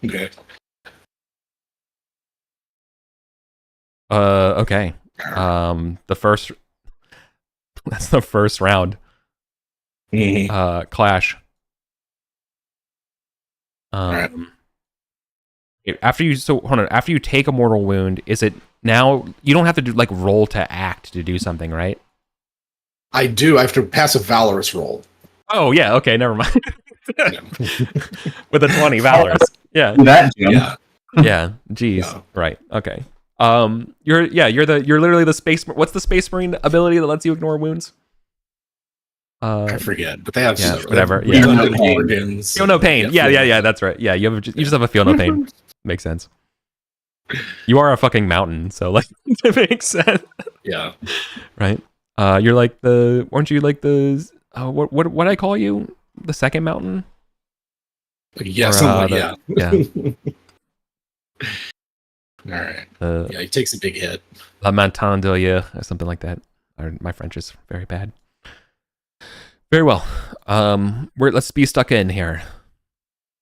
Okay. Okay. That's the first round. Mm-hmm. Clash. Right. After you take a mortal wound, is it now you don't have to do like roll to act to do something, right? I do. I have to pass a valorous roll. Oh yeah, okay, never mind. With a 20 valorous. Yeah. That, yeah. Jeez. Yeah. Right. Okay. You're literally the space. What's the Space Marine ability that lets you ignore wounds? I forget, but they have whatever. Feel no pain. Yeah. That's right. Yeah, you just have a feel no pain. Makes sense. You are a fucking mountain, so like it makes sense. Yeah. Right. You're like aren't you like the what I call you? The second mountain? Yeah, yeah. All right. Yeah, he takes a big hit. La Montagne d'Oyer, or something like that. My French is very bad. Very well. Let's be stuck in here.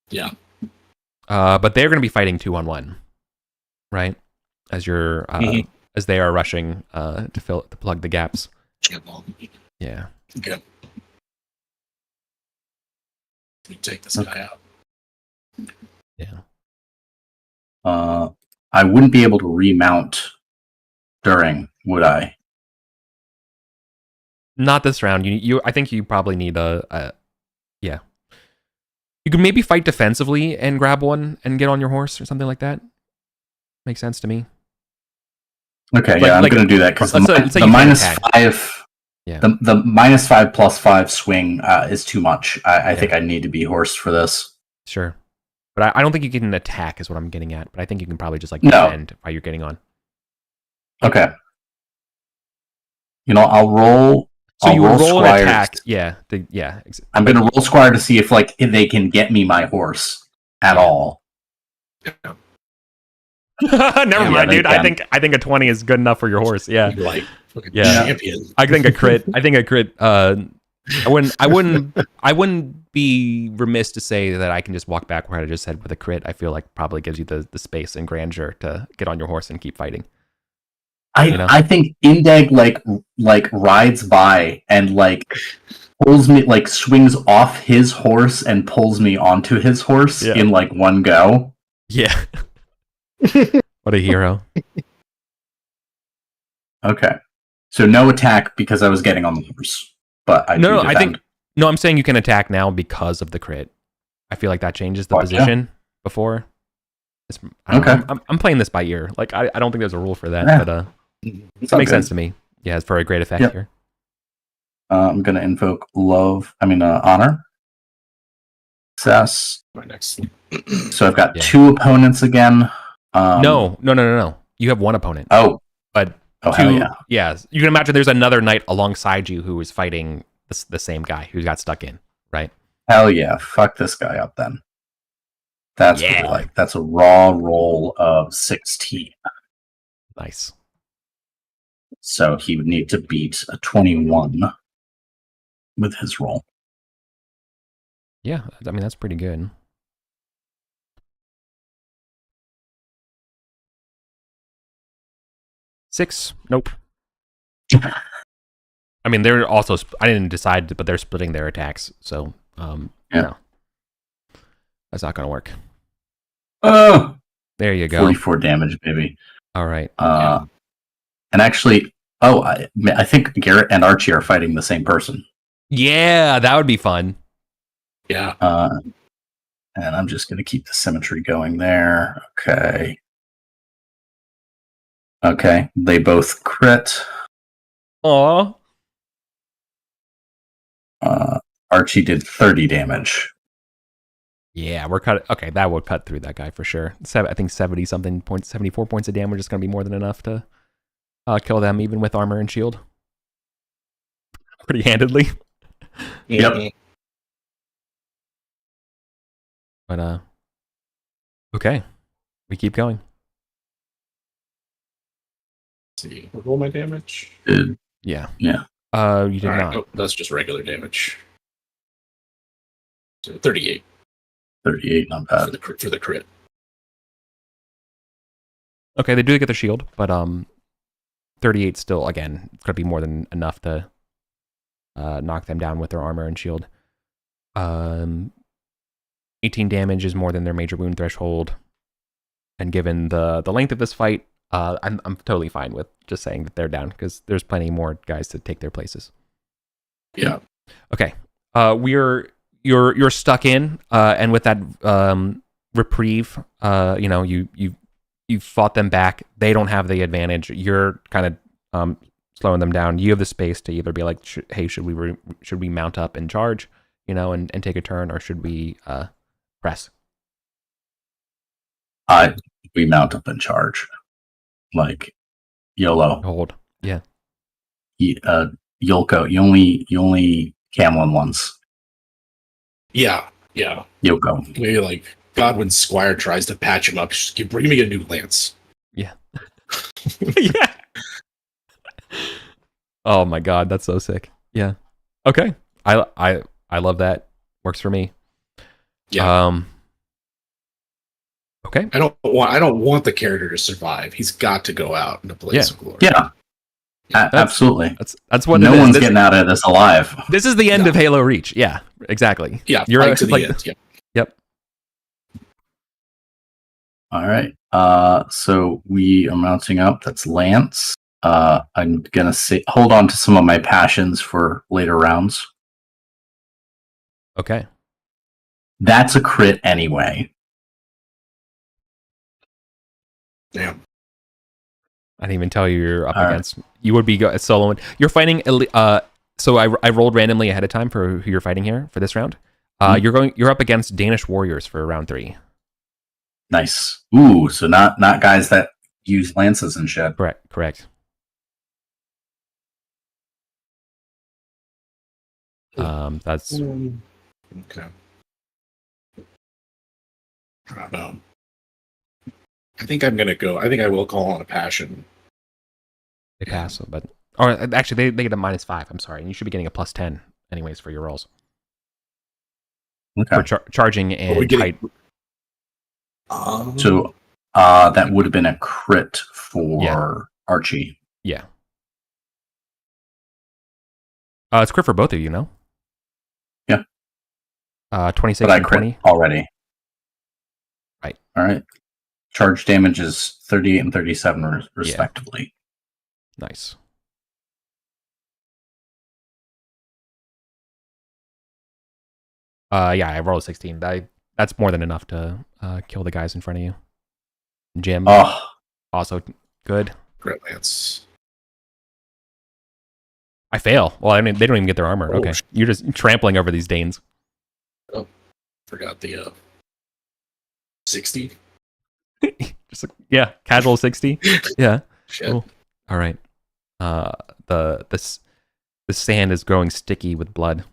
Yeah. But they're going to be fighting 2-on-1, right? As you're as they are rushing to plug the gaps. Yeah. Okay. You take this guy out. Yeah. I wouldn't be able to remount during, would I? Not this round. I think you probably need yeah. You could maybe fight defensively and grab one and get on your horse or something like that. Makes sense to me. Okay, I'm going to do that because the -5. Yeah. The -5 +5 swing is too much. I think I need to be horsed for this. Sure. But I don't think you can attack is what I'm getting at. But I think you can probably just like defend while you're getting on. Okay. I'll roll. So you roll an attack. Yeah. I'm going to roll Squire to see if they can get me my horse at all. Never mind, dude. I think a 20 is good enough for your horse. Yeah. Like fucking champion. I think a crit. I wouldn't be remiss to say that I can just walk back where I just said with a crit. I feel like probably gives you the space and grandeur to get on your horse and keep fighting. I think Indeg like rides by and pulls me, swings off his horse and pulls me onto his horse in one go. Yeah. What a hero. Okay. So no attack because I was getting on the horse. But I'm saying you can attack now because of the crit. I feel like that changes the position before. I'm playing this by ear. Like I don't think there's a rule for that, but it makes sense to me. Yeah, it's for a great effect here. I'm gonna invoke honor. Success. My next. So I've got 2 opponents again. No. You have 1 opponent. Oh, but hell yeah. Yeah, you can imagine there's another knight alongside you who is fighting the same guy who got stuck in, right? Hell yeah. Fuck this guy up then. That's what I like. That's a raw roll of 16. Nice. So he would need to beat a 21 with his roll. Yeah, I mean, that's pretty good. Six. Nope. I mean, they're also. I didn't decide, but they're splitting their attacks. So, no, that's not going to work. Oh, there you go. 44 damage, baby. All right. And actually, I think Garrett and Archie are fighting the same person. Yeah, that would be fun. Yeah. And I'm just going to keep the symmetry going there. Okay. They both crit. Aw. Archie did 30 damage. Yeah, we're cut. Okay, that would cut through that guy for sure. I think 70-something points, 74 points of damage is going to be more than enough to kill them, even with armor and shield. Pretty handedly. Yep. But okay, we keep going. Let's see, roll my damage. Yeah. You did not. Oh, that's just regular damage. So 38. 38, not bad. For the crit. Okay, they do get the shield, but 38 still, again, it's going to be more than enough to knock them down with their armor and shield. 18 damage is more than their major wound threshold. And given the length of this fight, I'm totally fine with just saying that they're down, because there's plenty more guys to take their places. Yeah. Okay. You're stuck in, and with that reprieve, you you fought them back. They don't have the advantage. You're kind of slowing them down. You have the space to either be like, hey, should we mount up and charge, and take a turn, or should we press? We mount up and charge, like YOLO. Hold, yeah. Yolko. You only Camlann once. Yeah. Yoko. Maybe like Godwin's squire tries to patch him up. Just bring me a new lance. Yeah. Yeah. Oh my god, that's so sick. Yeah. Okay. I love that. Works for me. Yeah. Okay. I don't want the character to survive. He's got to go out in a blaze of glory. Yeah. Absolutely. That's what no one's getting out of this alive. This is the end of Halo Reach. Yeah, exactly. Yeah, you're to the end. Yeah. Yep. All right. So we are mounting up. That's Lance. I'm gonna hold on to some of my passions for later rounds. Okay. That's a crit anyway. Damn. I didn't even tell you you're up against. You would be soloing. You're fighting. So I rolled randomly ahead of time for who you're fighting here for this round. You're up against Danish warriors for round 3. Nice. Ooh, so not guys that use lances and shit. Correct. That's okay. I don't know. I think I'm gonna go. I think I will call on a passion. They pass, but actually they get a -5. I'm sorry, and you should be getting a +10 anyways for your rolls. Okay. For charging and height. So that would have been a crit for Archie. Yeah. It's crit for both of you, no? Yeah. 26 but I and crit 20 already. Right. All right. Charge damage is 38 and 37 respectively. Yeah. Nice. I rolled a 16. That's more than enough to kill the guys in front of you. Jim, also good. Great Lance. I fail. Well, I mean, they don't even get their armor. Okay, you're just trampling over these Danes. Oh, forgot the 60. Just casual 60. Yeah. Shit. Cool. All right. The sand is growing sticky with blood.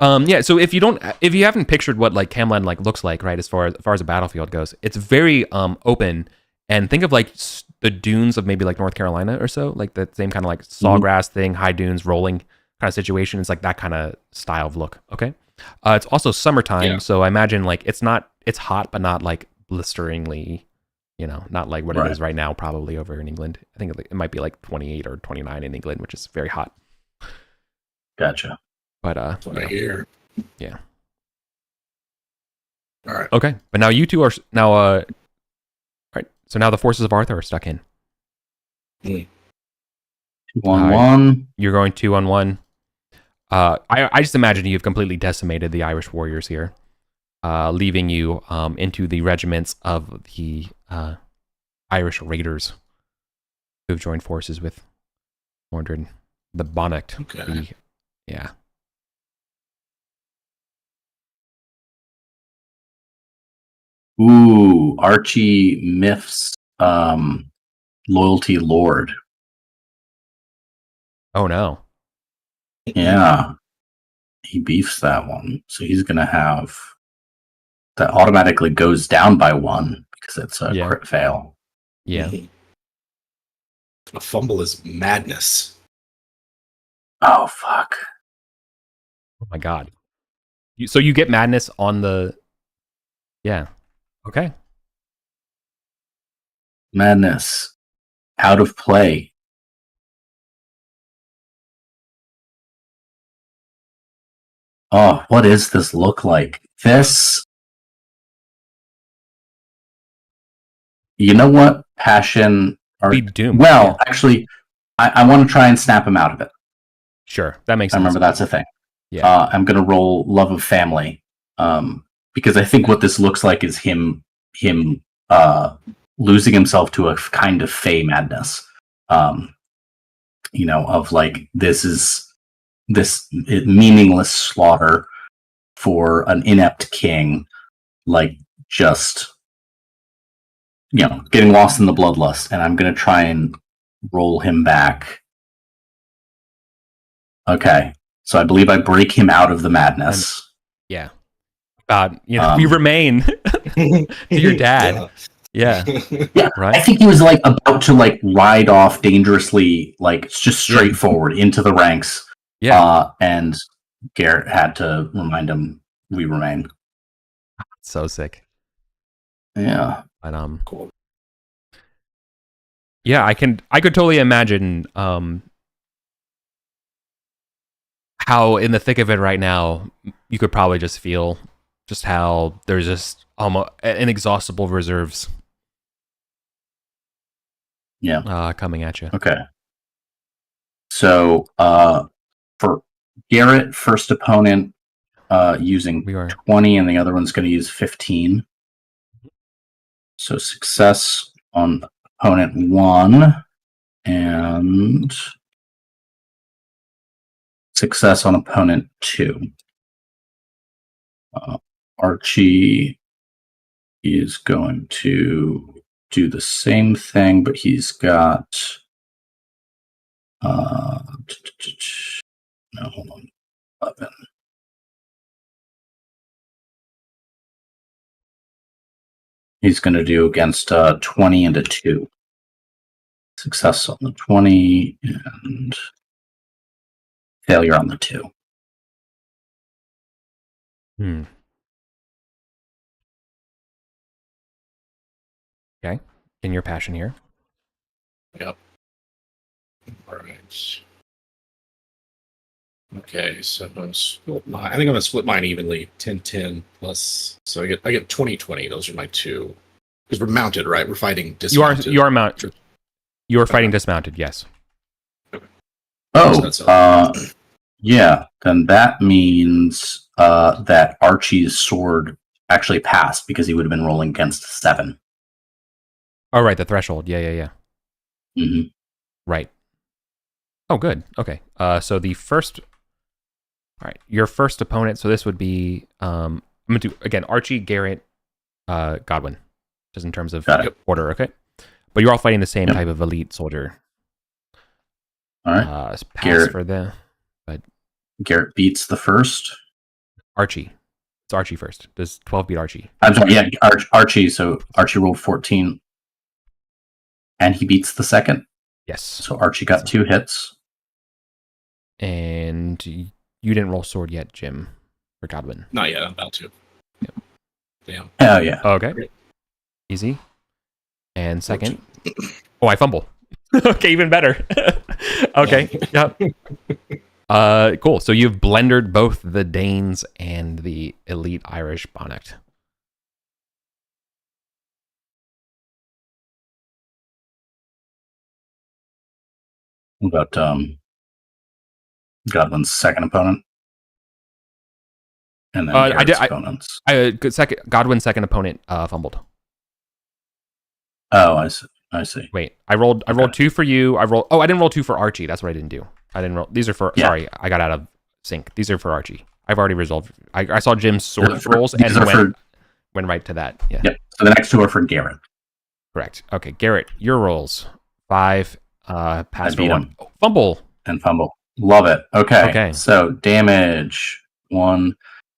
So if you haven't pictured what like Camlann like looks like, right, as far as a battlefield goes, it's very open, and think of like the dunes of maybe like North Carolina or so, like the same kind of like sawgrass thing, high dunes, rolling kind of situation. It's like that kind of style of look. Okay. It's also summertime, so I imagine like it's hot, but not like blisteringly, not like what it is right now, probably over in England. I think it might be like 28 or 29 in England, which is very hot. Gotcha. But that's what I hear. Yeah. All right. Okay, but now you two are now. All right. So now the forces of Arthur are stuck in. 2-on-1. You're going 2-on-1. I just imagine you've completely decimated the Irish warriors here, leaving you into the regiments of the Irish raiders who have joined forces with Mordred the Bonnet. Okay. Yeah. Ooh, Archie Miff's loyalty lord. Oh no. Yeah. He beefs that one. So he's gonna have that automatically goes down by 1 because it's a crit fail. Yeah. A fumble is madness. Oh fuck. Oh my god. So you get madness on the. Yeah. Okay. Madness. Out of play. Oh, what does this look like? This. You know what? Passion. Be doomed. Well, actually, I want to try and snap him out of it. Sure. That makes sense. I remember that's a thing. Yeah. I'm going to roll Love of Family. because I think what this looks like is him losing himself to a kind of fey madness. Of like this meaningless slaughter for an inept king, like just getting lost in the bloodlust, and I'm gonna try and roll him back. Okay, so I believe I break him out of the madness. Yeah. We remain to your dad. Yeah. Right. I think he was like about to like ride off dangerously, like just straight forward into the ranks. Yeah. And Garrett had to remind him we remain. So sick. Yeah. But cool. Yeah, I could totally imagine how in the thick of it right now you could probably just feel just how there's just almost inexhaustible reserves. Yeah. Coming at you. Okay. So for Garrett, first opponent using 20, and the other one's going to use 15. So success on opponent 1 and success on opponent 2. Archie is going to do the same thing, but he's got hold on, 11. He's going to do against 20 and a 2. Success on the 20 and failure on the 2. Okay. In your passion here. Yep. All right. Okay, so I'm gonna split I think I'm gonna split mine evenly. 10-10 plus. So I get 20-20. Those are my two. Because we're mounted, right? We're fighting dismounted. You are mounted. You are fighting dismounted, yes. Okay. Oh, yeah. Then that means that Archie's sword actually passed because he would have been rolling against 7. Oh, right, the threshold. Yeah. Mm-hmm. Right. Oh, good. Okay. So the first... All right, your first opponent, so this would be... I'm going to do, again, Archie, Garrett, Godwin, just in terms of order, okay? But you're all fighting the same type of elite soldier. All right. Pass Garrett, for the... But Garrett beats the first. Archie. It's Archie first. Does 12 beat Archie? I'm sorry, yeah, Archie. So Archie rolled 14. And he beats the second. Yes. So Archie got 2 hits. And you didn't roll sword yet, Jim, or Godwin? Not yet. I'm about to. Yep. Damn. Hell yeah. Okay. Great. Easy. And second. Oh, I fumble. Okay, even better. Okay. Yep. Cool. So you've blendered both the Danes and the elite Irish Bonnet. What about Godwin's second opponent? And then opponents. Godwin's second opponent fumbled. Oh, I see. Wait, I rolled 2 for you. I didn't roll 2 for Archie. That's what I didn't do. I didn't roll. These are for. Yeah. Sorry, I got out of sync. These are for Archie. I've already resolved. I saw Jim's sword rolls and went right to that. Yeah. Yep. So the next 2 are for Garrett. Correct. Okay, Garrett, your rolls 5. Pass for 1. Oh, fumble. And fumble. Love it. Okay. So damage 1,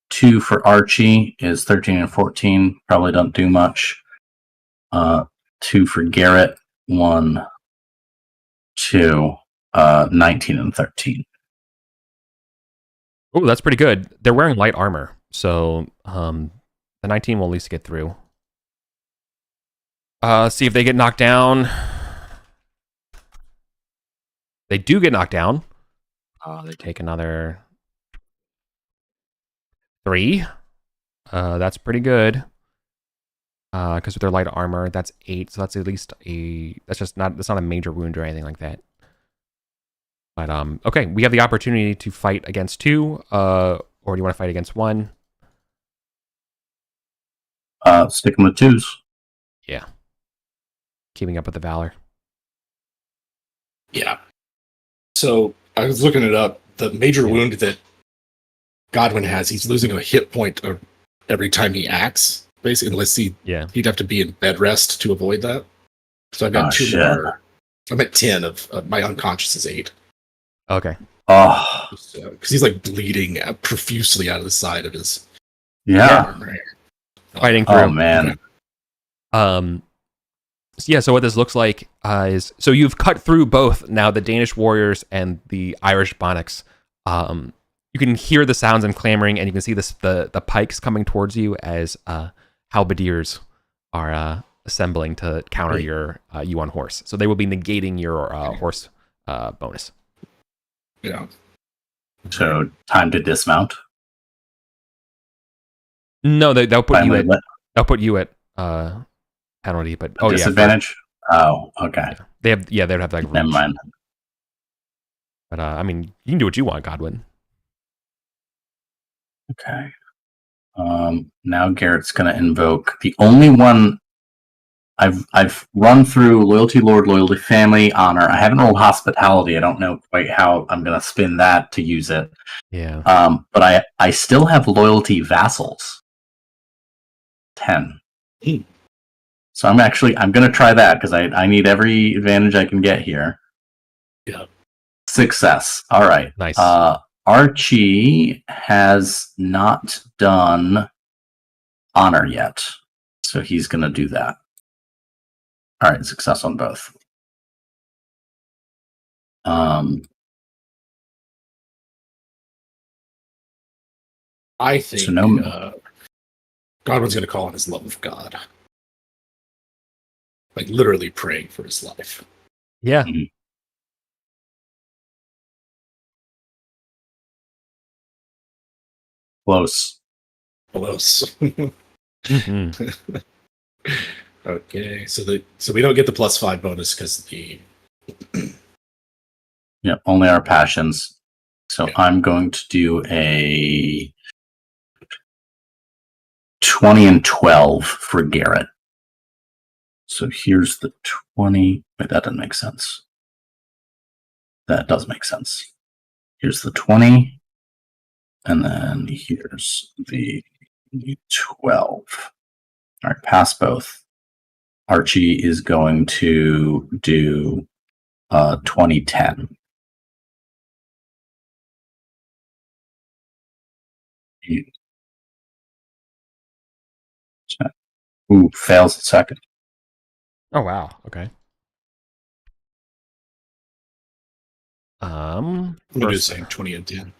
2 for Archie is 13 and 14. Probably don't do much. 2 for Garrett. 1, 2. 19 and 13. Oh, that's pretty good. They're wearing light armor, so the 19 will at least get through. See if they get knocked down. They do get knocked down. They take another 3. That's pretty good. Because with their light armor, that's 8. So that's at least that's not a major wound or anything like that. But okay, we have the opportunity to fight against 2. Or do you want to fight against 1? Sticking with 2s. Yeah. Keeping up with the valor. Yeah. So I was looking it up. The major wound that Godwin has, he's losing a hit point every time he acts, basically, unless he'd have to be in bed rest to avoid that. So I've got 2 more. I'm at 10 of my unconscious is 8. Okay. Oh. Because he's like bleeding profusely out of the side of his arm. Fighting through. Oh, man. So what this looks like is, so you've cut through both now, the Danish warriors and the Irish bonnics. You can hear the sounds and clamoring, and you can see the pikes coming towards you as halberdiers are assembling to counter you on horse. So they will be negating your horse bonus. Yeah. So time to dismount. No, they'll put you at. They'll put you at penalty, but disadvantage. Okay. Yeah. They'd have like. Never mind. But I mean, you can do what you want, Godwin. Okay. Now Garrett's gonna invoke the only one. I've run through loyalty lord, loyalty family, honor. I haven't rolled hospitality. I don't know quite how I'm gonna spin that to use it. Yeah. But I still have loyalty vassals. 10. So I'm gonna try that because I need every advantage I can get here. Yeah. Success. All right. Nice. Archie has not done honor yet, so he's gonna do that. All right, success on both. I think Godwin's going to call on his love of God. Like literally praying for his life. Yeah. Mm-hmm. Close. Mm-hmm. Okay, so we don't get the +5 bonus because the only our passions. So I'm going to do a 20 and 12 for Garrett. So here's the 20. Wait, that doesn't make sense. That does make sense. Here's the 20. And then here's the 12. All right, pass both. Archie is going to do 2010. Ooh, fails the second. Oh wow. Okay. I'm going to do the same, 20 and 10.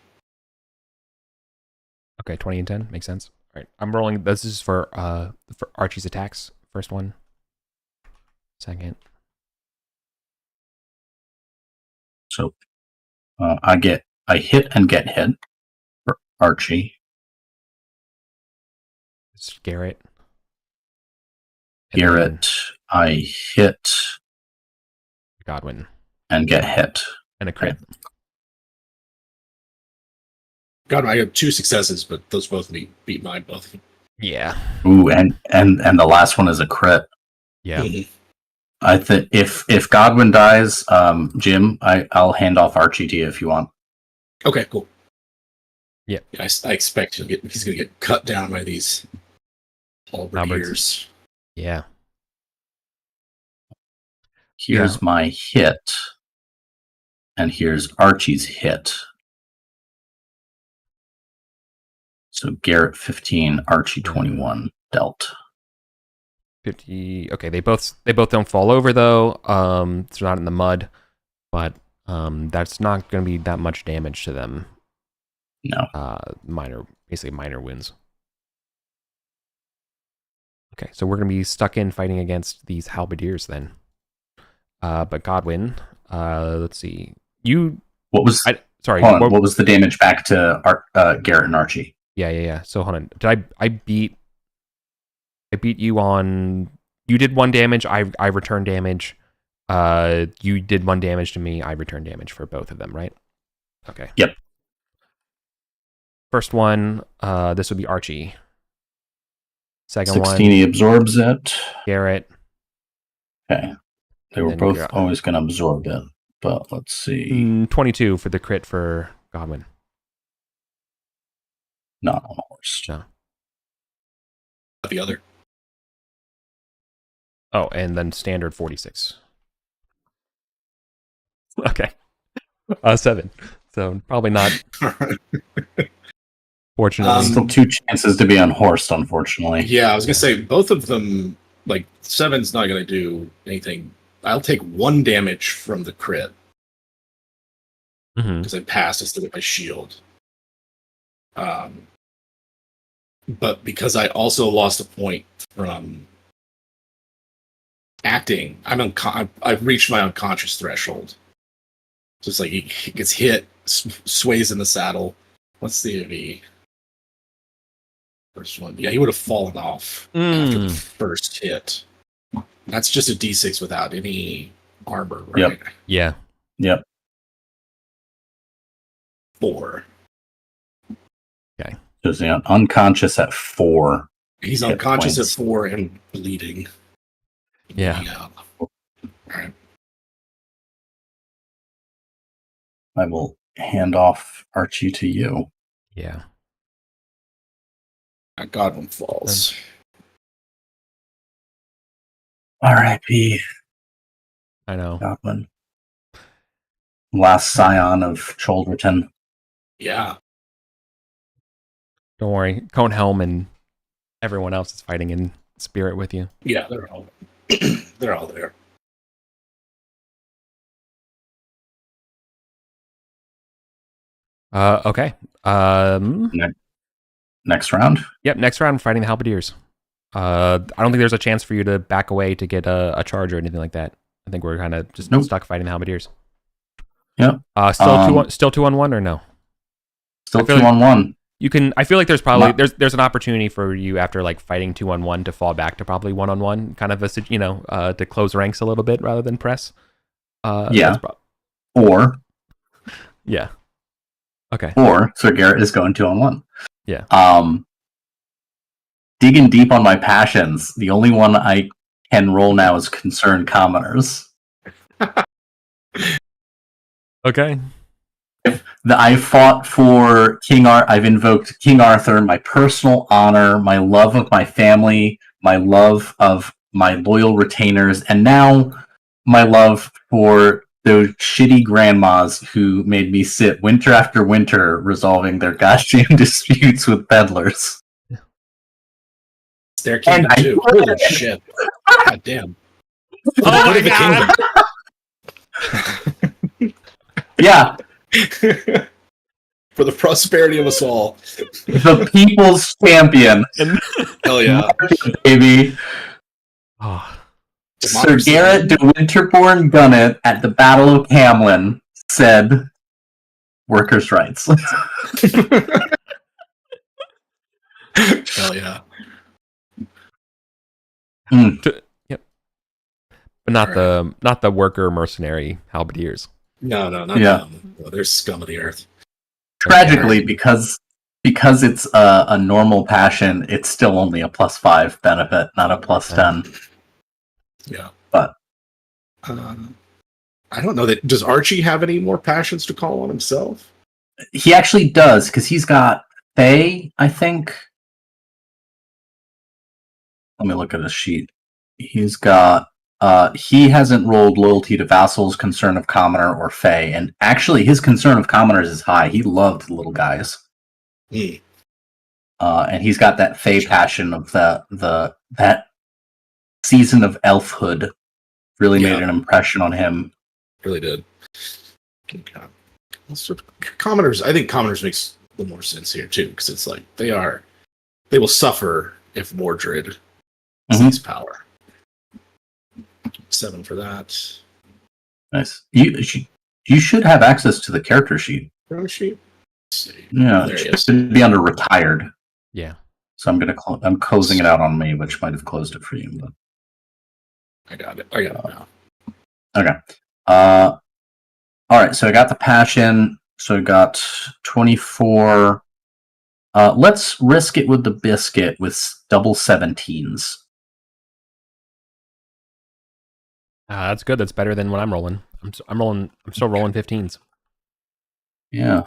Okay, 20 and 10 makes sense. All right, I'm rolling. This is for Archie's attacks. First one. Second. So I hit and get hit for Archie. It's Garrett. Garrett, I hit Godwin and get hit. And a crit. God, I have 2 successes, but those both beat mine both. Yeah. Ooh, and the last one is a crit. Yeah. Mm-hmm. I think if Godwin dies, Jim, I'll hand off Archie to you if you want. Okay, cool. Yeah. I expect he's going to get cut down by these halberdiers. Yeah. Here's my hit, and here's Archie's hit. So Garrett 15, Archie 21 dealt. 50. Okay, they both don't fall over though. They're not in the mud, but that's not going to be that much damage to them. No. Basically minor wounds. Okay, so we're going to be stuck in fighting against these halberdiers then. But Godwin, let's see. What was the damage back to Garrett and Archie? Yeah. So hold on. Did I beat you on? You did 1 damage. I returned damage. You did 1 damage to me. I returned damage for both of them, right? Okay. Yep. First one. This would be Archie. Second 16, one, he absorbs it. Garrett. Okay. They were then both you're- always going to absorb it. But let's see. 22 for the crit for Godwin. Not on a horse. No. The other. Oh, and then standard 46. Okay. 7. So probably not. Fortunately. Still 2 chances to be unhorsed, unfortunately. Yeah, I was gonna say both of them. Like 7's not gonna do anything. I'll take 1 damage from the crit Mhm. because I passed instead of my shield. But because I also lost a point from acting, I've reached my unconscious threshold. So it's like he gets hit, sways in the saddle. What's the AV? First one. Yeah, he would have fallen off after the first hit. That's just a D6 without any armor, right? Yeah. Yep. 4. So he's unconscious at 4. He's Hit unconscious points. at 4 and bleeding. Yeah. All right. I will hand off Archie to you. Yeah. Godwin falls. R.I.P. I know. Godwin. Last scion of Cholderton. Yeah. Don't worry. Conehelm and everyone else is fighting in spirit with you. Yeah, they're all they're all there. Okay. Next round. Yep. Next round, fighting the halberdiers. I don't think there's a chance for you to back away to get a charge or anything like that. I think we're kind of just stuck fighting the halberdiers. Yep. Still 2-on-1 or no? Still 2-on-1. You can. I feel like there's probably there's an opportunity for you after like fighting 2-on-1 to fall back to probably 1-on-1, kind of a to close ranks a little bit rather than press. Yeah. Or. Yeah. Okay. Or Sir Garrett is going 2-on-1. Yeah. Digging deep on my passions, the only one I can roll now is Concerned Commoners. Okay. I fought for I've invoked King Arthur, my personal honor, my love of my family, my love of my loyal retainers, and now my love for those shitty grandmas who made me sit winter after winter resolving their goddamn disputes with peddlers. It's their kingdom too. Holy shit. God damn. Oh my god. Yeah. For the prosperity of us all. The people's champion. Hell yeah. Baby. Oh. Sir Garrett de Winterbourne Gunnet at the Battle of Camlann said workers' rights. Hell yeah. Yep. But not the worker mercenary halberdiers. No, not them. No, they're scum of the earth. Tragically, because it's a normal passion, it's still only a +5 benefit, not a +10. Yeah. But I don't know that. Does Archie have any more passions to call on himself? he actually does, because he's got Fae, I think. Let me look at his sheet. He's got he hasn't rolled loyalty to vassals, concern of commoner, or Fae, and actually his concern of commoners is high. He loved little guys. And he's got that Fae passion of that season of elfhood really made an impression on him. Really did. Okay. Also, commoners, I think commoners makes a little more sense here too, because it's like they will suffer if Mordred sees power. 7 for that. Nice. You should have access to the character sheet. Character sheet. Let's see. Yeah, There it it is. should be under retired. Yeah. So I'm closing it out on me, which might have closed it for you. But I got it now. okay. All right. So I got the passion. So I got 24 Let's risk it with the biscuit with double 17s. That's good. That's better than what I'm rolling. I'm still rolling 15s. Yeah.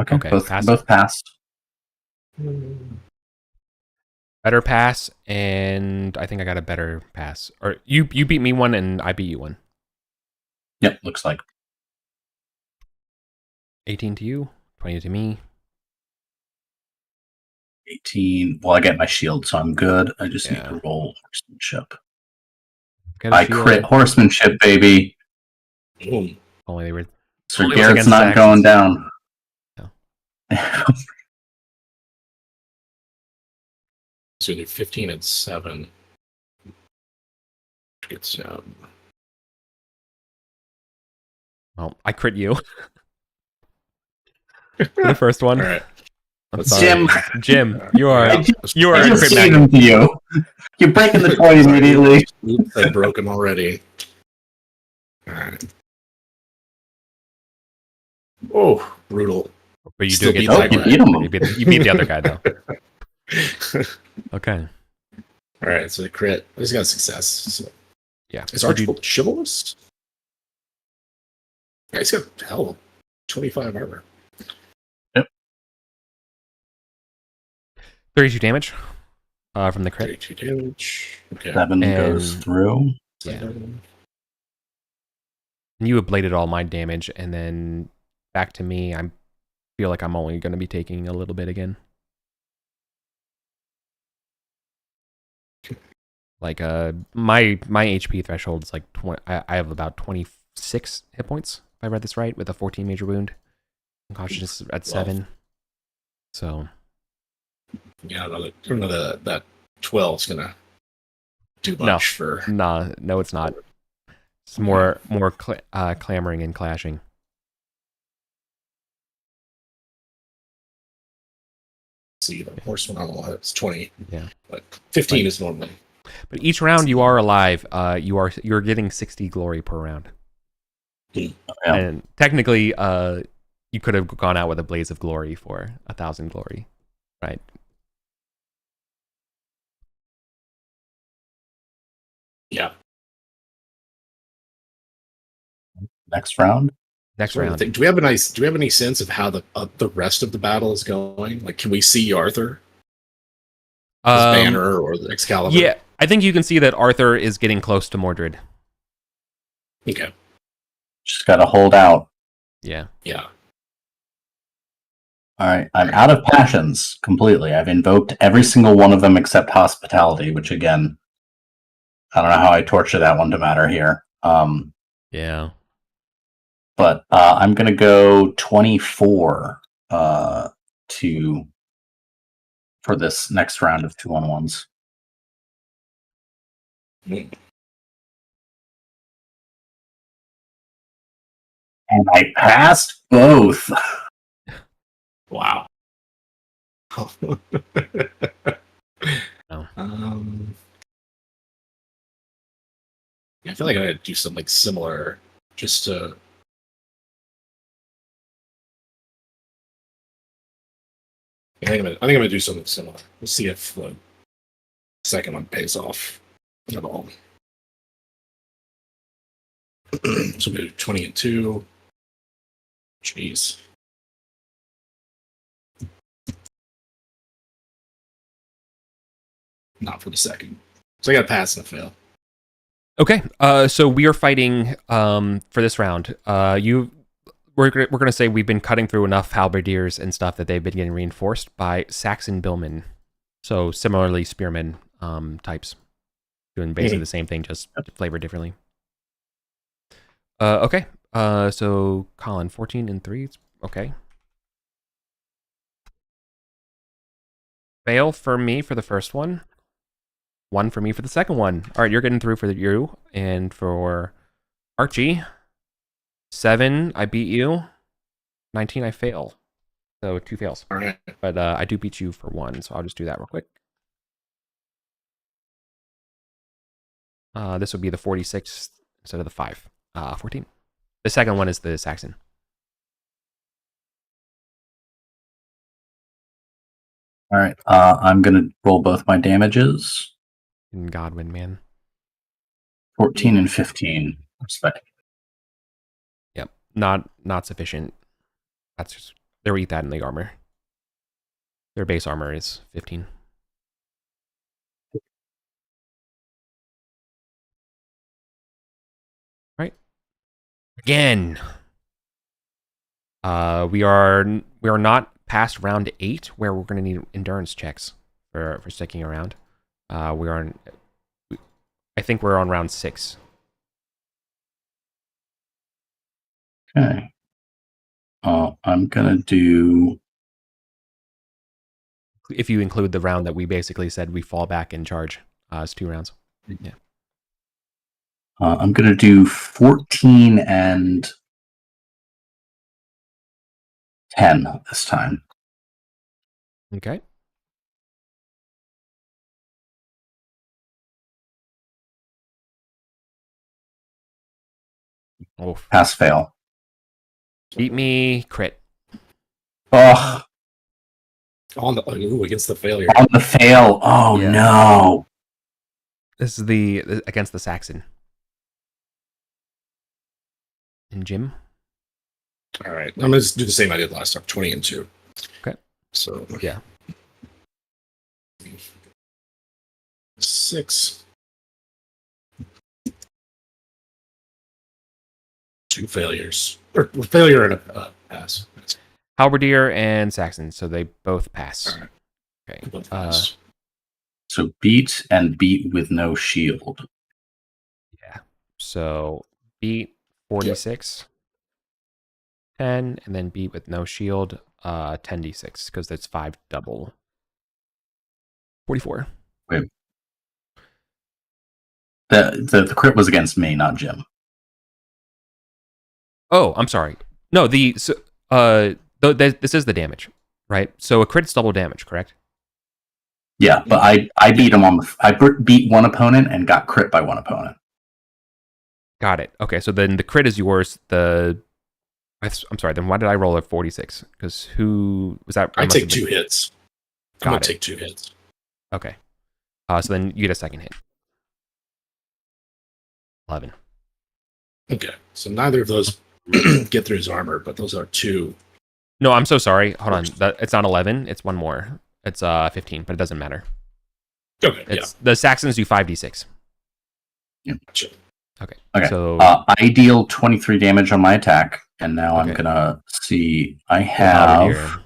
Okay. Both passed. Better pass, and I think I got a better pass. Or you beat me one, and I beat you one. Yep, looks like. 18 to you, 20 to me. 18. Well, I get my shield, so I'm good. I just need to roll horsemanship. I crit horsemanship, baby. Boom. Only they were. Sir Garrett's not going down. No. So you do 15 and 7. It's Well, I crit you. The first one. All right. I'm sorry. Jim, you are I crit gave them to you. You're breaking the toy immediately. Oops, I broke him already. All right. Oh, brutal. But you Still do get beat that guy. you beat the other guy though. Okay. All right, so the crit. He's got a success. So. Yeah. Is Archibald chivalrous? Yeah, he's got hell 25 armor. Yep. 32 damage from the crit. 32 damage. Okay. 7 goes through. Yeah. And you ablated all my damage, and then back to me. I feel like I'm only going to be taking a little bit again. Like my HP threshold is like 20. I have about 26 hit points if I read this right, with a 14 major wound. Consciousness at 7. So yeah, I don't know that 12 is gonna do much for. No, it's not. It's more clamoring and clashing. See, the horseman on the left is 20. Yeah, but 15 is normally. But each round you are alive. You're getting 60 glory per round. Yeah. And technically, you could have gone out with a blaze of glory for 1,000 glory, right? Yeah. Next round. Round. Do we have any sense of how the rest of the battle is going? Like, can we see Arthur? His banner or the Excalibur? Yeah, I think you can see that Arthur is getting close to Mordred. Okay. Just gotta hold out. Yeah. Yeah. Alright, I'm out of passions completely. I've invoked every single one of them except hospitality, which again, I don't know how I torture that one to matter here. Yeah. But I'm gonna go 24 for this next round of 2-on-1s. Mm. And I passed both. Wow. Oh. I feel like I gotta do something similar just to. I think I'm gonna do something similar. We'll see if the second one pays off at all. So we do 20 and 2. Jeez. Not for the second. So I got a pass and a fail. Okay. So we are fighting for this round. We're gonna say we've been cutting through enough halberdiers and stuff that they've been getting reinforced by Saxon billmen. So similarly, spearmen types, doing basically the same thing, just flavored differently. Okay. So Colin, 14 and 3. Okay. Fail for me for the first one. 1 for me for the second one. All right, you're getting through for you, and for Archie, 7, I beat you. 19, I fail. So 2 fails. All right. But I do beat you for 1, so I'll just do that real quick. This would be the 46 instead of the 5. 14. The second one is the Saxon. All right. I'm gonna roll both my damages. In Godwin, man. 14 and 15, respectively. Yep. Not sufficient. That's just they'll eat that in the armor. Their base armor is 15. Right. Again. We are not past round 8 where we're going to need endurance checks for sticking around. I think we're on round 6. Okay. I'm gonna do. If you include the round that we basically said we fall back and charge, it's 2 rounds. Yeah. I'm gonna do 14 and 10 this time. Okay. Oof. Pass fail. Beat me, crit. Oh, Against the failure. on the fail. Oh Yeah. no. This is against the Saxon. And Jim? All right. I'm going to do the same I did last time, 20 and 2. Okay. So, Yeah. 6. 2 failures. Or failure and a pass. Halberdier and Saxon, so they both pass. All right. Okay. Both pass. So beat and beat with no shield. Yeah. So beat 46, 10, and then beat with no shield, 10d6, because that's 5 double. 44. Wait. The crit was against me, not Jim. Oh, I'm sorry. No, this is the damage, right? So a crit's double damage, correct? Yeah, but I beat him I beat one opponent and got crit by one opponent. Got it. Okay, so then the crit is yours. I'm sorry. Then why did I roll a 46? Because who was that? I take 2 hits. I'm going Got to it. take 2 hits. Okay. So then you get a second hit. 11. Okay. So neither of those get through his armor, but those are 2. No, I'm so sorry. Hold on. It's not 11. It's one more. It's 15, but it doesn't matter. Okay. The Saxons do 5d6. Yeah. Gotcha. Okay. Okay. So I deal 23 damage on my attack, and now I'm Okay. gonna see. I the have. Halberdier.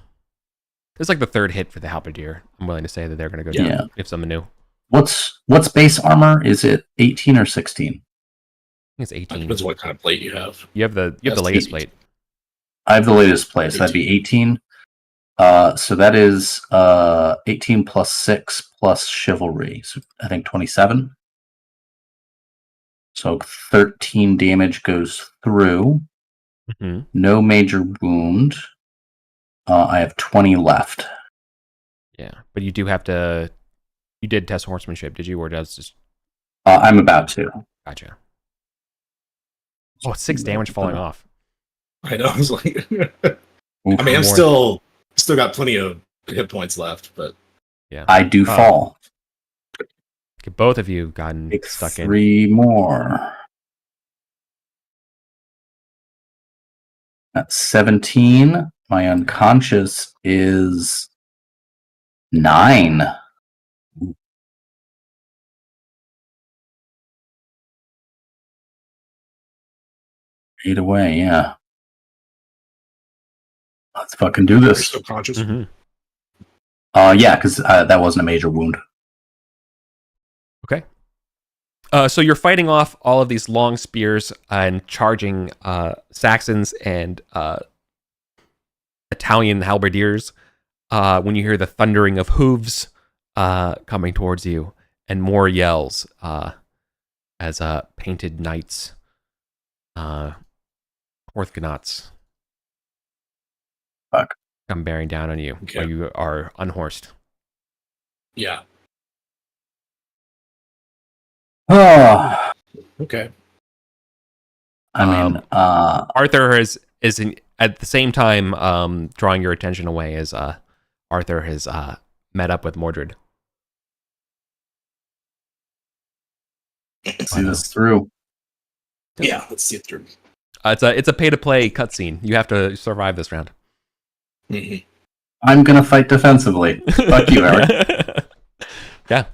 It's like the third hit for the Halberdier. I'm willing to say that they're going to go down Yeah. if someone new. What's base armor? Is it 18 or 16? I think it's 18. Depends what kind of plate you have. You have the That's latest 18. plate. I have the latest plate, so that'd be 18. So that is 18 plus 6 plus chivalry. So I think 27. So 13 damage goes through. Mm-hmm. No major wound. I have 20 left. Yeah, but you do have to. You did test horsemanship, did you, or does just? I'm about to. Gotcha. Oh, 6 damage falling off. I know. I was like, Oof. I mean, I'm More. still got plenty of hit points left, but Yeah, I do fall. okay, both of you gotten Take stuck in. 3 more. That's 17. My unconscious is 9. Eight away, yeah. Let's fucking do you're this. still conscious. Mm-hmm. Yeah, because that wasn't a major wound. Okay. So you're fighting off all of these long spears and charging Saxons and Italian halberdiers when you hear the thundering of hooves coming towards you and more yells as painted knights, Orthgonauts, Fuck. come bearing down on you Okay. while you are unhorsed. Yeah. Oh, Okay. I mean, Arthur is at the same time drawing your attention away as Arthur has met up with Mordred. See this through. Yeah, let's see it through. It's a pay to play cutscene. You have to survive this round. Mm-hmm. I'm gonna fight defensively. Fuck you, Eric. Yeah.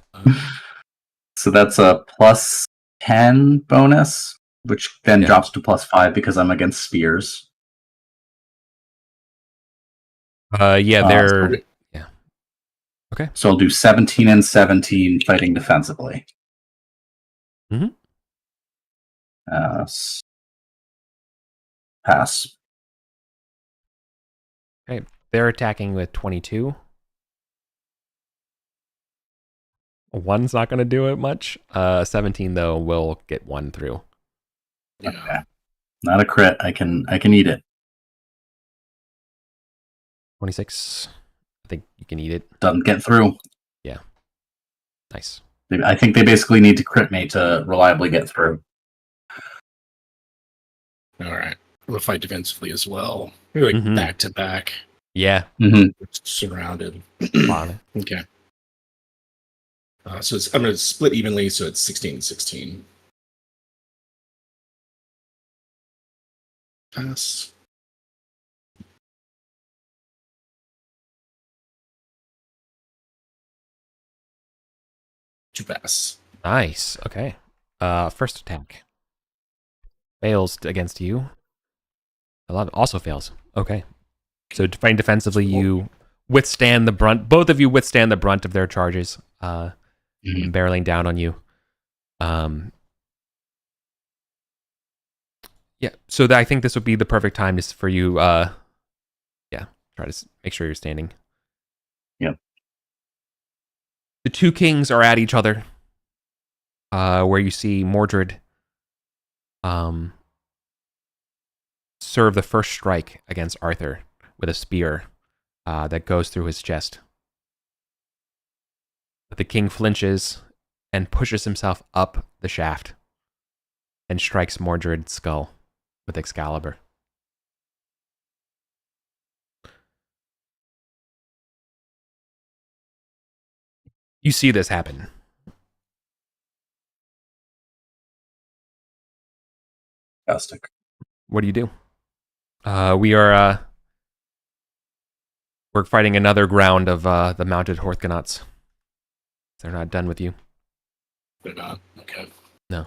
So that's a plus 10 bonus, which then drops to plus 5 because I'm against spears. They're yeah. Okay. So I'll do 17 and 17 fighting defensively. Mhm. Pass. Okay. They're attacking with 22. One's not going to do it much. 17 though will get one through. Yeah. Okay. Not a crit. I can eat it. 26. I think you can eat it. Doesn't get through. Yeah. Nice. I think they basically need to crit me to reliably get through. All right. We'll fight defensively as well. We're like back to back. Yeah. Mm-hmm. Surrounded. Okay. So I'm going to split evenly, so it's 16-16. Pass. To pass. Nice. Okay. First attack. Fails against you. I love it. Also fails. Okay. So fighting defensively, you withstand the brunt. Both of you withstand the brunt of their charges. Barreling down on you. Yeah. So I think this would be the perfect time for you. Try to make sure you're standing. Yep. The two kings are at each other. Where you see Mordred serve the first strike against Arthur with a spear that goes through his chest. But the king flinches and pushes himself up the shaft and strikes Mordred's skull with Excalibur. You see this happen. Fantastic. What do you do? We're fighting another ground of the mounted Horthgonauts. They're not done with you. They're not? Okay. No.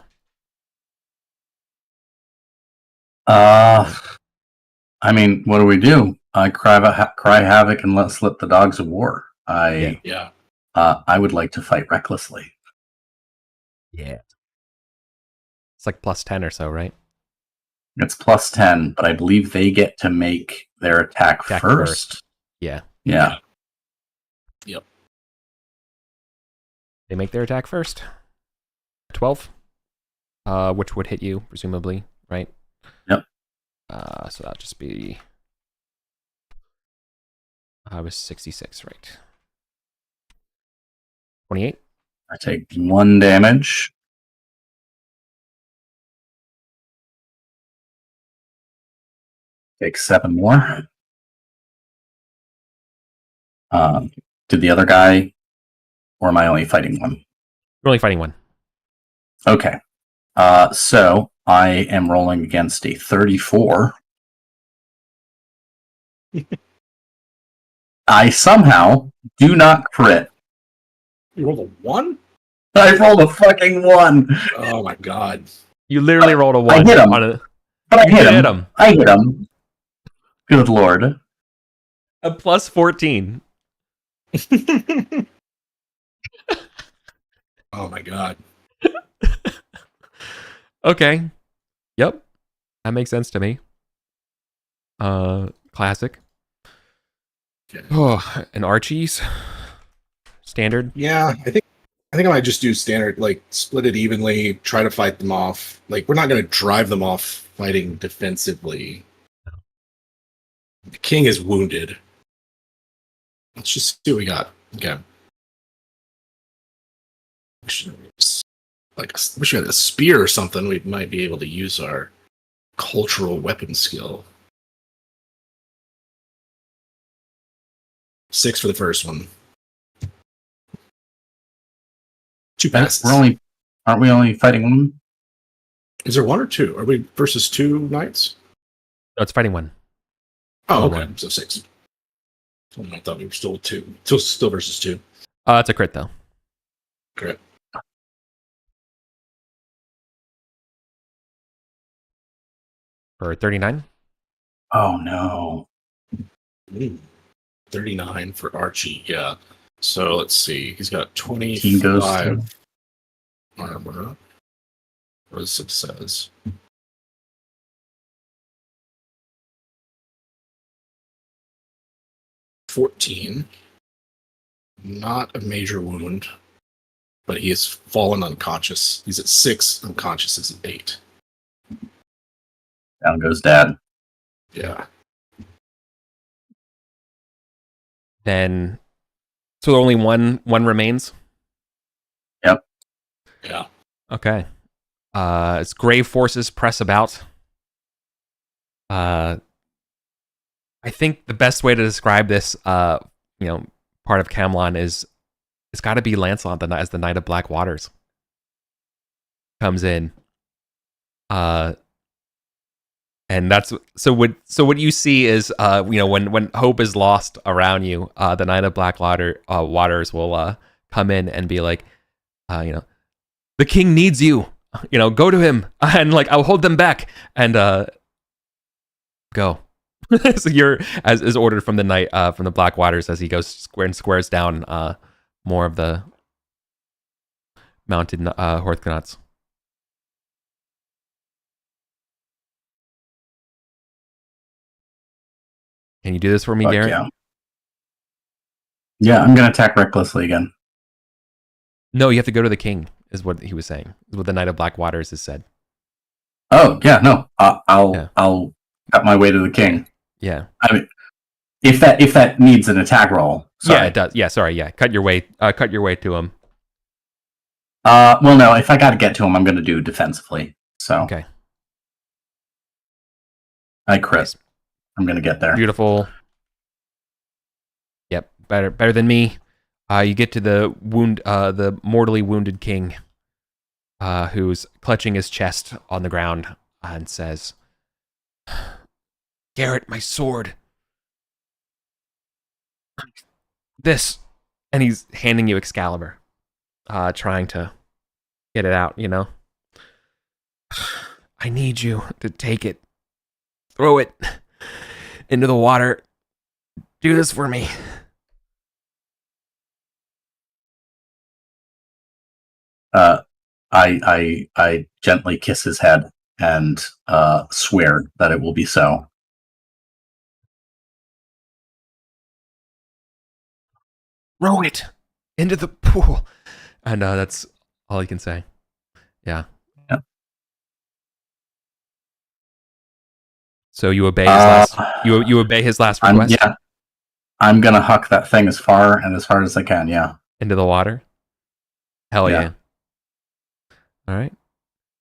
I mean, what do we do? I cry havoc and let slip the dogs of war. I would like to fight recklessly. Yeah. It's like plus 10 or so, right? It's plus 10, but I believe they get to make their attack first. Yeah. Yeah. Yep. They make their attack first. 12. Which would hit you, presumably, right? Yep. So that'll just be... I was 66, right? 28. I take 1 damage. Take 7 more. Did the other guy, or am I only fighting one? You're only fighting one. Okay. So I am rolling against a 34. I somehow do not crit. You rolled a 1? I rolled a fucking 1. Oh my god. You literally rolled a 1. I hit him. But I hit him. I hit him. Good lord. A plus 14. Oh my god. Okay. Yep. That makes sense to me. Classic. Okay. Oh, and Archie's standard. Yeah, I think I might just do standard, like split it evenly, try to fight them off. Like we're not going to drive them off fighting defensively. The king is wounded. Let's just see what we got. Okay. Like, wish we had a spear or something. We might be able to use our cultural weapon skill. 6 for the first one. 2 passes. Aren't we only fighting one? Is there 1 or 2? Are we versus 2 knights? No, it's fighting 1. Oh, Oh, okay. 1. So 6. I thought we were still 2. Still versus 2. It's a crit though. Crit. For 39. Oh no. 39 for Archie, yeah. So let's see. He's got Team goes 25 armor. As it says. 14. Not a major wound, but he has fallen unconscious. He's at 6, unconscious is at 8. Down goes Dad. Yeah. Then, so only one remains. Yep. Yeah. Okay. As grave forces press about. I think the best way to describe this, part of Camlann is it's got to be Lancelot as the Knight of Black Waters comes in. And that's so what you see is when hope is lost around you, the Knight of Black Waters will come in and be like, the king needs you. Go to him and I'll hold them back and go. So you're as is ordered from the knight from the Black Waters as he goes squares down more of the mounted Horthgonauts. Can you do this for me, Garrett? Yeah, I'm gonna attack recklessly again. No, you have to go to the king, is what he was saying. Is what the Knight of Black Waters has said. Oh yeah, no. I'll cut my way to the king. Yeah. I mean, if that needs an attack roll. Sorry. Yeah, it does. Yeah, sorry. Yeah, cut your way to him. Well, no. If I got to get to him, I'm gonna do defensively. So okay. I crit. Nice. I'm gonna get there. Beautiful. Yep, better than me. You get to the mortally wounded king, who's clutching his chest on the ground and says, "Garrett, my sword. This," and he's handing you Excalibur, trying to get it out. I need you to take it, throw it into the water. Do this for me. I gently kiss his head and swear that it will be so. Row it into the pool, and that's all he can say. Yeah. So you obey his last. You obey his last request. I'm gonna huck that thing as far as I can. Yeah. Into the water. Hell yeah. All right.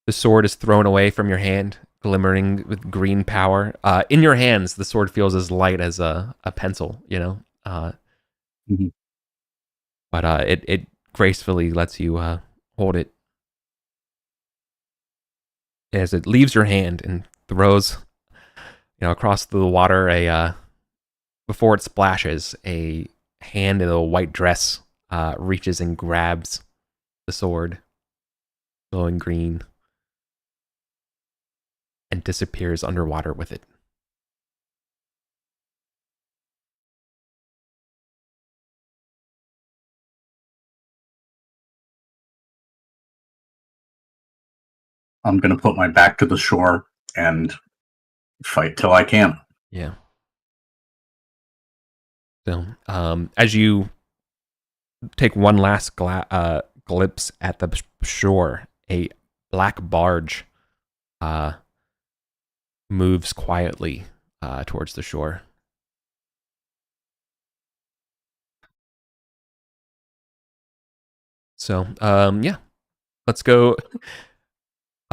The sword is thrown away from your hand, glimmering with green power. In your hands, the sword feels as light as a pencil. Mm-hmm. But it gracefully lets you hold it as it leaves your hand and throws, across the water. Before it splashes, a hand in a white dress reaches and grabs the sword, glowing green, and disappears underwater with it. I'm going to put my back to the shore and fight till I can. Yeah. So, as you take one last glimpse at the shore, a black barge moves quietly towards the shore. So, let's go.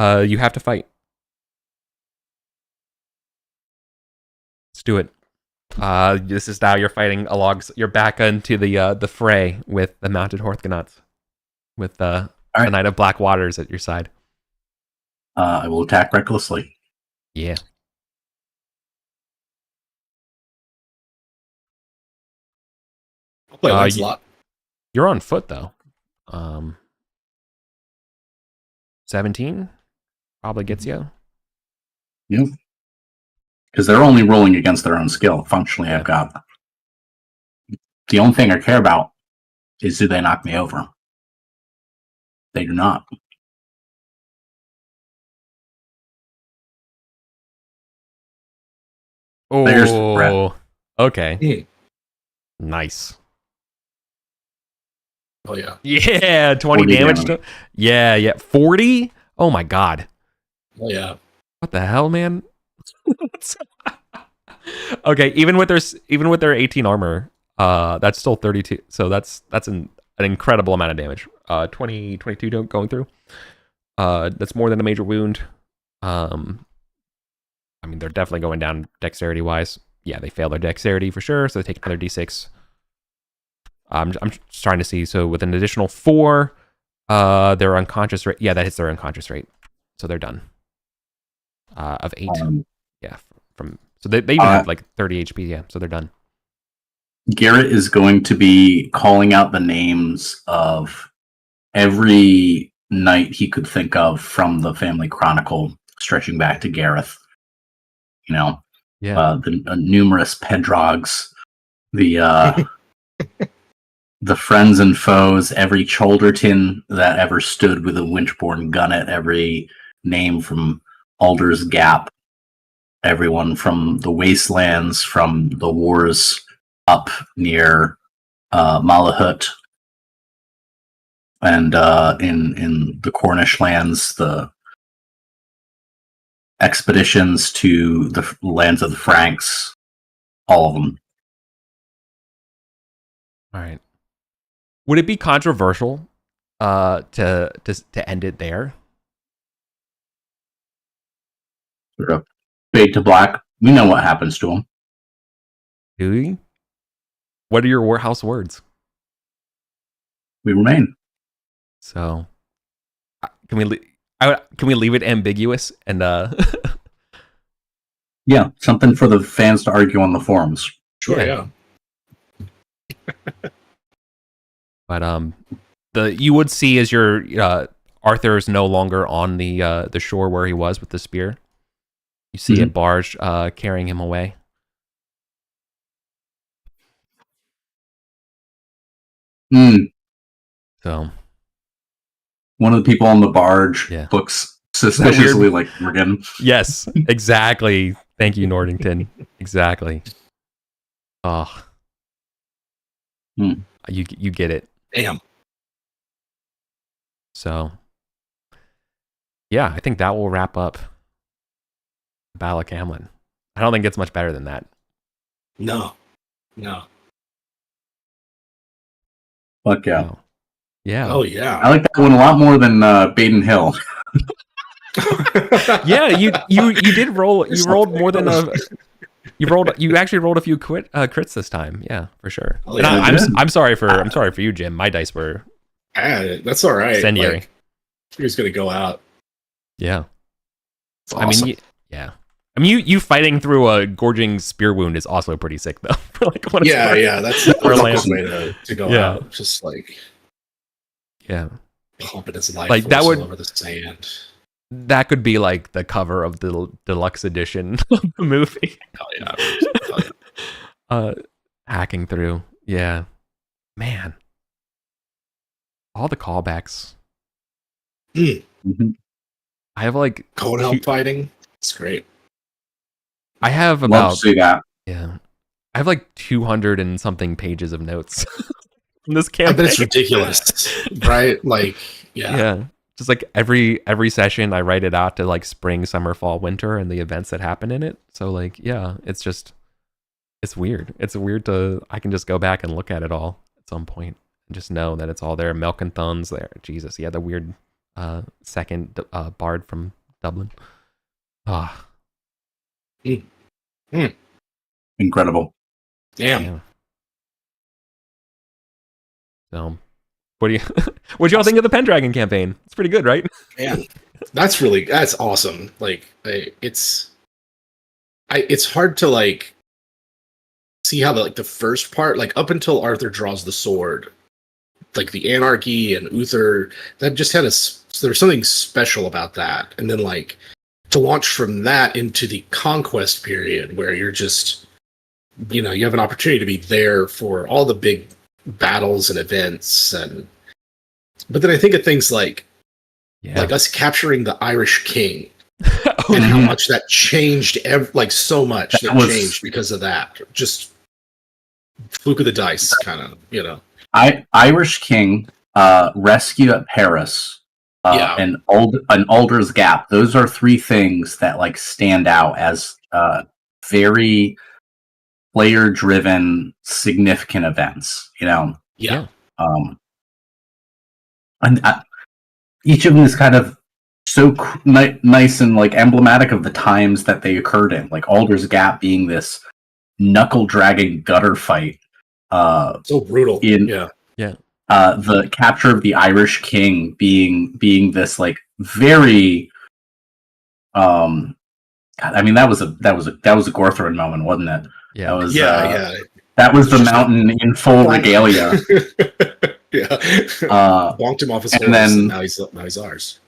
You have to fight. Let's do it. This is now you're fighting you're back into the fray with the mounted Horthgonauts, with All right. The Knight of Black Waters at your side. I will attack recklessly. Yeah. I'll play Lancelot. You're on foot though. 17 probably gets you. Yep. Because they're only rolling against their own skill. Functionally, I've got. The only thing I care about is do they knock me over? They do not. There's the threat. Oh, okay. Yeah. Nice. Oh yeah. Yeah, 20 damage. Yeah. 40? Oh my god. Oh yeah. What the hell, man? Okay, even with their 18 armor, that's still 32. So that's an incredible amount of damage. 22 going through. That's more than a major wound. I mean, they're definitely going down dexterity wise. Yeah, they fail their dexterity for sure, so they take another d6. I'm just trying to see. So with an additional 4, their unconscious rate. Yeah, that hits their unconscious rate. So they're done. Of 8. Yeah, so they even have like 30 HP. Yeah, so they're done. Garrett is going to be calling out the names of every knight he could think of from the family chronicle, stretching back to Gareth. You know, the numerous Pedrogs, the the friends and foes, every Cholderton that ever stood with a Winterborn gunnet, every name from Alder's Gap, everyone from the wastelands, from the wars up near Malahut, and in the Cornish lands, the expeditions to the lands of the Franks, all of them. All right. Would it be controversial to end it there? Sort of fade to black. We know what happens to them. Do we? What are your warehouse words? We remain. So, can we leave it ambiguous and Yeah, something for the fans to argue on the forums. Sure, yeah. But you would see as your Arthur's no longer on the shore where he was with the spear. You see a barge carrying him away. So one of the people on the barge looks suspiciously like Morgan. Yes, exactly. Thank you, Nordington. Exactly. Oh, you get it. Damn. So, yeah, I think that will wrap up Battle of Camlann. I don't think it's much better than that. No. Fuck yeah. No. Yeah. Oh yeah. I like that one a lot more than Baden Hill. Yeah, you did roll. You rolled more than a. You actually rolled a few crits this time. Yeah, for sure. Oh, yeah, I'm sorry for you, Jim. My dice were. That's all right. Incendiary. Like, he's gonna go out. Yeah. Awesome. I mean, you fighting through a gorging spear wound is also pretty sick, though. That's the best way to go out. Just like, pumping his life like that would over the sand. That could be like the cover of the deluxe edition of the movie. Oh yeah. Hacking through, man. All the callbacks. Mm-hmm. I have like Conehelm fighting. It's great. I have Love about to see that. I have like 200 and something pages of notes from this campaign. But it's ridiculous, right? Like, yeah. Just like every session, I write it out to like spring, summer, fall, winter, and the events that happen in it. So like, it's weird. It's weird I can just go back and look at it all at some point and just know that it's all there. Melk and Thuns there. Jesus, the weird second bard from Dublin. Ah. Incredible. Damn. Yeah. So, What do you what y'all think of the Pendragon campaign? It's pretty good, right? Man, that's awesome. Like it's hard to like see how the first part, like up until Arthur draws the sword, like the anarchy and Uther, that just had there's something special about that. And then like to launch from that into the conquest period where you're just, you have an opportunity to be there for all the big battles and events. But then I think of things like us capturing the Irish king and how much that changed, so much that changed because of that. Just fluke of the dice, kind of, Irish king, rescue at Paris, and Alder's Gap. Those are three things that like stand out as very player-driven, significant events. Yeah. And each of them is kind of so nice and like emblematic of the times that they occurred in. Like Alder's Gap being this knuckle-dragging gutter fight. So brutal. The capture of the Irish king being this like very I mean that was a Gorthron moment, wasn't it? Yeah. That was the mountain in full regalia. Bonked him off his horse, and now he's ours.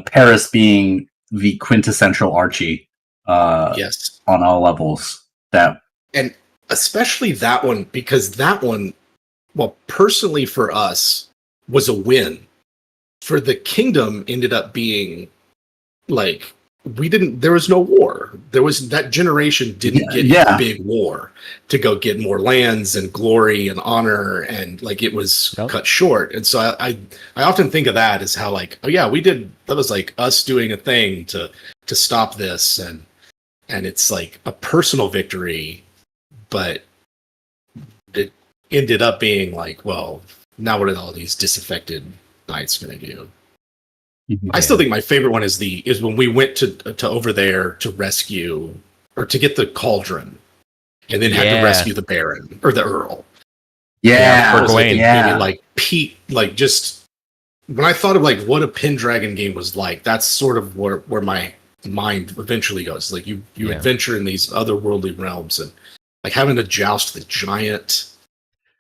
Paris being the quintessential Archie. Yes, on all levels. And especially that one, because that one, well, personally for us, was a win. For the kingdom, ended up being like there was no war. That generation didn't get a big war to go get more lands and glory and honor, and like it was cut short. And so I often think of that as how like, oh yeah, that was like us doing a thing to stop this, and it's like a personal victory, but it ended up being like, well, now what are all these disaffected knights going to do? I still think my favorite one is when we went to over there to rescue or to get the cauldron, and then had to rescue the Baron or the Earl. For Gawain. Like Pete, like just when I thought of like what a Pendragon game was like, that's sort of where my mind eventually goes. Like you adventure in these otherworldly realms, and like having to joust the giant,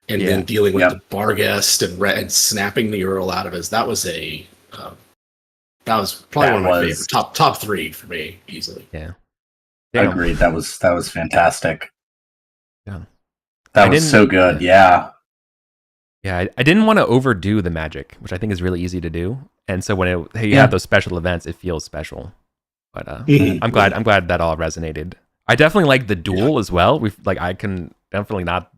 and then dealing with the Barghest and snapping the Earl out of us. That was that was probably one of my favorite top three for me, easily. Yeah, agreed. That was fantastic. Yeah, that was so good. Yeah. I didn't want to overdo the magic, which I think is really easy to do. And so when you have those special events, it feels special. But I'm glad that all resonated. I definitely like the duel as well. I can definitely not.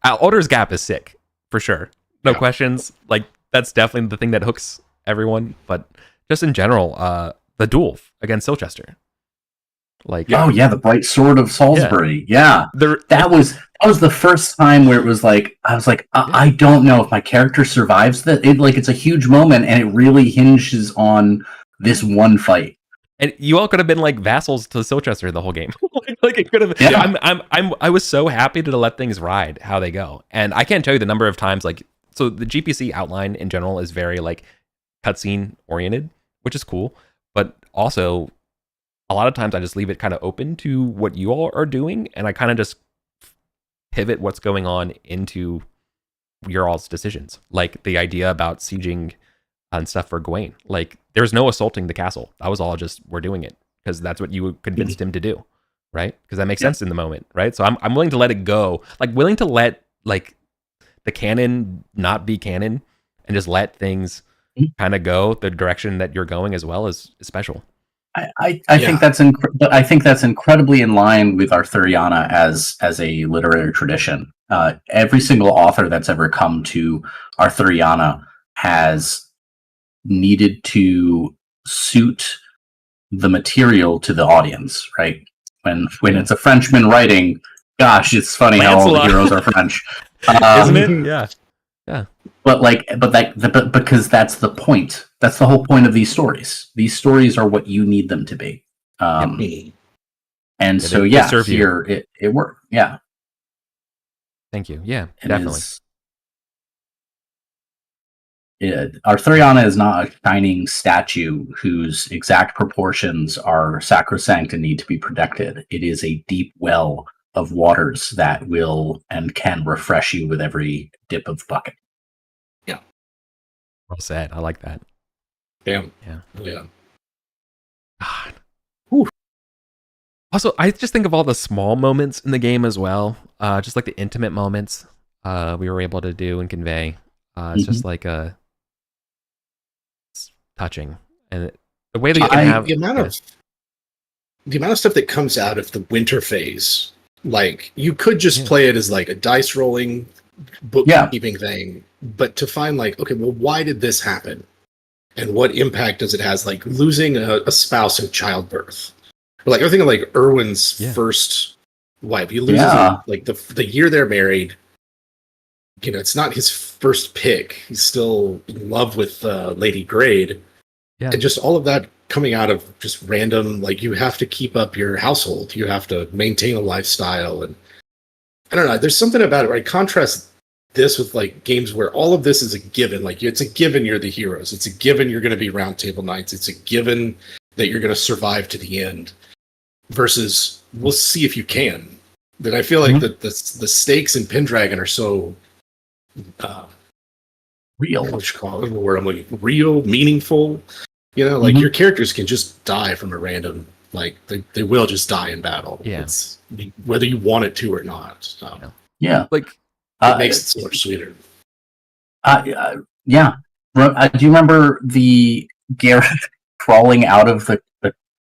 Alder's Gap is sick for sure, no questions. Like that's definitely the thing that hooks everyone. But just in general, the duel against Silchester. The bright sword of Salisbury. Yeah. That was the first time where it was like I was like, I don't know if my character survives that. It's a huge moment, and it really hinges on this one fight. And you all could have been like vassals to Silchester the whole game. Like it could have. Yeah. I was so happy to let things ride how they go, and I can't tell you the number of times so the GPC outline in general is very like cutscene oriented, which is cool, but also a lot of times I just leave it kind of open to what you all are doing, and I kind of just pivot what's going on into your all's decisions. Like the idea about sieging and stuff for Gawain. Like there's no assaulting the castle. That was all just we're doing it because that's what you convinced him to do, right? Because that makes sense in the moment, right? So I'm willing to let it go, like willing to let like the canon not be canon and just let things kind of go the direction that you're going as well is special. I think that's I think that's incredibly in line with Arthuriana as a literary tradition. Every single author that's ever come to Arthuriana has needed to suit the material to the audience, right? When it's a Frenchman writing, gosh, it's funny how all the heroes are French, isn't it? Yeah. But because that's the point. That's the whole point of these stories. These stories are what you need them to be. And so here it worked. Yeah. Thank you. Yeah, definitely. Arthuriana is not a shining statue whose exact proportions are sacrosanct and need to be protected. It is a deep well of waters that will and can refresh you with every dip of the bucket. Yeah. Well said. I like that. Damn. Yeah. God. Also, I just think of all the small moments in the game as well. Just like the intimate moments we were able to do and convey. It's just like it's touching, and the way that you can have the amount of stuff that comes out of the winter phase. Like, you could just play it as like a dice rolling bookkeeping thing, but to find like, okay, well, why did this happen, and what impact does it has? Like losing a spouse in childbirth, or like I think of like Erwin's first wife. He loses like the year they're married. You know, it's not his first pick. He's still in love with Lady Grade. Yeah. And just all of that coming out of just random, like, you have to keep up your household. You have to maintain a lifestyle. And I don't know, there's something about it, right? Contrast this with like games where all of this is a given. Like, it's a given you're the heroes. It's a given you're going to be round table knights. It's a given that you're going to survive to the end. Versus, we'll see if you can. But I feel like the stakes in Pendragon are so... real, what you call it, the word I'm looking for, real, meaningful. You know, like your characters can just die from a random, like they will just die in battle. Yeah, it's, whether you want it to or not. Like it makes it so much sweeter. Yeah. Do you remember the Gareth crawling out of the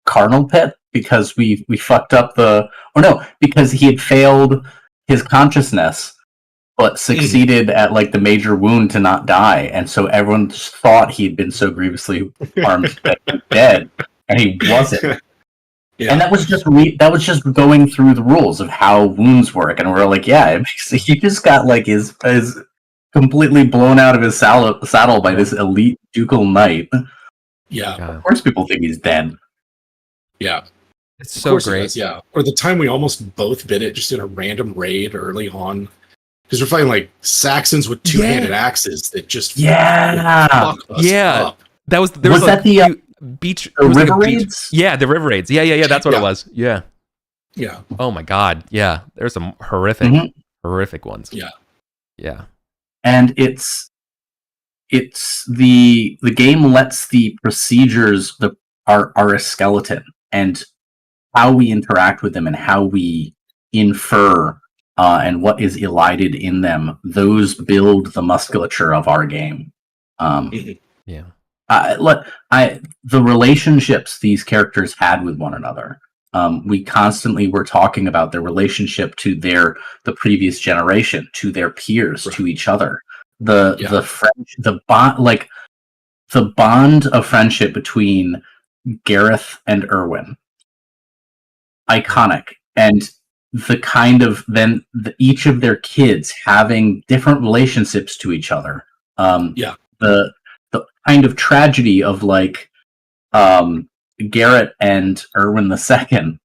Cardinal Pit because we fucked up because he had failed his consciousness, but succeeded at like the major wound to not die, and so everyone just thought he'd been so grievously harmed that he was dead, and he wasn't. And that was just going through the rules of how wounds work, and we're like, he just got like his completely blown out of his saddle by this elite ducal knight. Yeah, of course people think he's dead. Yeah, it's so great. Or the time we almost both bit it just in a random raid early on. Because we're fighting like Saxons with two-handed axes that just fuck us up. That was the beach river raids. Yeah, the river raids. Yeah. That's what it was. Yeah. Oh my god. Yeah, there's some horrific ones. Yeah. And it's the game lets the procedures are a skeleton, and how we interact with them and how we infer. And what is elided in them, those build the musculature of our game. The relationships these characters had with one another. We constantly were talking about their relationship to the previous generation, to their peers, to each other. The bond of friendship between Gareth and Erwin, iconic. And the kind of each of their kids having different relationships to each other. The kind of tragedy of like Garrett and Erwin II,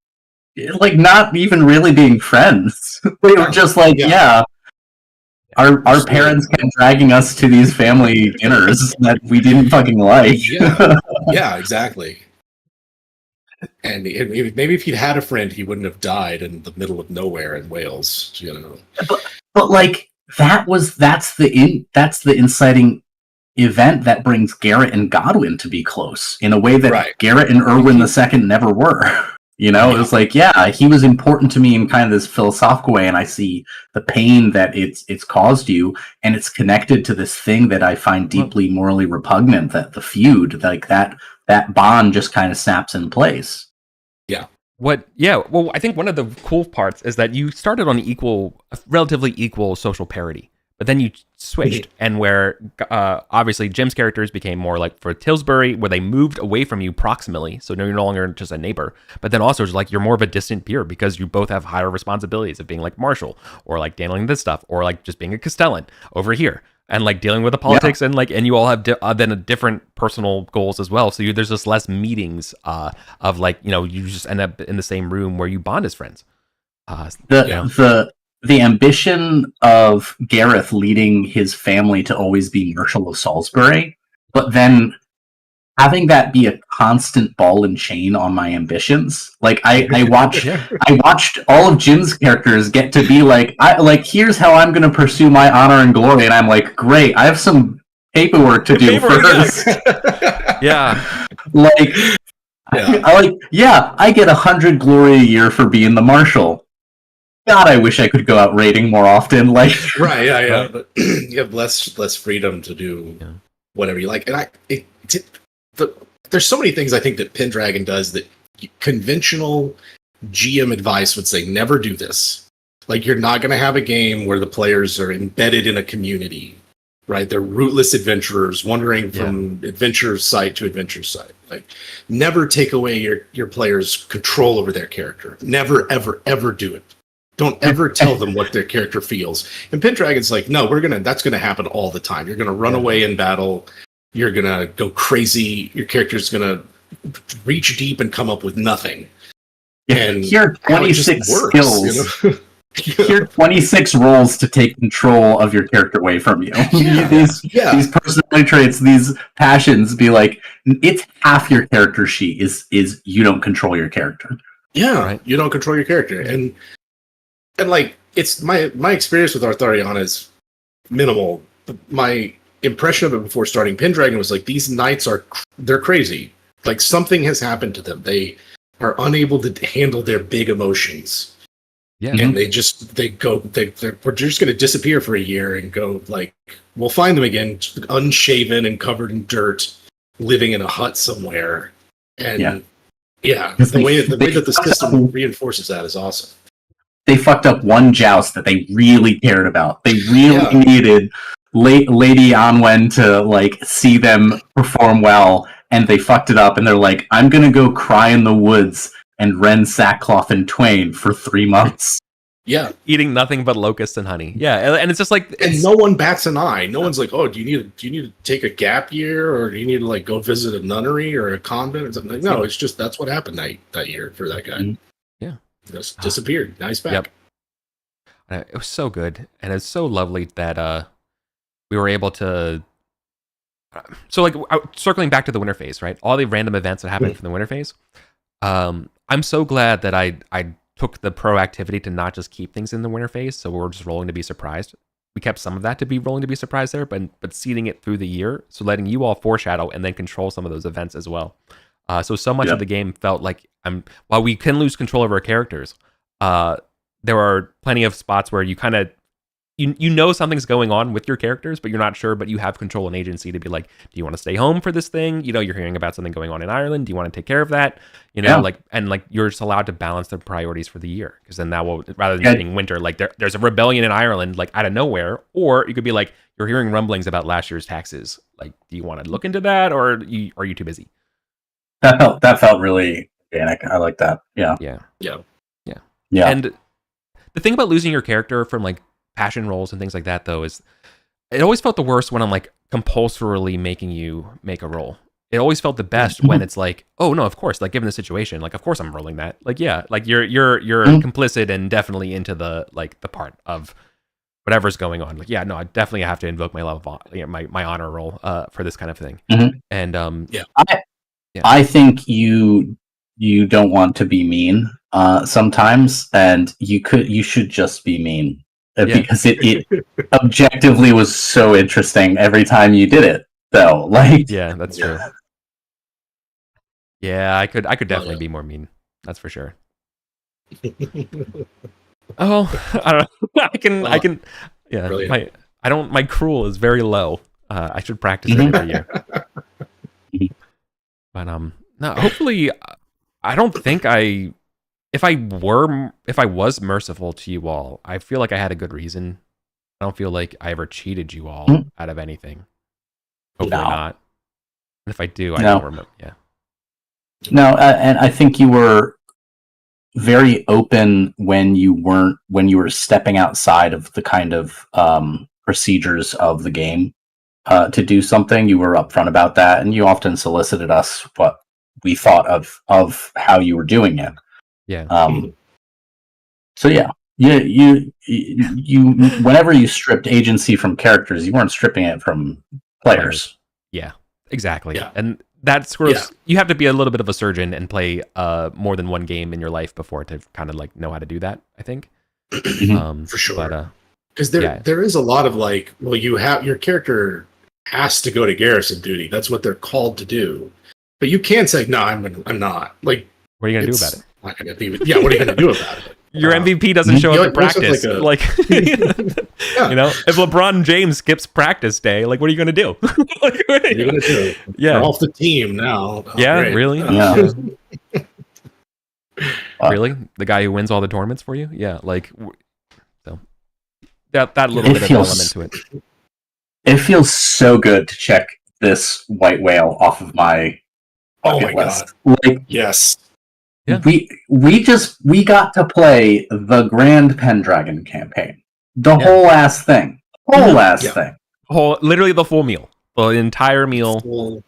like not even really being friends. They were just like, our parents kept dragging us to these family dinners that we didn't fucking like. Yeah, exactly. And maybe if he'd had a friend, he wouldn't have died in the middle of nowhere in Wales. You know, but like that's the inciting event that brings Garrett and Godwin to be close in a way that Garrett and Erwin II never were. You know, it was like, he was important to me in kind of this philosophical way, and I see the pain that it's caused you, and it's connected to this thing that I find deeply morally repugnant. That the feud, like that bond, just kind of snaps in place. Well, I think one of the cool parts is that you started on relatively equal social parity, but then you switched, and where obviously Jim's characters became more like for Tilbury, where they moved away from you proximally, so you're no longer just a neighbor, but then also it's like you're more of a distant peer because you both have higher responsibilities of being like Marshal, or like handling this stuff, or like just being a Castellan over here, and like dealing with the politics, and you all have then a different personal goals as well. So there's just less meetings of like, you know, you just end up in the same room where you bond as friends. The the ambition of Gareth leading his family to always be Marshal of Salisbury, but then having that be a constant ball and chain on my ambitions. Like I watched all of Jim's characters get to be like, here's how I'm going to pursue my honor and glory, and I'm like, great, I have some paperwork to do first. Yeah. Like, I get 100 glory a year for being the marshal. God, I wish I could go out raiding more often. Like, right. But you have less freedom to do whatever you like, and there's so many things I think that Pendragon does that conventional GM advice would say never do this. Like, you're not going to have a game where the players are embedded in a community, right? They're rootless adventurers wandering from adventure site to adventure site. Like, never take away your players' control over their character. Never, ever, ever do it. Don't ever tell them what their character feels. And Pendragon's like, no, that's gonna happen all the time. You're gonna run away in battle. You're gonna go crazy. Your character's gonna reach deep and come up with nothing. And here are 26 skills. You know? Here are 26 roles to take control of your character away from you. These personality traits, these passions, be like, it's half your character sheet is you don't control your character. Yeah, right. You don't control your character. And like, it's my experience with Arthuriana is minimal. My impression of it before starting Pendragon was like, these knights they're crazy. Like, something has happened to them. They are unable to handle their big emotions. Yeah. And we're just going to disappear for a year and go, like, we'll find them again, unshaven and covered in dirt, living in a hut somewhere. And the way that the system reinforces that is awesome. They fucked up one joust that they really cared about. They really needed Lady Anwen to, like, see them perform well, and they fucked it up, and they're like, I'm gonna go cry in the woods and rend sackcloth in twain for 3 months. Yeah. Eating nothing but locusts and honey. Yeah, and it's just like... And no one bats an eye. No one's like, oh, do you need to take a gap year, or do you need to, like, go visit a nunnery or a convent or something? Like, no, it's just, that's what happened that year for that guy. Mm-hmm. Yeah. Just disappeared. Now he's back. Yep. It was so good, and it's so lovely that we were able to... So, like, circling back to the winter phase, right? All the random events that happened from the winter phase. I'm so glad that I took the proactivity to not just keep things in the winter phase, so we're just rolling to be surprised. We kept some of that to be rolling to be surprised there, but seeding it through the year, so letting you all foreshadow and then control some of those events as well. So much of the game felt like while we can lose control of our characters, there are plenty of spots where you kind of you know something's going on with your characters, but you're not sure, but you have control and agency to be like, do you want to stay home for this thing? You know, you're hearing about something going on in Ireland. Do you want to take care of that? You know, you're just allowed to balance the priorities for the year, because then that will, rather than being winter, like there's a rebellion in Ireland, like out of nowhere, or you could be like, you're hearing rumblings about last year's taxes. Like, do you want to look into that, or are you too busy? That felt really organic. I like that. Yeah. And the thing about losing your character from, like, passion rolls and things like that, though, is it always felt the worst when I'm, like, compulsorily making you make a roll. It always felt the best when it's like, oh no, of course, like, given the situation, like, of course I'm rolling that. Like, yeah, like you're complicit and definitely into the, like, the part of whatever's going on. Like, yeah, no, I definitely have to invoke my love of, my honor roll for this kind of thing. And I think you don't want to be mean sometimes, and you should just be mean. Because it objectively was so interesting every time you did it, though. Like, yeah, that's true. Yeah, I could definitely be more mean. That's for sure. Oh, I don't know. I can. Yeah, brilliant. My cruel is very low. I should practice it every year. But no, hopefully, I don't think if I was merciful to you all, I feel like I had a good reason. I don't feel like I ever cheated you all out of anything. Hopefully not. And if I do, I don't remember. Yeah. No, and I think you were very open when you were stepping outside of the kind of procedures of the game to do something. You were upfront about that, and you often solicited us what we thought of how you were doing it. Yeah. So yeah, you whenever you stripped agency from characters, you weren't stripping it from players. Yeah, exactly. Yeah. And that's sort of you have to be a little bit of a surgeon and play more than one game in your life before to kind of like know how to do that, I think. For sure. But, because there is a lot of like, well, you have your character has to go to garrison duty. That's what they're called to do. But you can say, no, I'm not. Like, what are you gonna do about it? Not gonna be, what are you gonna do about it? Your MVP doesn't show up to practice. Like, you know, if LeBron James skips practice day, like, what are you gonna do? Like, what are you gonna do? Yeah, they're off the team now. Oh, yeah, great. really? Yeah. Really? The guy who wins all the tournaments for you? Yeah, like, so that little bit of element to it. It feels so good to check this white whale off of my bucket list. God. Like, Yes. Yeah. We got to play the Grand Pendragon Campaign. The whole ass thing. Thing. Literally the full meal. The entire meal.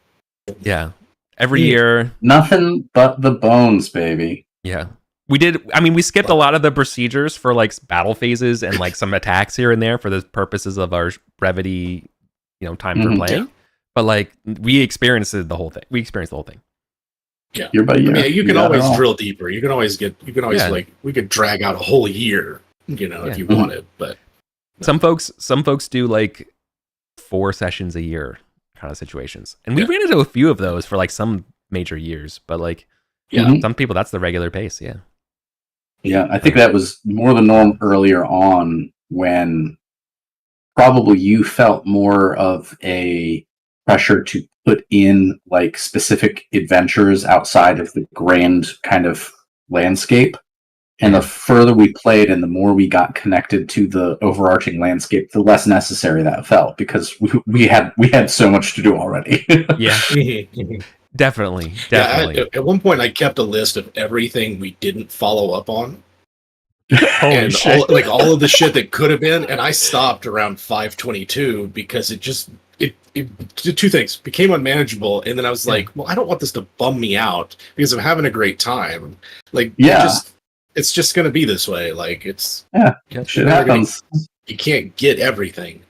Yeah. Every year. Nothing but the bones, baby. Yeah. We skipped a lot of the procedures for like battle phases and like some attacks here and there for the purposes of our brevity, time for playing. Yeah. But like we experienced the whole thing. Yeah, you can always drill deeper. You can always like we could drag out a whole year, if you wanted. But some folks do like 4 sessions a year kind of situations, and we ran into a few of those for like some major years. But like, some people that's the regular pace. Yeah, yeah. I think that was more the norm earlier on when probably you felt more of a pressure to put in like specific adventures outside of the grand kind of landscape. And the further we played and the more we got connected to the overarching landscape, the less necessary that felt because we had so much to do already. Yeah. Definitely. Yeah, at one point I kept a list of everything we didn't follow up on. Holy shit. All of the shit that could have been, and I stopped around 522 because it did 2 things: became unmanageable, and then I was like, well, I don't want this to bum me out because I'm having a great time. Like, it's just going to be this way. Like, it's shit happens. You can't get everything.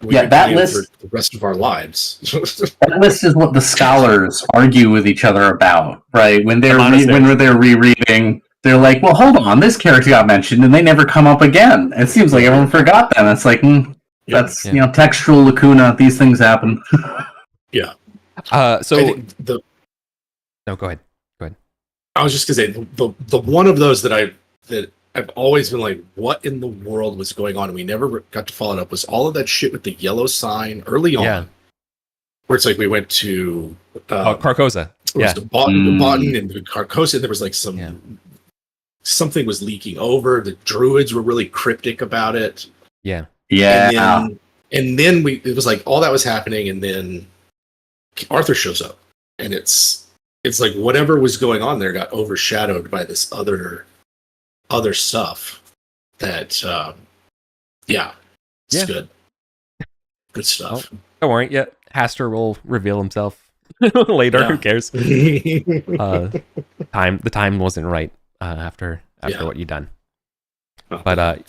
That list for the rest of our lives. That list is what the scholars argue with each other about, right? When they're rereading. They're like, well, hold on, this character got mentioned, and they never come up again. It seems like everyone forgot them. It's like, that's textual lacuna. These things happen. Yeah. No, go ahead. I was just gonna say the one of those that I've always been like, what in the world was going on? And we never got to follow it up. Was all of that shit with the yellow sign early on, where it's like we went to Carcosa. Botan and Carcosa. There was like something was leaking over. The druids were really cryptic about it. Yeah. And then it was like all that was happening, and then Arthur shows up, and it's like whatever was going on there got overshadowed by this other stuff. That it's good stuff. Oh, don't worry. Yeah, Hastur will reveal himself later. Who cares? The time wasn't right after what you'd done. But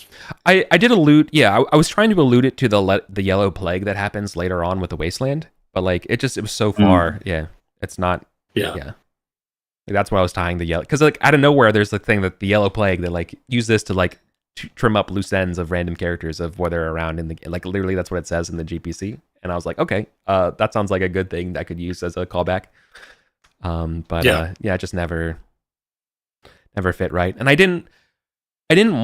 I did allude. Yeah, I was trying to allude it to the yellow plague that happens later on with the wasteland. But like it was so far. Yeah, it's not. Yeah. Like, that's why I was tying the yellow, because like out of nowhere there's the thing that the yellow plague that like use this to like trim up loose ends of random characters of where they're around in the, like literally that's what it says in the GPC. And I was like, okay, that sounds like a good thing that I could use as a callback. It just never fit right. And I didn't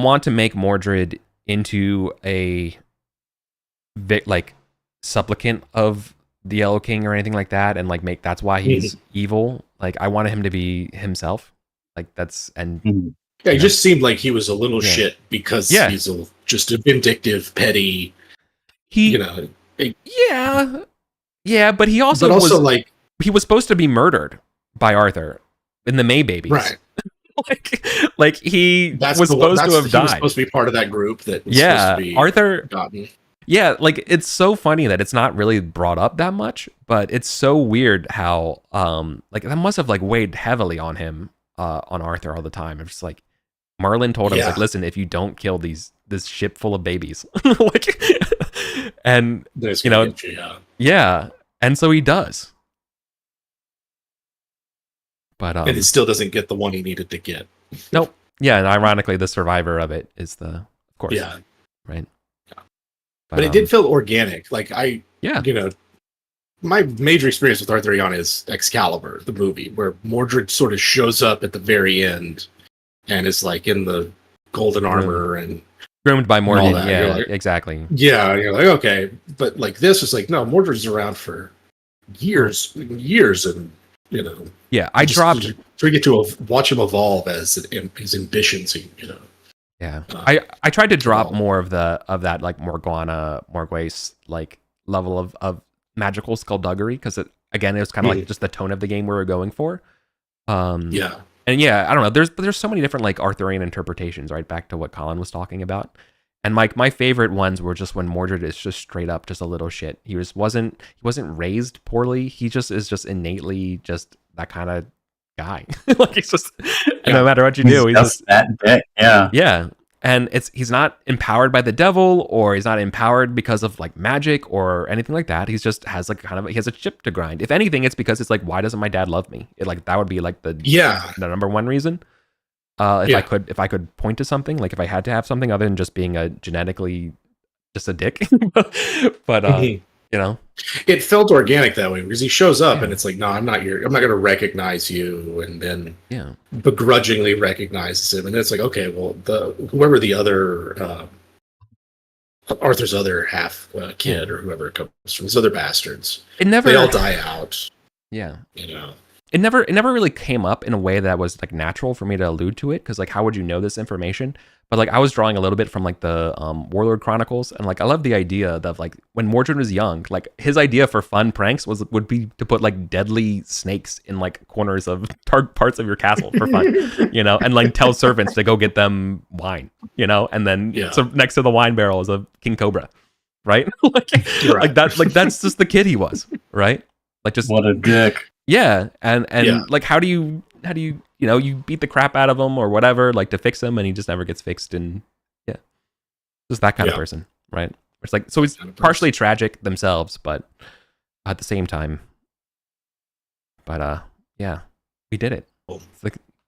want to make Mordred into a like supplicant of the Yellow King or anything like that, and like that's why he's evil. Like I wanted him to be himself. Like that's he just seemed like he was a little shit because he's just a vindictive, petty. But he also was like he was supposed to be murdered by Arthur in the May Babies, right? like he was supposed to have died. He was supposed to be part of that group that was supposed to be Arthur. Gotten. Yeah, like it's so funny that it's not really brought up that much, but it's so weird how like that must have like weighed heavily on him, on Arthur all the time. It's just like Merlin told him, Yeah. like, listen, if you don't kill this ship full of babies, like, and There's you gonna know, get you, yeah. yeah, and so he does. But And it still doesn't get the one he needed to get. nope. Yeah, and ironically, the survivor of it is of course, Yeah. right. Yeah. But it did feel organic. Like my major experience with Arthurian is Excalibur, the movie, where Mordred sort of shows up at the very end and is like in the golden armor and groomed by Morgan. Yeah, like, exactly. Yeah, you're like, okay, but like this is like, no, Mordred's around for years, and Yeah, I dropped. So we get to watch him evolve as his ambitions, Yeah, I tried to drop more of that like Morgana, Morgwace like level of magical skullduggery because it was kind of like just the tone of the game we were going for. Yeah. And yeah, I don't know. There's so many different like Arthurian interpretations, right? Back to what Colin was talking about. And my favorite ones were just when Mordred is just straight up just a little shit. He wasn't raised poorly. He just is just innately just that kind of guy. Like he's just no matter what you do, he's just that bit. Yeah. Yeah. And he's not empowered by the devil, or he's not empowered because of like magic or anything like that. He's just has like he has a chip to grind. If anything, it's because it's like, why doesn't my dad love me? That would be like the number one reason. If I could point to something, like if I had to have something other than just being a genetically just a dick, but it felt organic that way because he shows up and it's like, no, I'm not going to recognize you, and then begrudgingly recognizes him, and then it's like, okay, well, whoever the other Arthur's other half kid or whoever it comes from, his other bastards, they all die out. Yeah, It never really came up in a way that was like natural for me to allude to it, because like how would you know this information? But like I was drawing a little bit from like the Warlord Chronicles, and like I love the idea of like when Mordred was young, like his idea for fun pranks would be to put like deadly snakes in like corners of parts of your castle for fun, and like tell servants to go get them wine, and then so next to the wine barrel is a king cobra, right? Like that's just the kid he was, right? Like just what a dick. Yeah, and like how do you you beat the crap out of him or whatever, like to fix him, and he just never gets fixed, and just that kind of person, right? It's like, so he's partially tragic themselves, but at the same time, we did it. Cool.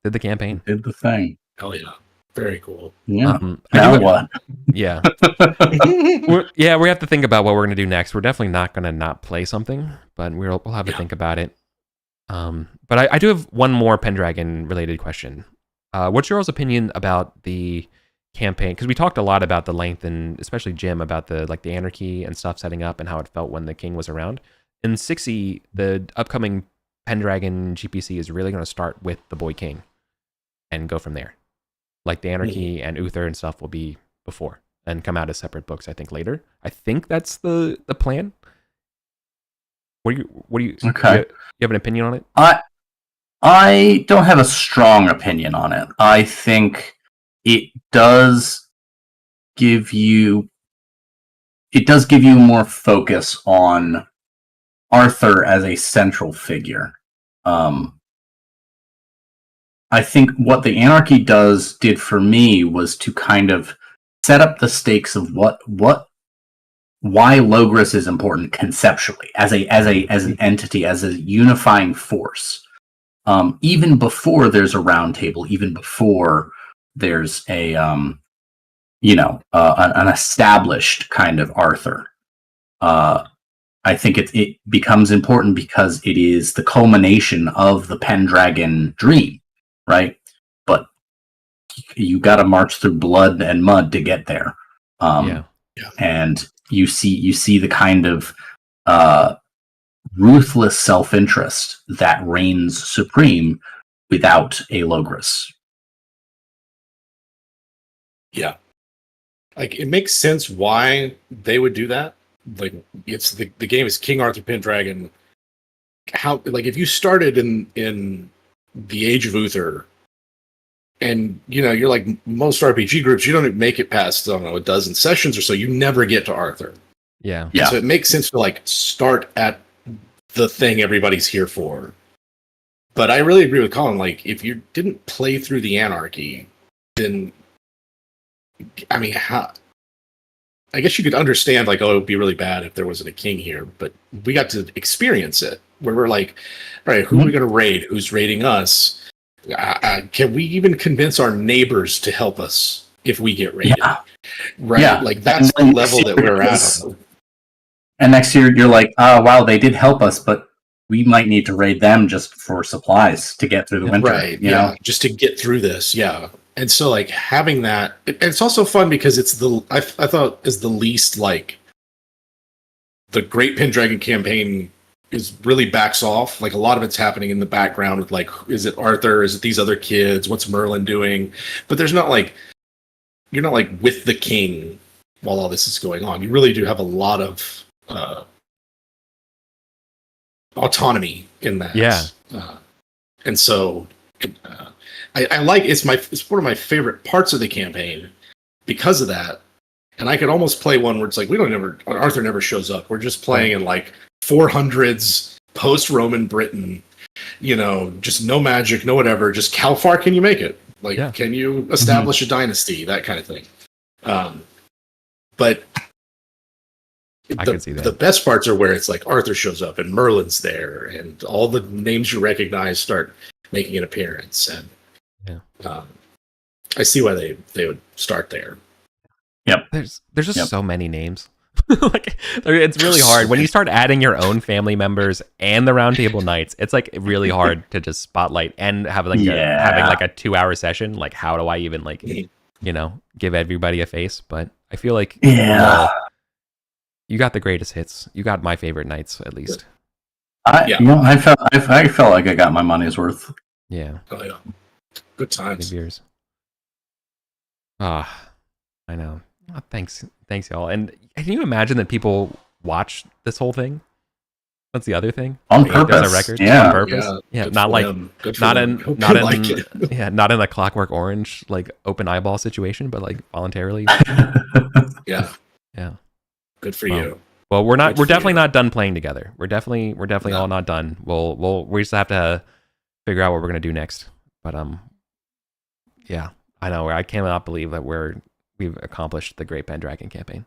Did the campaign, did the thing. Hell yeah, very cool. Yeah. Now what? Yeah. We have to think about what we're gonna do next. We're definitely not gonna not play something, but we'll have to think about it. But I do have one more Pendragon related question. What's your all's opinion about the campaign? Because we talked a lot about the length, and especially Jim about the anarchy and stuff setting up and how it felt when the king was around. In 6e, the upcoming Pendragon GPC is really going to start with the Boy King and go from there. Like the anarchy and Uther and stuff will be before and come out as separate books, I think, later. I think that's the plan. What do you okay? You have an opinion on it? I don't have a strong opinion on it. I think it does give you more focus on Arthur as a central figure. I think what the Anarchy did for me was to kind of set up the stakes of why Logris is important conceptually as an entity, as a unifying force. Even before there's a round table, even before there's an established kind of Arthur. I think it becomes important because it is the culmination of the Pendragon dream, right? But you got to march through blood and mud to get there. And you see the kind of ruthless self-interest that reigns supreme without a Logris. Yeah. Like, it makes sense why they would do that. Like, it's the game is King Arthur Pendragon. How, like, if you started in the Age of Uther, and you're like most RPG groups, you don't make it past, I don't know, a dozen sessions or so, you never get to Arthur. Yeah. So it makes sense to like start at the thing everybody's here for. But I really agree with Colin. Like, if you didn't play through the Anarchy, then I mean, how? I guess you could understand like, oh, it would be really bad if there wasn't a king here, but we got to experience it where we're like, all right, who are we going to raid? Who's raiding us? Can we even convince our neighbors to help us if we get raided? Yeah. Right. Yeah. Like that's the level that we're at. And next year you're like, oh, wow, they did help us, but we might need to raid them just for supplies to get through the winter. Right. You know? Just to get through this. Yeah. And so like having that, it's also fun because it's I thought is the least like the Great Pendragon Campaign is really backs off. Like a lot of it's happening in the background with like, is it Arthur? Is it these other kids? What's Merlin doing? But there's not like, you're not like with the king while all this is going on. You really do have a lot of autonomy in that. Yeah. And so I like it's one of my favorite parts of the campaign because of that. And I could almost play one where it's like Arthur never shows up. We're just playing in like 400s post-Roman Britain, just no magic, no whatever. Just how far can you make it? Like, can you establish a dynasty? That kind of thing. But I can see that. The best parts are where it's like Arthur shows up and Merlin's there, and all the names you recognize start making an appearance. And I see why they would start there. Yep. There's just so many names. Like it's really hard when you start adding your own family members and the Round Table Knights. It's like really hard to just spotlight and have like having like a 2-hour session. Like how do I even like give everybody a face? But I feel like you got the greatest hits. You got my favorite knights at least. I felt like I got my money's worth. Yeah. Oh yeah. Good times. Years. I know. Oh, thanks y'all. And can you imagine that people watch this whole thing? That's the other thing. On purpose. There's a record. Yeah. On purpose. Yeah. Not like not in a Clockwork Orange like open eyeball situation, but like voluntarily. Yeah. Yeah. Good for you. Well, we're definitely not done playing together. We're dedefinitely all not done. We just have to figure out what we're gonna do next. But yeah, I know. I cannot believe that we've accomplished the Great Pendragon Campaign.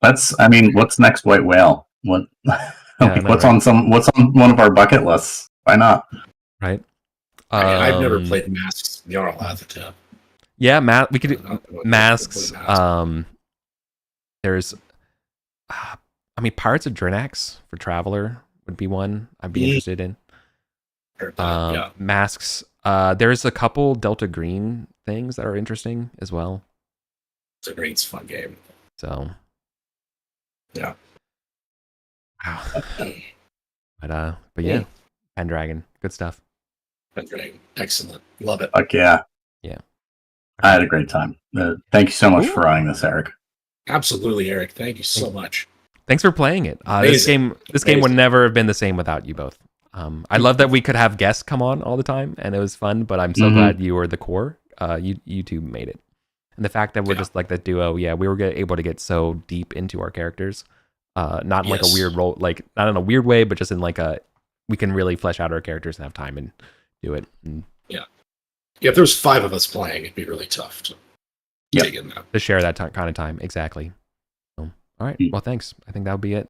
What's next, White Whale? What's on one of our bucket lists? Why not? Right. I've never played Masks. You're all at the top. Yeah, we could do Masks. There's, Pirates of Drinax for Traveler would be one I'd be interested in. Masks. There's a couple Delta Green things that are interesting as well. It's a great fun game. So, yeah. Wow. But yeah, Pendragon, good stuff. Pendragon, excellent, love it. Fuck yeah. Yeah. I had a great time. Thank you so much for running this, Eric. Absolutely, Eric. Thank you so much. Thanks for playing it. This game would never have been the same without you both. I love that we could have guests come on all the time, and it was fun. But I'm so glad you were the core. You two made it, and the fact that we're just like the duo. Yeah, we were able to get so deep into our characters, not in like a weird role, like not in a weird way, but just in like we can really flesh out our characters and have time and do it. And, yeah, if there was 5 of us playing, it'd be really tough to dig in that. To share that kind of time. Exactly. So, all right. Well, thanks. I think that would be it.